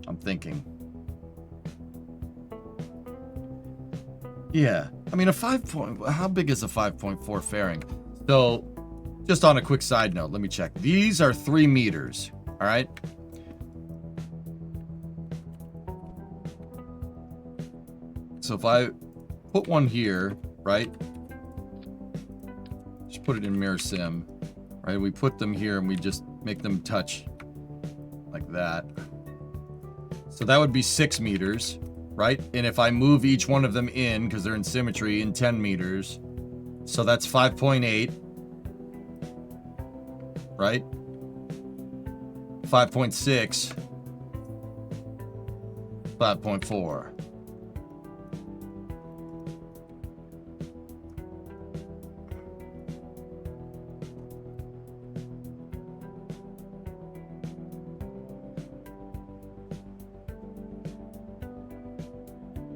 I'm thinking. Yeah, I mean how big is a 5.4 fairing? So, just on a quick side note, let me check. These are 3 meters, all right? So if I put one here, right? Just put it in Mirror Sim, right? We put them here and we just make them touch like that. So that would be 6 meters. Right? And if I move each one of them in, because they're in symmetry, in 10 meters, so that's 5.8, right? 5.6, 5.4.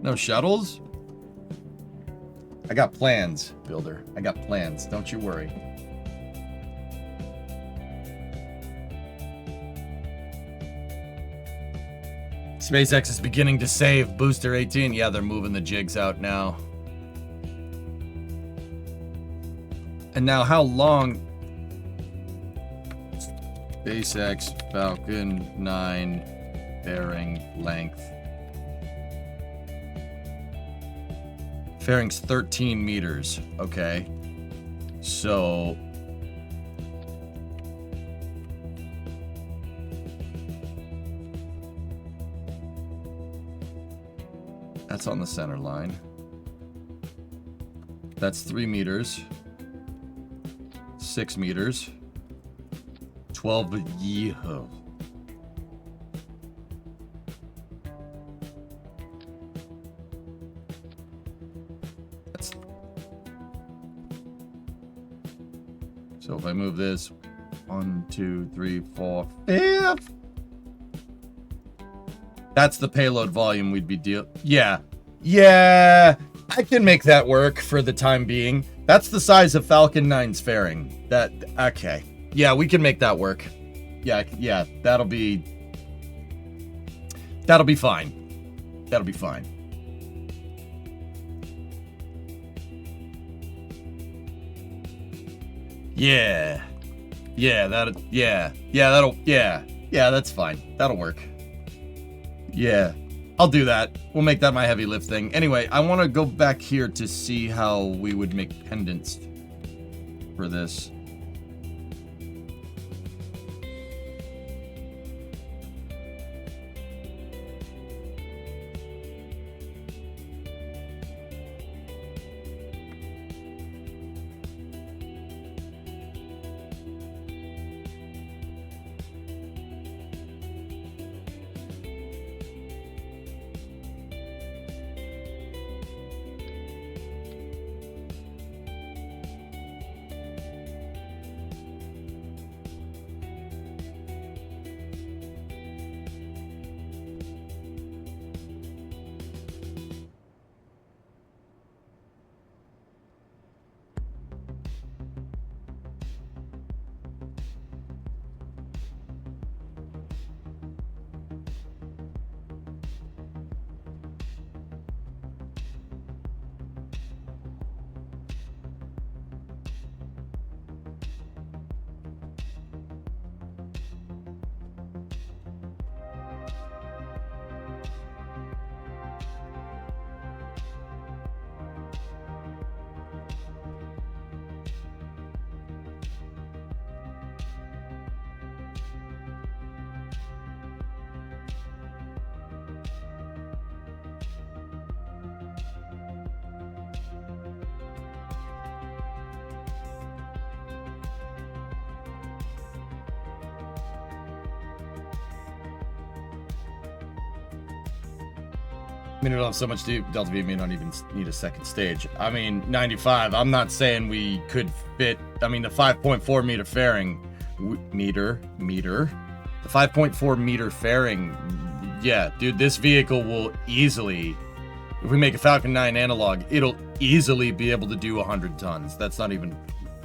No shuttles? I got plans, Builder. I got plans. Don't you worry. SpaceX is beginning to save Booster 18. Yeah, they're moving the jigs out now. And now how long... SpaceX Falcon 9 fairing length. Fairing's 13 meters. Okay. So... that's on the center line. That's 3 meters. 6 meters. 12... yeeho. So if I move this, 1, 2, 3, 4, 5. That's the payload volume we'd be Yeah. Yeah. I can make that work for the time being. That's the size of Falcon 9's fairing. Okay. Yeah, we can make that work. Yeah, that'll be fine. That'll be fine. Yeah. Yeah, that's fine. That'll work. Yeah. I'll do that. We'll make that my heavy lift thing. Anyway, I want to go back here to see how we would make pendants for this. I mean, it'll have so much Delta V, may not even need a second stage. I mean, 95, I'm not saying we could fit, I mean, the 5.4 meter fairing, the 5.4 meter fairing, yeah, dude, this vehicle will easily, if we make a Falcon 9 analog, it'll easily be able to do 100 tons. That's not even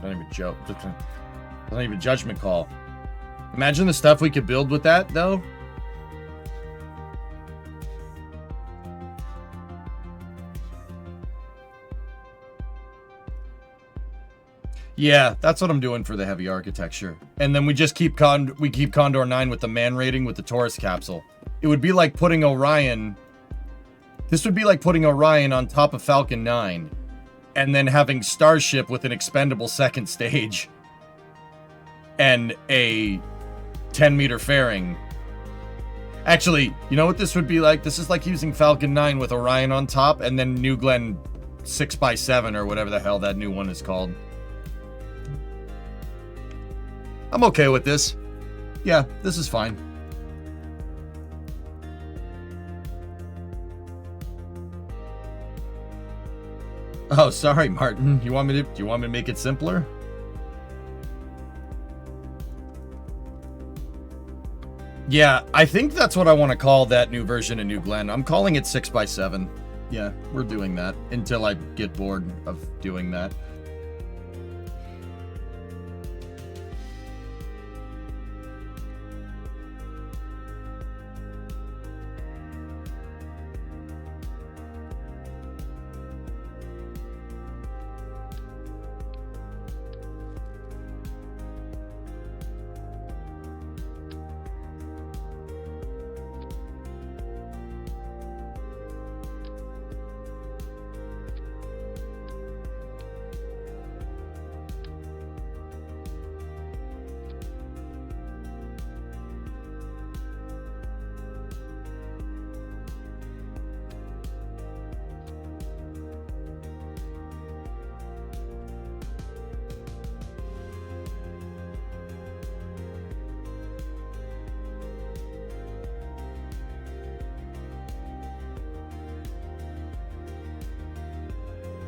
a joke. That's not even a judgment call. Imagine the stuff we could build with that, though. Yeah, that's what I'm doing for the heavy architecture. And then we just keep Condor 9 with the man rating with the Taurus capsule. It would be like putting Orion... This would be like putting Orion on top of Falcon 9 and then having Starship with an expendable second stage and a 10-meter fairing. Actually, you know what this would be like? This is like using Falcon 9 with Orion on top and then New Glenn 6x7 or whatever the hell that new one is called. I'm okay with this. Yeah, this is fine. Oh, sorry, Martin. Do you want me to make it simpler? Yeah, I think that's what I want to call that new version of New Glenn. I'm calling it 6x7. Yeah, we're doing that until I get bored of doing that.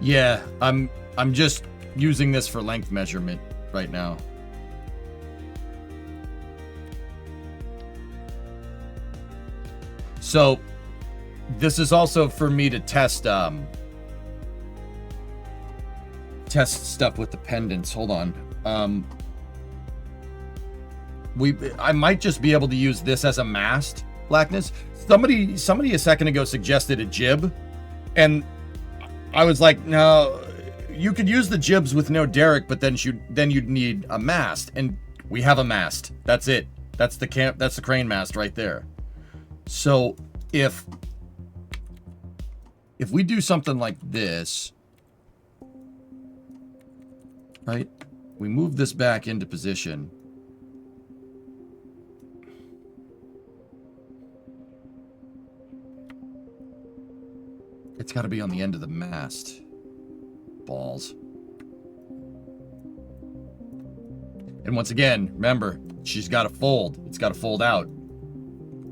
Yeah, I'm just using this for length measurement right now. So this is also for me to test stuff with the pendants. Hold on. I might just be able to use this as a mast, Blackness. Somebody a second ago suggested a jib, and I was like, no, you could use the jibs with no derrick, but then you'd need a mast, and we have a mast. That's it. That's the crane mast right there. So if we do something like this, right? We move this back into position. It's got to be on the end of the mast. Balls. And once again, remember, she's got to fold. It's got to fold out.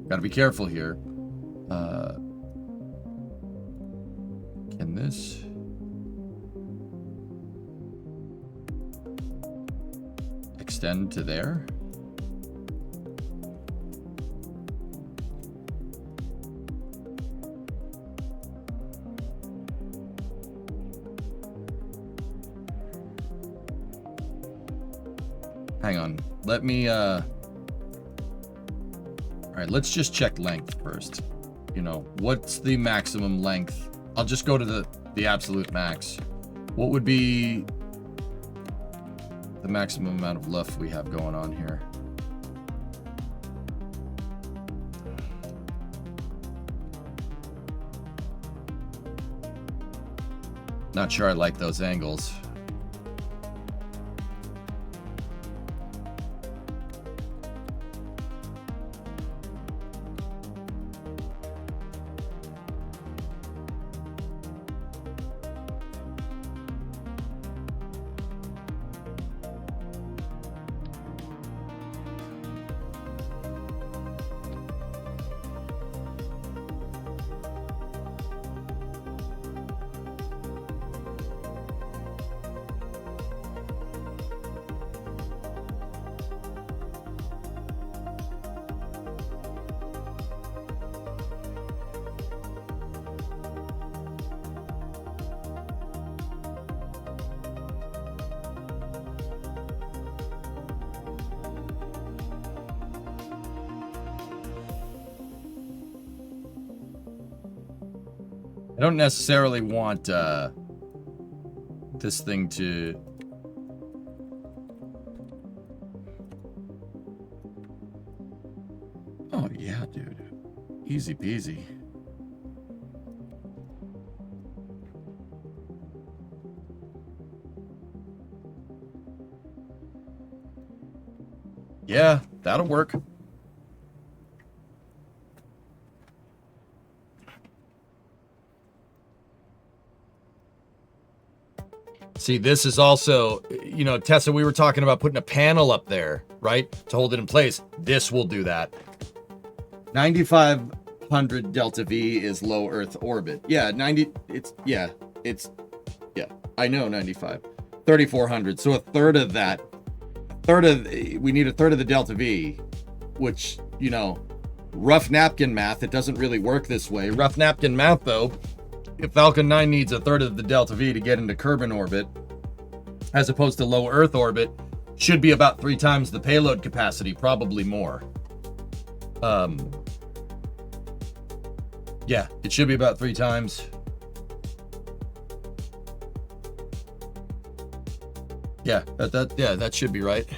Got to be careful here. Can this... extend to there? Hang on. Let me, all right, let's just check length first. You know, what's the maximum length? I'll just go to the absolute max. What would be the maximum amount of luff we have going on here? Not sure I like those angles. I don't necessarily want this thing to... Oh, yeah, dude. Easy peasy. Yeah, that'll work. See, this is also, you know, Tessa, we were talking about putting a panel up there, right? To hold it in place. This will do that. 9,500 Delta V is low Earth orbit. Yeah, yeah, I know 95. 3,400, so a third of that. We need a third of the Delta V, which, you know, rough napkin math, it doesn't really work this way. Rough napkin math, though, if Falcon 9 needs a third of the Delta V to get into Kerbin orbit, as opposed to low Earth orbit, should be about 3 times the payload capacity, probably more. Yeah, it should be about 3 times. Yeah, that should be right.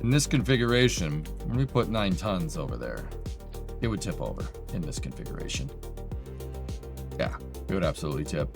In this configuration, when we put 9 tons over there, it would tip over in this configuration. Yeah, it would absolutely tip.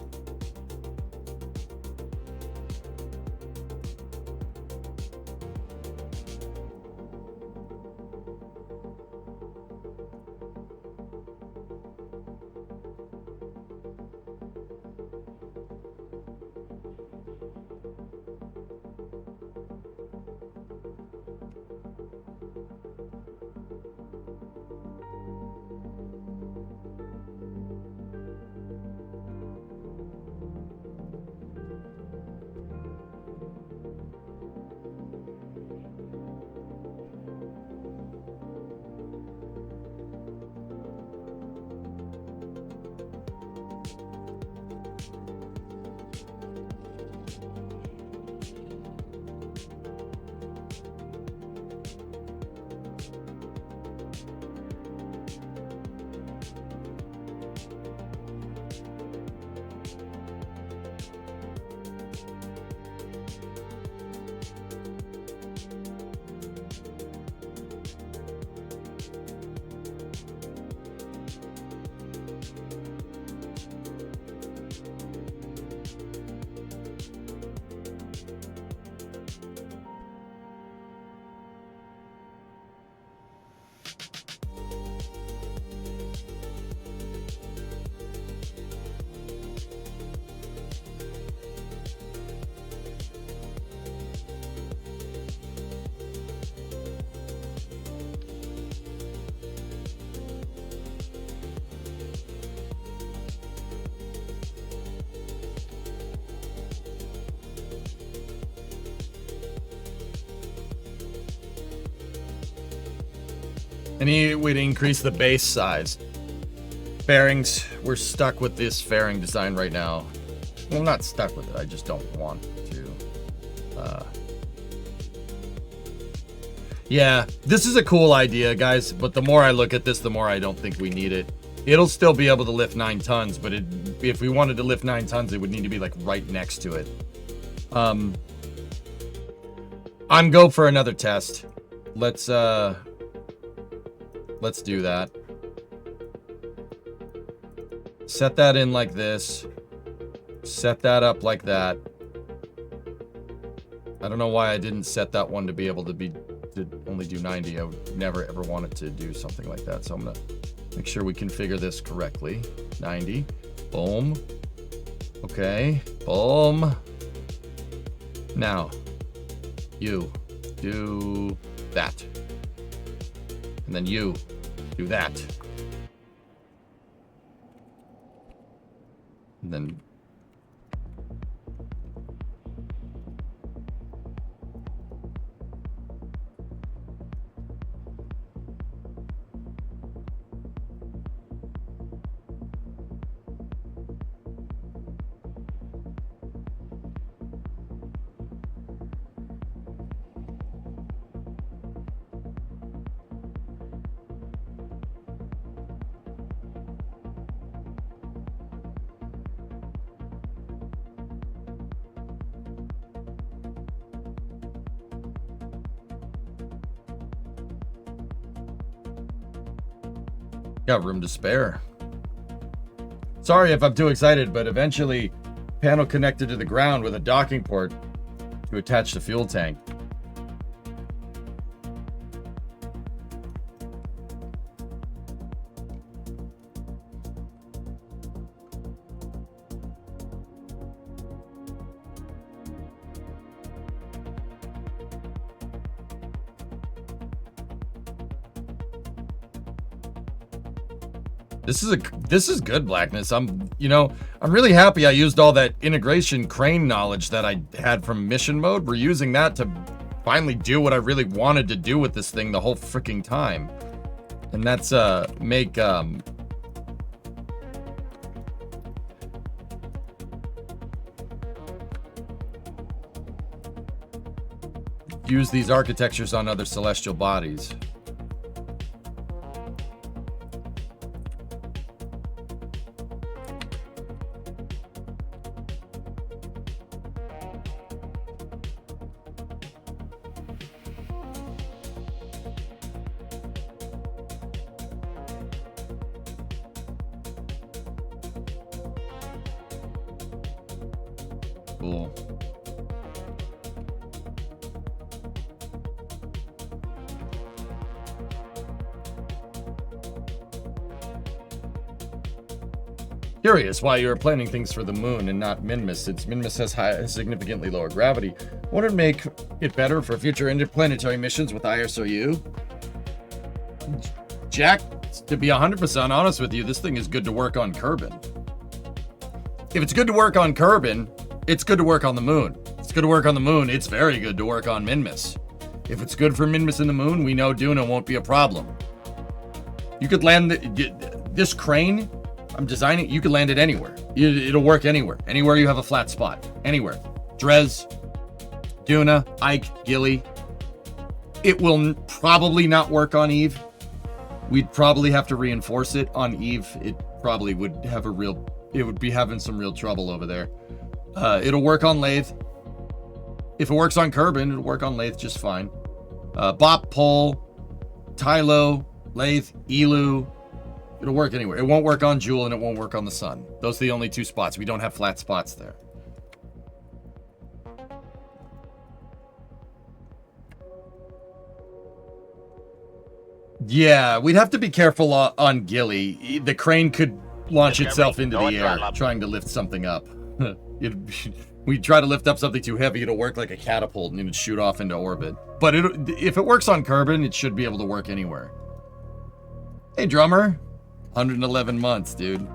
Any way to increase the base size? Fairings, we're stuck with this fairing design right now. Well, I'm not stuck with it, I just don't want to. Yeah, this is a cool idea, guys, but the more I look at this, the more I don't think we need it. It'll still be able to lift 9 tons, but if we wanted to lift 9 tons, it would need to be like right next to it. I'm go for another test. Let's do that. Set that in like this. Set that up like that. I don't know why I didn't set that one to be able to only do 90. I would never ever want it to do something like that. So I'm gonna make sure we configure this correctly. 90. Boom. Okay. Boom. Now, you do that. And then you do that. And then Got room to spare. Sorry if I'm too excited, but eventually panel connected to the ground with a docking port to attach the fuel tank. This is good, Blackness. I'm really happy I used all that integration crane knowledge that I had from mission mode. We're using that to finally do what I really wanted to do with this thing the whole freaking time. And that's use these architectures on other celestial bodies. Cool. Curious why you are planning things for the moon and not Minmus, since Minmus has significantly lower gravity. Wouldn't it make it better for future interplanetary missions with ISOU? Jack, to be 100% honest with you, this thing is good to work on Kerbin. If it's good to work on Kerbin, it's good to work on the moon. If it's good to work on the moon, it's very good to work on Minmus. If it's good for Minmus in the moon, we know Duna won't be a problem. You could land this crane I'm designing, you could land it anywhere. It'll work anywhere. Anywhere you have a flat spot. Anywhere. Drez, Duna, Ike, Gilly. It will probably not work on Eve. We'd probably have to reinforce it on Eve. It probably would have it would be having some real trouble over there. It'll work on Lathe. If it works on Kerbin, it'll work on Lathe just fine. Bop, Pole, Tylo, Lathe, Elu. It'll work anywhere. It won't work on Jewel and it won't work on the Sun. Those are the only two spots. We don't have flat spots there. Yeah, we'd have to be careful on Gilly. The crane could launch itself into the air trying to lift something up. We try to lift up something too heavy, it'll work like a catapult and it'd shoot off into orbit. But if it works on Kerbin, it should be able to work anywhere. Hey, drummer. 111 months, dude.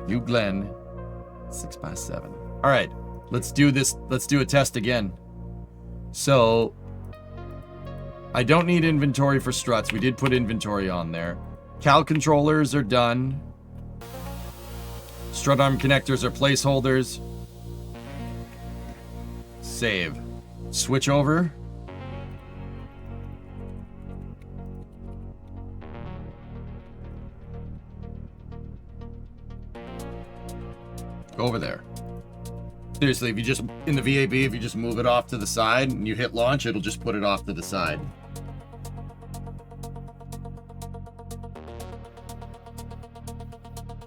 You, Glenn. 6x7. All right, let's do this. Let's do a test again. So, I don't need inventory for struts. We did put inventory on there. Cal controllers are done. Strut arm connectors are placeholders. Save. Switch over. Go over there. Seriously, if you just, in the VAB, if you just move it off to the side and you hit launch, it'll just put it off to the side.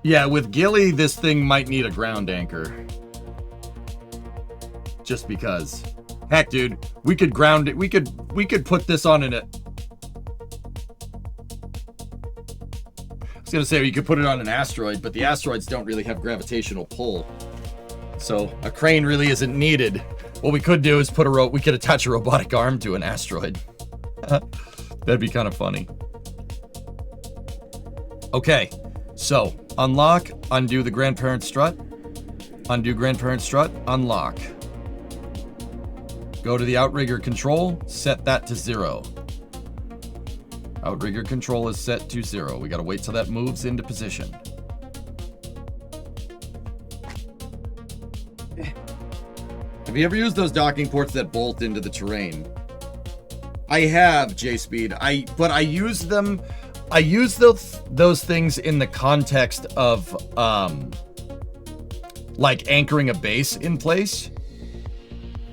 Yeah, with Gilly, this thing might need a ground anchor. Just because. Heck, dude, we could ground it. We could put this on I was gonna say you could put it on an asteroid, but the asteroids don't really have gravitational pull. So a crane really isn't needed. What we could do is we could attach a robotic arm to an asteroid. That'd be kind of funny. Okay, so unlock, undo the grandparent strut, undo grandparent strut, unlock. Go to the outrigger control, set that to 0. Outrigger control is set to 0. We gotta wait till that moves into position. Have you ever used those docking ports that bolt into the terrain? I have, J-Speed. But I use them. I use those things in the context of like anchoring a base in place.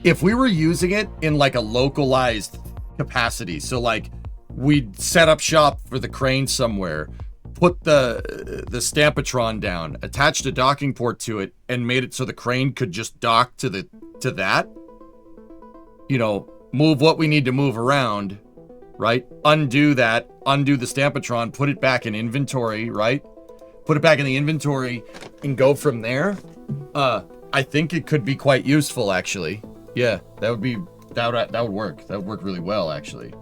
If we were using it in like a localized capacity, so like we'd set up shop for the crane somewhere, put the Stampatron down, attached a docking port to it, and made it so the crane could just dock to that. You know, move what we need to move around, right? Undo that, undo the Stampatron, put it back in inventory, right? Put it back in the inventory and go from there. I think it could be quite useful, actually. Yeah, that would work. That would work really well, actually.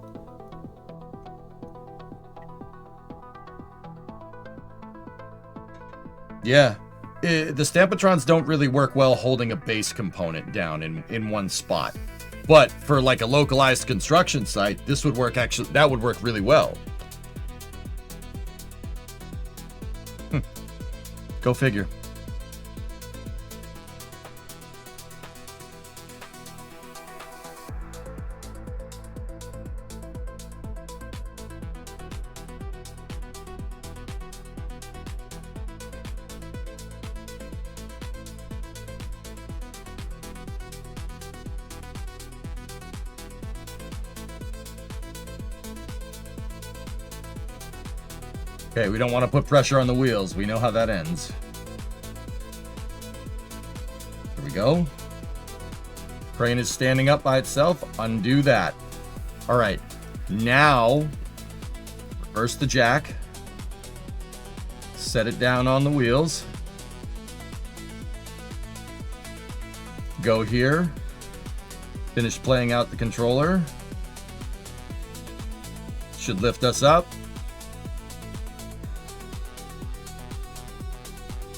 Yeah. The Stampatrons don't really work well holding a base component down in one spot. But for like a localized construction site, this would work actually, that would work really well. Go figure. Okay, we don't want to put pressure on the wheels. We know how that ends. Here we go. Crane is standing up by itself. Undo that. All right. Now, reverse the jack. Set it down on the wheels. Go here. Finish playing out the controller. Should lift us up.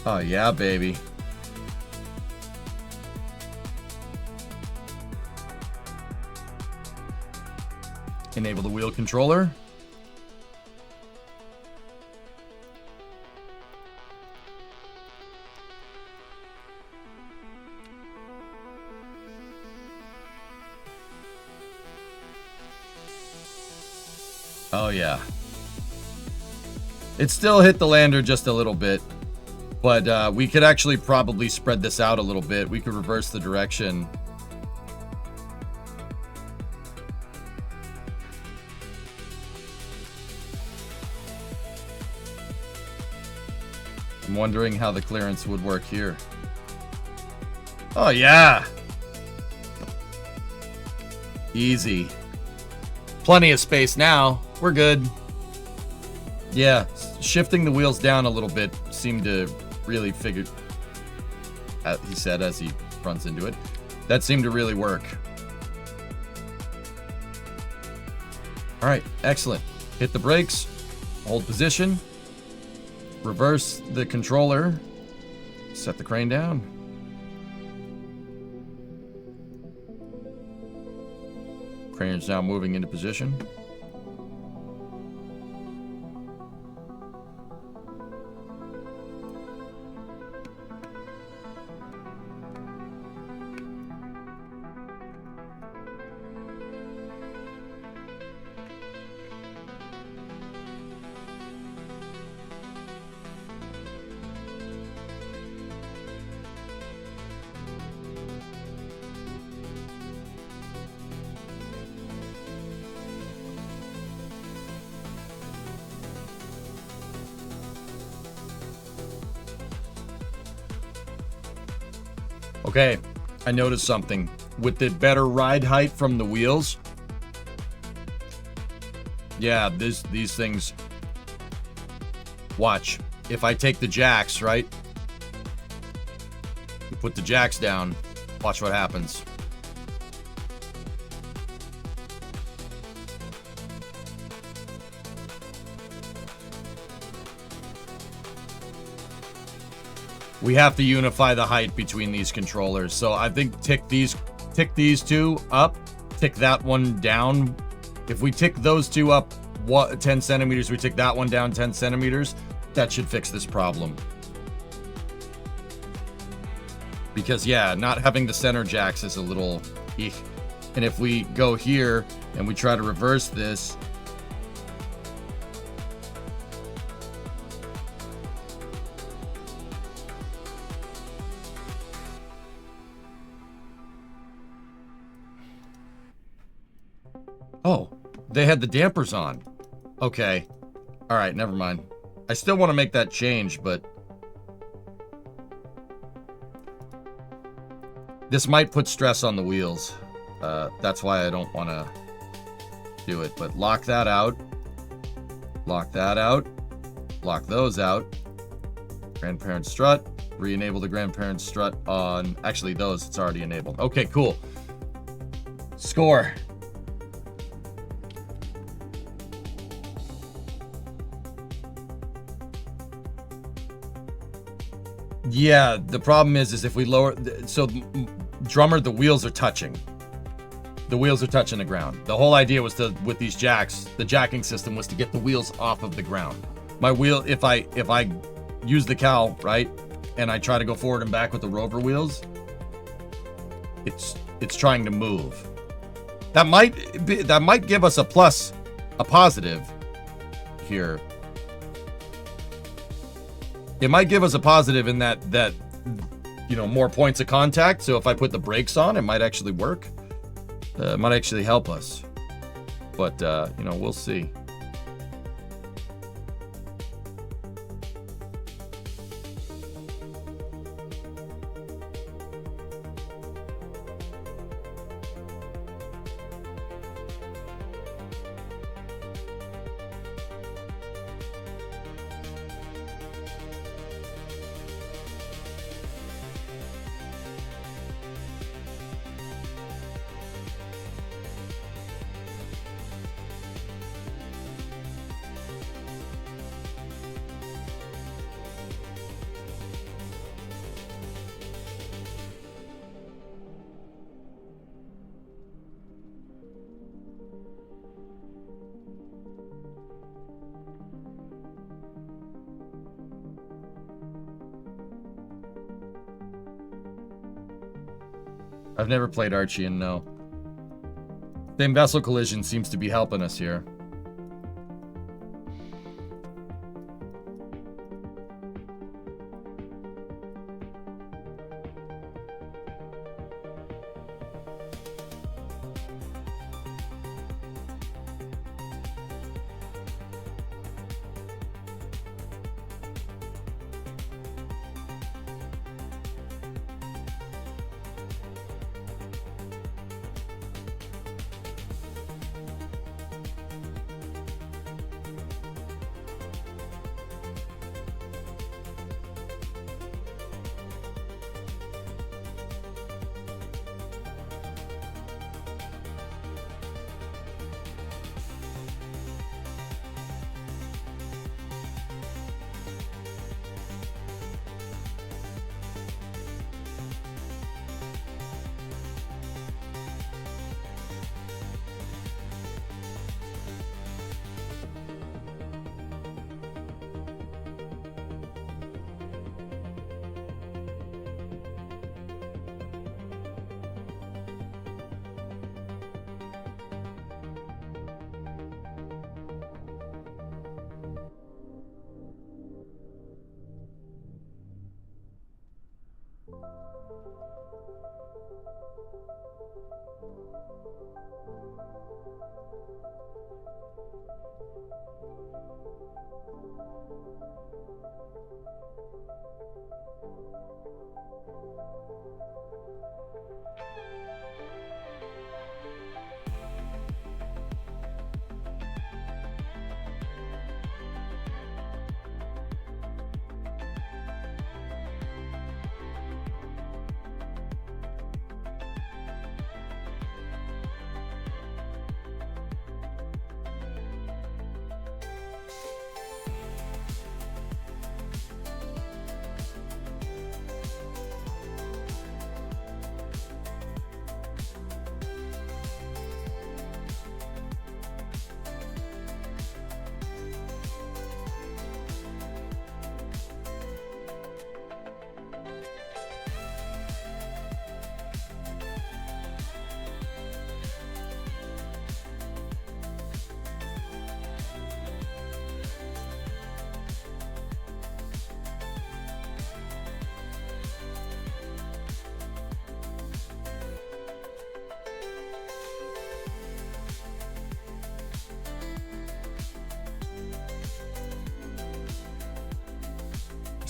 Oh, yeah, baby. Enable the wheel controller. Oh, yeah. It still hit the lander just a little bit. But we could actually probably spread this out a little bit. We could reverse the direction. I'm wondering how the clearance would work here. Oh, yeah. Easy. Plenty of space now. We're good. Yeah, shifting the wheels down a little bit seemed to really figure, he said as he runs into it, that seemed to really work. All right, excellent. Hit the brakes, hold position, reverse the controller, set the crane down. Crane is now moving into position. Okay, I noticed something. With the better ride height from the wheels, yeah, these things, watch. If I take the jacks, right? Put the jacks down, watch what happens. We have to unify the height between these controllers. So I think tick these two up, tick that one down. If we tick those two up 10 centimeters, we tick that one down 10 centimeters, that should fix this problem. Because yeah, not having the center jacks is a little eek. And if we go here and we try to reverse this, oh, they had the dampers on. Okay. All right, never mind. I still want to make that change, but this might put stress on the wheels. That's why I don't want to do it. But lock that out. Lock that out. Lock those out. Grandparent strut. Re-enable the grandparent strut on... Actually, those, it's already enabled. Okay, cool. Score. Yeah, the problem is if we lower... So, drummer, the wheels are touching. The wheels are touching the ground. The whole idea was to, with these jacks, the jacking system was to get the wheels off of the ground. My wheel, if I use the cowl, right, and I try to go forward and back with the rover wheels, it's trying to move. That might give us a positive here. It might give us a positive in that you know, more points of contact. So if I put the brakes on, it might actually work. It might actually help us. But you know, we'll see. I've never played Archie and no. Same vessel collision seems to be helping us here.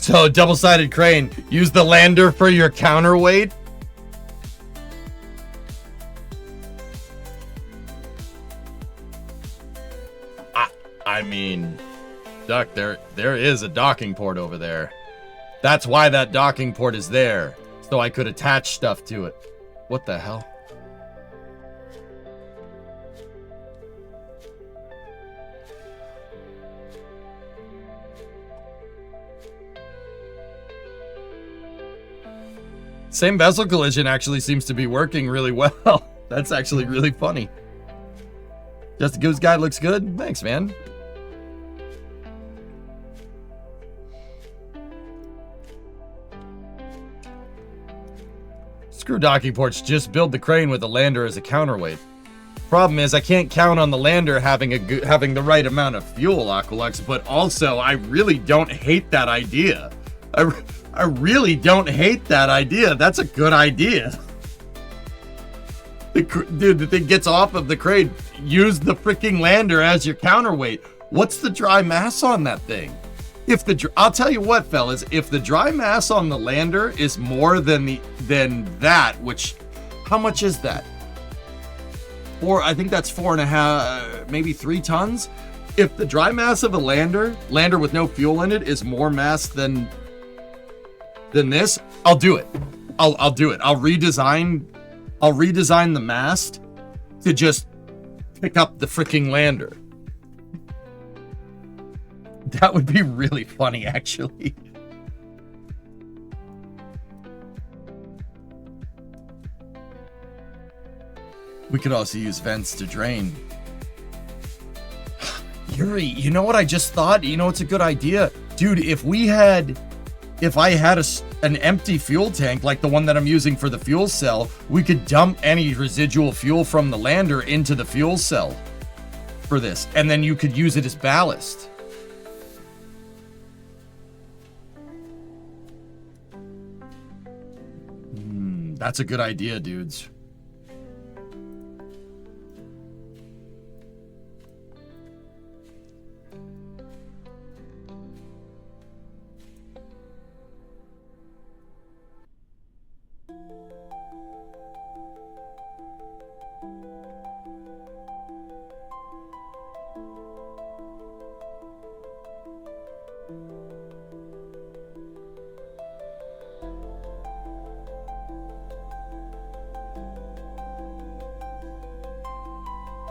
So, double-sided crane. Use the lander for your counterweight. I mean, Duck, there is a docking port over there. That's why that docking port is there. So I could attach stuff to it. What the hell? Same bezel collision actually seems to be working really well. That's actually really funny. Just a Goose Guide looks good. Thanks, man. Screw docking ports, just build the crane with the lander as a counterweight. Problem is, I can't count on the lander having the right amount of fuel, Aqualux, but also, I really don't hate that idea. I really don't hate that idea. That's a good idea. Dude, the thing gets off of the crane. Use the freaking lander as your counterweight. What's the dry mass on that thing? I'll tell you what, fellas. If the dry mass on the lander is more than that, which, how much is that? I think that's 4.5, maybe 3 tons. If the dry mass of a lander with no fuel in it, is more mass than this, I'll do it. I'll do it. I'll redesign the mast to just pick up the freaking lander. That would be really funny, actually. We could also use vents to drain. Yuri, you know what I just thought? You know it's a good idea? Dude, if I had an empty fuel tank like the one that I'm using for the fuel cell, we could dump any residual fuel from the lander into the fuel cell for this, and then you could use it as ballast. That's a good idea, dudes.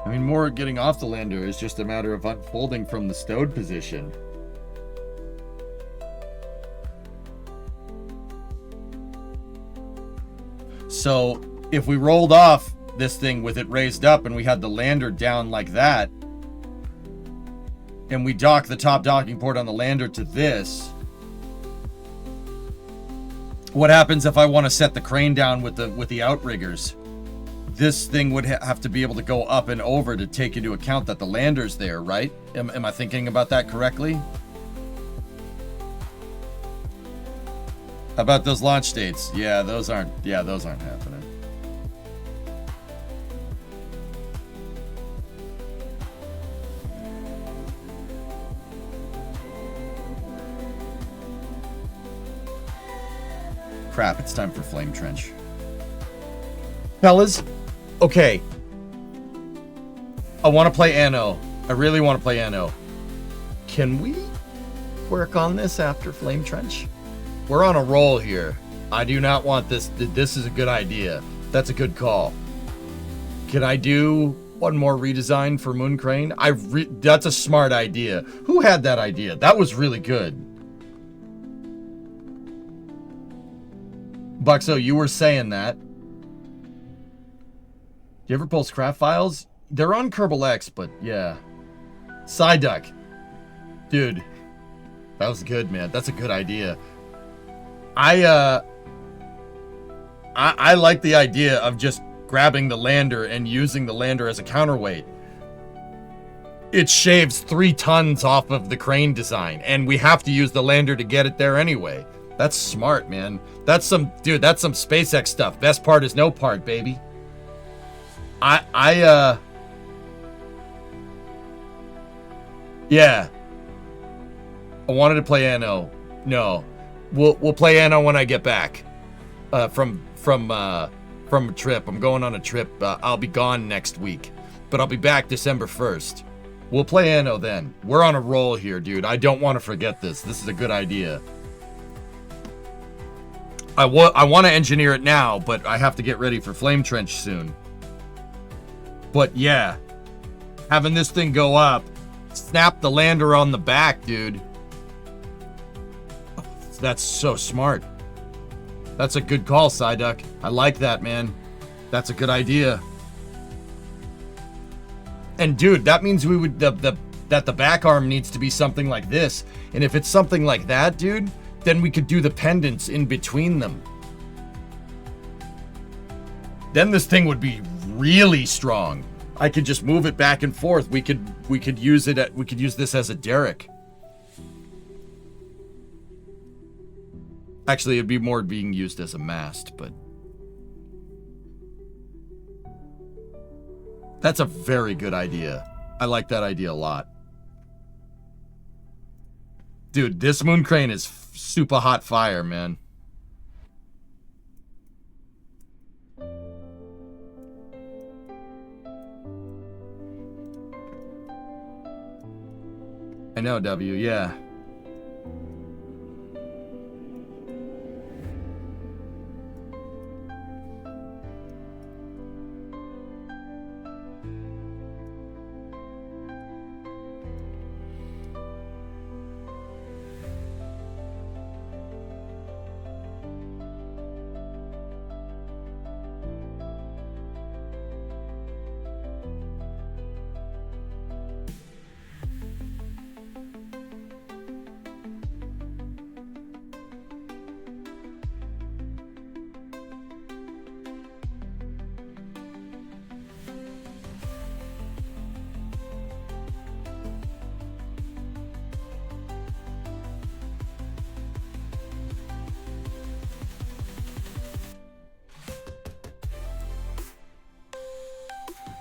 I mean, more getting off the lander is just a matter of unfolding from the stowed position. So, if we rolled off this thing with it raised up and we had the lander down like that, and we dock the top docking port on the lander to this, what happens if I want to set the crane down with the outriggers? This thing would have to be able to go up and over to take into account that the lander's there, right? Am I thinking about that correctly? How about those launch dates? Yeah, those aren't happening. Crap, it's time for Flame Trench. Fellas, okay. I want to play Anno. I really want to play Anno. Can we work on this after Flame Trench? We're on a roll here. I do not want this. This is a good idea. That's a good call. Can I do one more redesign for Moon Crane? That's a smart idea. Who had that idea? That was really good. Buxo, you were saying that. Do you ever post craft files? They're on Kerbal X, but yeah. Psyduck. Dude. That was good, man. That's a good idea. I like the idea of just grabbing the lander and using the lander as a counterweight. It shaves 3 tons off of the crane design, and we have to use the lander to get it there anyway. That's smart, man. That's some SpaceX stuff. Best part is no part, baby. Yeah. I wanted to play Anno. No. we'll play Anno when I get back from a trip. I'm going on a trip. I'll be gone next week, but I'll be back December 1st. We'll play Anno then. We're on a roll here, dude. I don't want to forget this. This is a good idea. I want to engineer it now, but I have to get ready for Flame Trench soon. But yeah, having this thing go up, snap the lander on the back, dude. That's so smart. That's a good call, Psyduck. I like that, man. That's a good idea. And dude, that means we would that the back arm needs to be something like this. And if it's something like that, dude, then we could do the pendants in between them. Then this thing would be really strong. I could just move it back and forth. We could use this as a derrick. Actually, it'd be more being used as a mast, but that's a very good idea. I like that idea a lot. Dude, this moon crane is super hot fire, man. I know, W, yeah.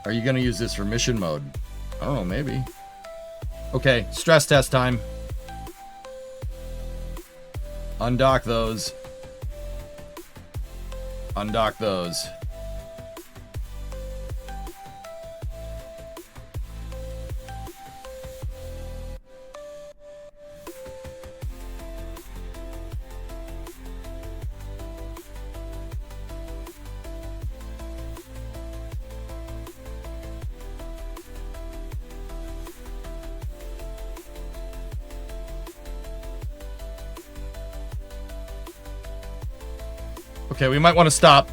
Are you gonna use this for mission mode? I don't know, maybe. Okay, stress test time. Undock those. Undock those. Okay, we might want to stop.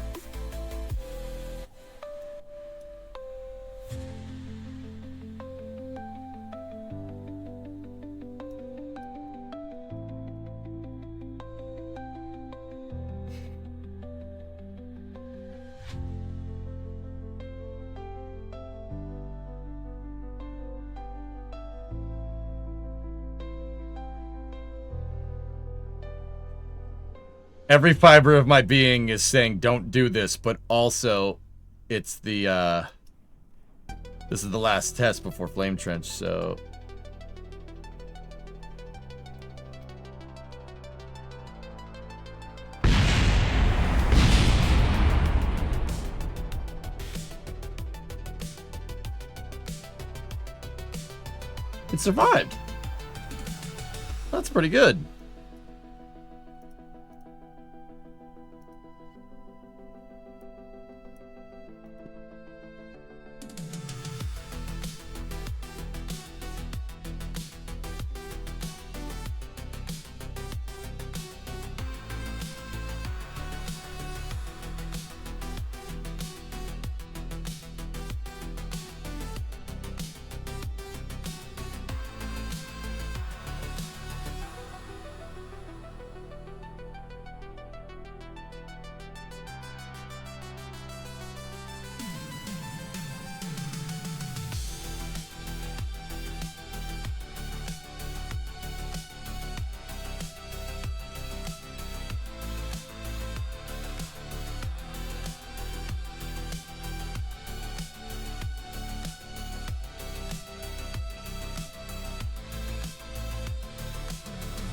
Every fiber of my being is saying don't do this, but also it's the this is the last test before Flame Trench, so it survived. That's pretty good.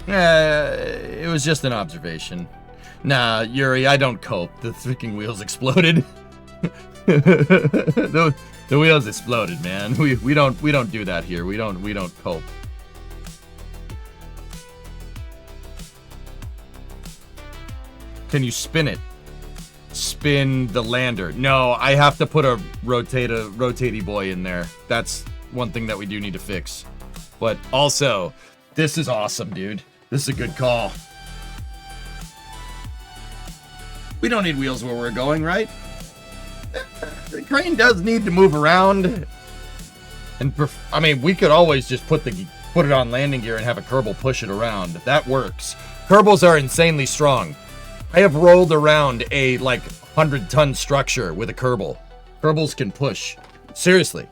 It was just an observation. Nah, Yuri, I don't cope. The freaking wheels exploded. the wheels exploded, man. We don't do that here. We don't cope. Can you spin it? Spin the lander. No, I have to put a rotatey boy in there. That's one thing that we do need to fix. But also, this is awesome, dude. This is a good call. We don't need wheels where we're going, right? The crane does need to move around. And I mean, we could always just put it on landing gear and have a Kerbal push it around. That works. Kerbals are insanely strong. I have rolled around a like 100-ton structure with a Kerbal. Kerbals can push. Seriously,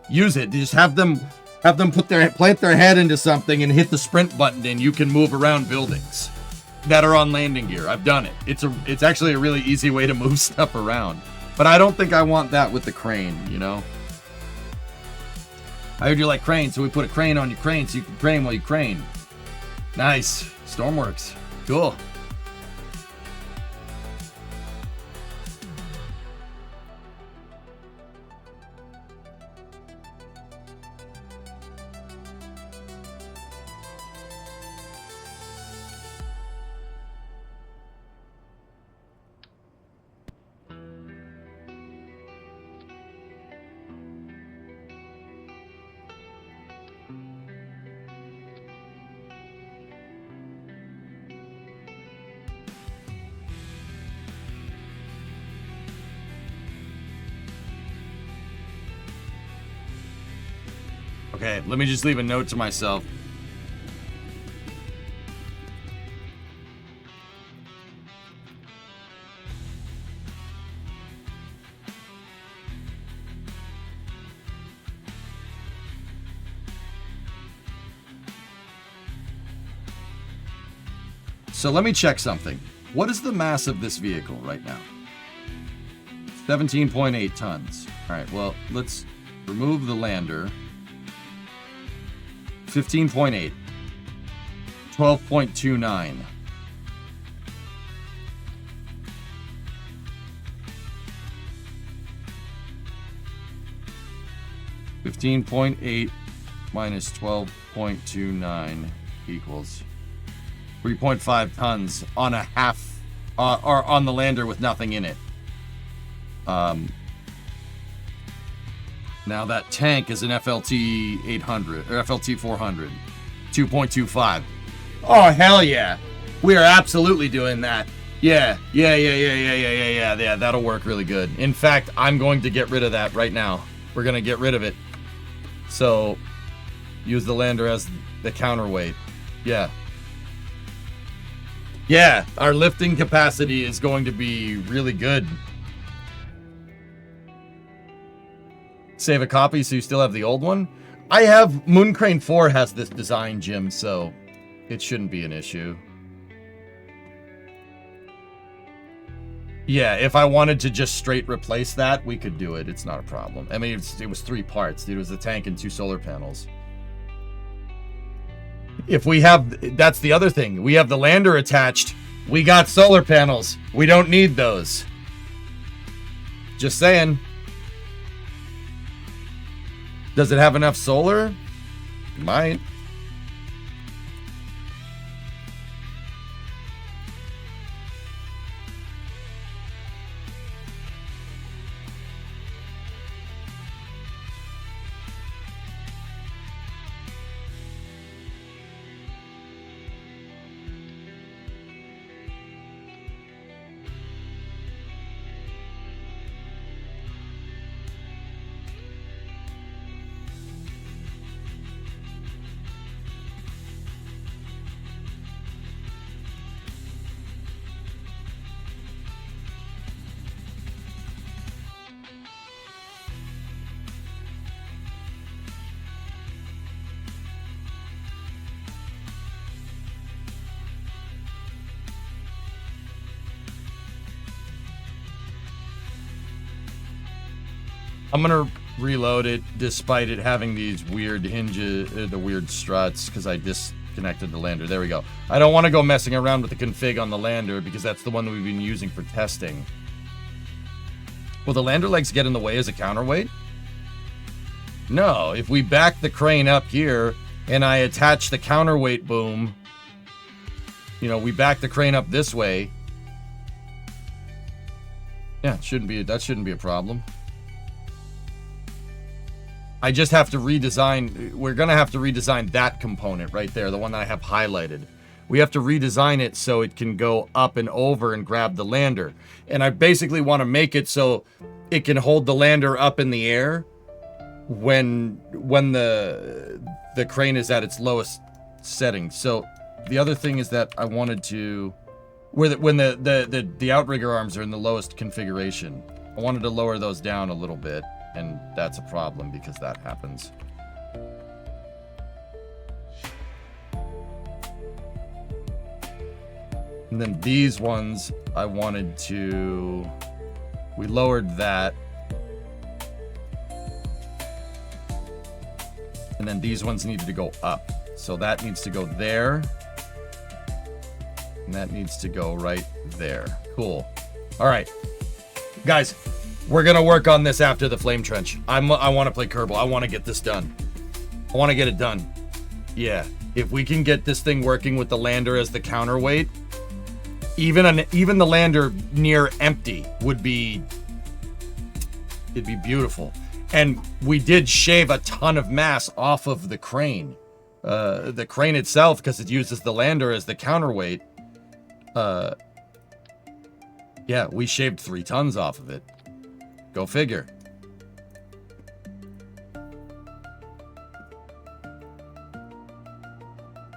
use it. Just have them plant their head into something and hit the sprint button, and you can move around buildings that are on landing gear. I've done it. It's actually a really easy way to move stuff around. But I don't think I want that with the crane. You know. I heard you like crane, so we put a crane on your crane so you can crane while you crane. Nice. Stormworks. Cool. Okay, let me just leave a note to myself. So let me check something. What is the mass of this vehicle right now? 17.8 tons. All right, well, let's remove the lander. 15.8. 12.29. $15.8 minus 12.29 equals 3.5 tons on a half, or on the lander with nothing in it. Now that tank is an FLT 800 or FLT 400, 2.25. Oh hell yeah, we are absolutely doing that. Yeah. That'll work really good. In fact, I'm going to get rid of that right now. We're gonna get rid of it. So use the lander as the counterweight. Yeah, our lifting capacity is going to be really good. Save a copy so you still have the old one. I have Moon Crane 4 has this design, Jim, so it shouldn't be an issue. Yeah, if I wanted to just straight replace that, we could do it. It's not a problem. I mean, it was 3 parts. Dude, it was the tank and 2 solar panels. If we have, that's the other thing. We have the lander attached. We got solar panels. We don't need those. Just saying. Does it have enough solar? Might. I'm gonna reload it despite it having these weird hinges, the weird struts, because I just connected to the lander. There we go. I don't want to go messing around with the config on the lander because that's the one that we've been using for testing. Will the lander legs get in the way as a counterweight? No, if we back the crane up here and I attach the counterweight boom, you know, we back the crane up this way. Yeah, that shouldn't be a problem. I just have to redesign, we're gonna have to redesign that component right there, the one that I have highlighted. We have to redesign it so it can go up and over and grab the lander. And I basically want to make it so it can hold the lander up in the air when the crane is at its lowest setting. So the other thing is that I wanted to, when the outrigger arms are in the lowest configuration, I wanted to lower those down a little bit, and that's a problem because that happens. And then these ones, I wanted to, we lowered that. And then these ones needed to go up. So that needs to go there. And that needs to go right there. Cool. All right. Guys, we're going to work on this after the flame trench. I want to play Kerbal. I want to get this done. I want to get it done. Yeah. If we can get this thing working with the lander as the counterweight, even the lander near empty would be, it'd be beautiful. And we did shave a ton of mass off of the crane. The crane itself, because it uses the lander as the counterweight. Yeah, we shaved 3 tons off of it. Go figure.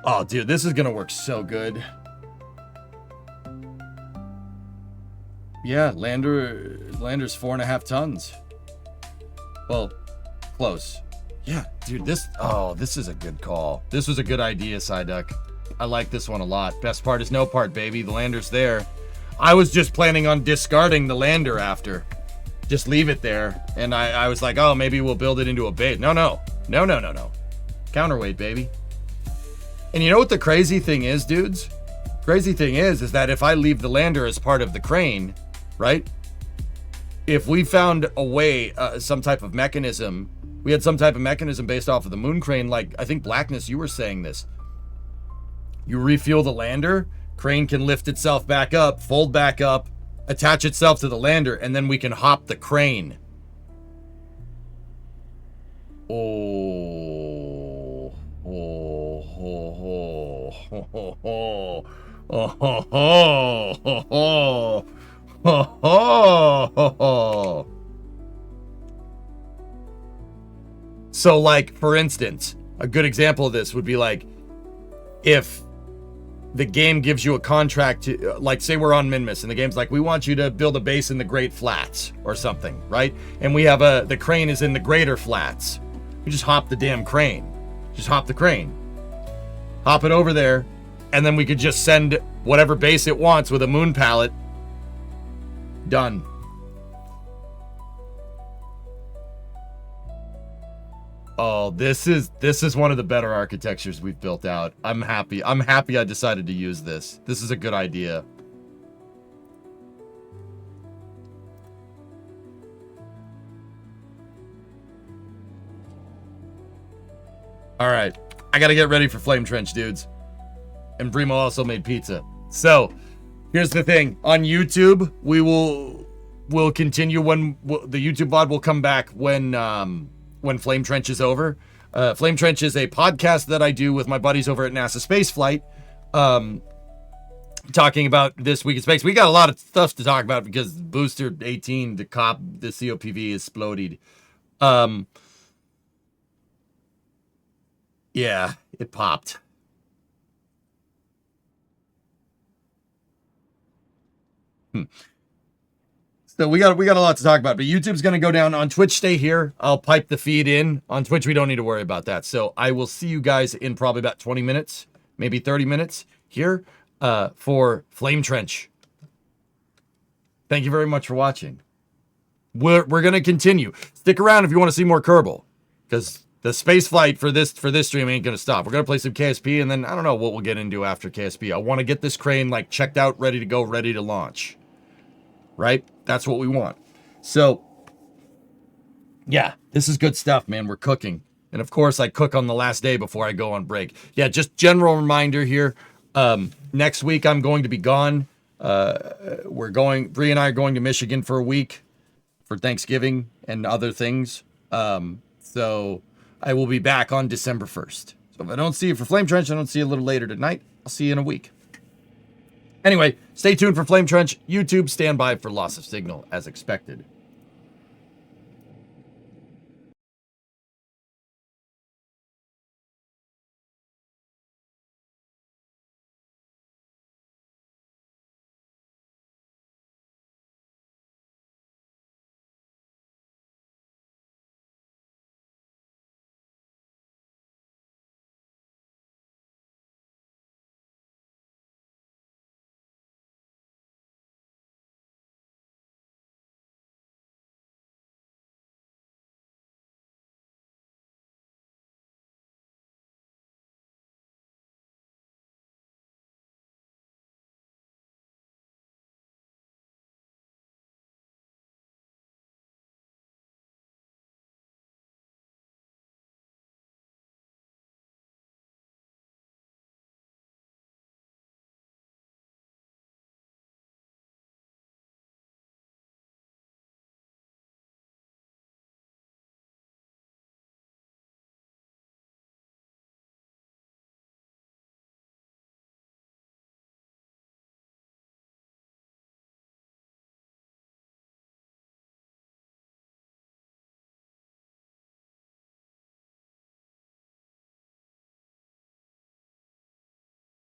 Oh, dude, this is gonna work so good. Yeah, lander's 4.5 tons. Well, close. Yeah, dude, this is a good call. This was a good idea, Psyduck. I like this one a lot. Best part is no part, baby. The lander's there. I was just planning on discarding the lander after. Just leave it there. And I was like, oh, maybe we'll build it into a base. No. Counterweight, baby. And you know what the crazy thing is, dudes? Crazy thing is that if I leave the lander as part of the crane, right? If we found a way, some type of mechanism, we had some type of mechanism based off of the moon crane, like, I think Blackness, you were saying this. You refuel the lander, crane can lift itself back up, fold back up, attach itself to the lander, and then we can hop the crane. So, like, for instance, a good example of this would be like, if the game gives you a contract to, like, say we're on Minmus and the game's like, we want you to build a base in the Great Flats or something, right? And we have the crane is in the Greater Flats. You just hop the damn crane. Just hop the crane. Hop it over there, and then we could just send whatever base it wants with a moon pallet. Done. Oh, this is one of the better architectures we've built out. I'm happy I decided to use this. This is a good idea. All right, I gotta get ready for Flame Trench, dudes. And Brimo also made pizza. So, here's the thing. On YouTube, we'll continue when the YouTube VOD will come back when Flame Trench is over. Flame Trench is a podcast that I do with my buddies over at NASA Spaceflight, talking about this week in space. We got a lot of stuff to talk about because Booster 18, the COPV exploded. Yeah, it popped. So we got a lot to talk about, but YouTube's going to go down. On Twitch, stay here. I'll pipe the feed in. On Twitch, we don't need to worry about that. So I will see you guys in probably about 20 minutes, maybe 30 minutes here for Flame Trench. Thank you very much for watching. We're going to continue. Stick around if you want to see more Kerbal, because the space flight for this stream ain't gonna stop. We're gonna play some KSP, and then I don't know what we'll get into after KSP. I want to get this crane like checked out, ready to go, ready to launch. Right? That's what we want. So, yeah, this is good stuff, man. We're cooking. And of course, I cook on the last day before I go on break. Yeah, just general reminder here. Next week, I'm going to be gone. Bree and I are going to Michigan for a week for Thanksgiving and other things. So I will be back on December 1st. So if I don't see you for Flame Trench, I don't see you a little later tonight. I'll see you in a week. Anyway, stay tuned for Flame Trench. YouTube, stand by for loss of signal as expected.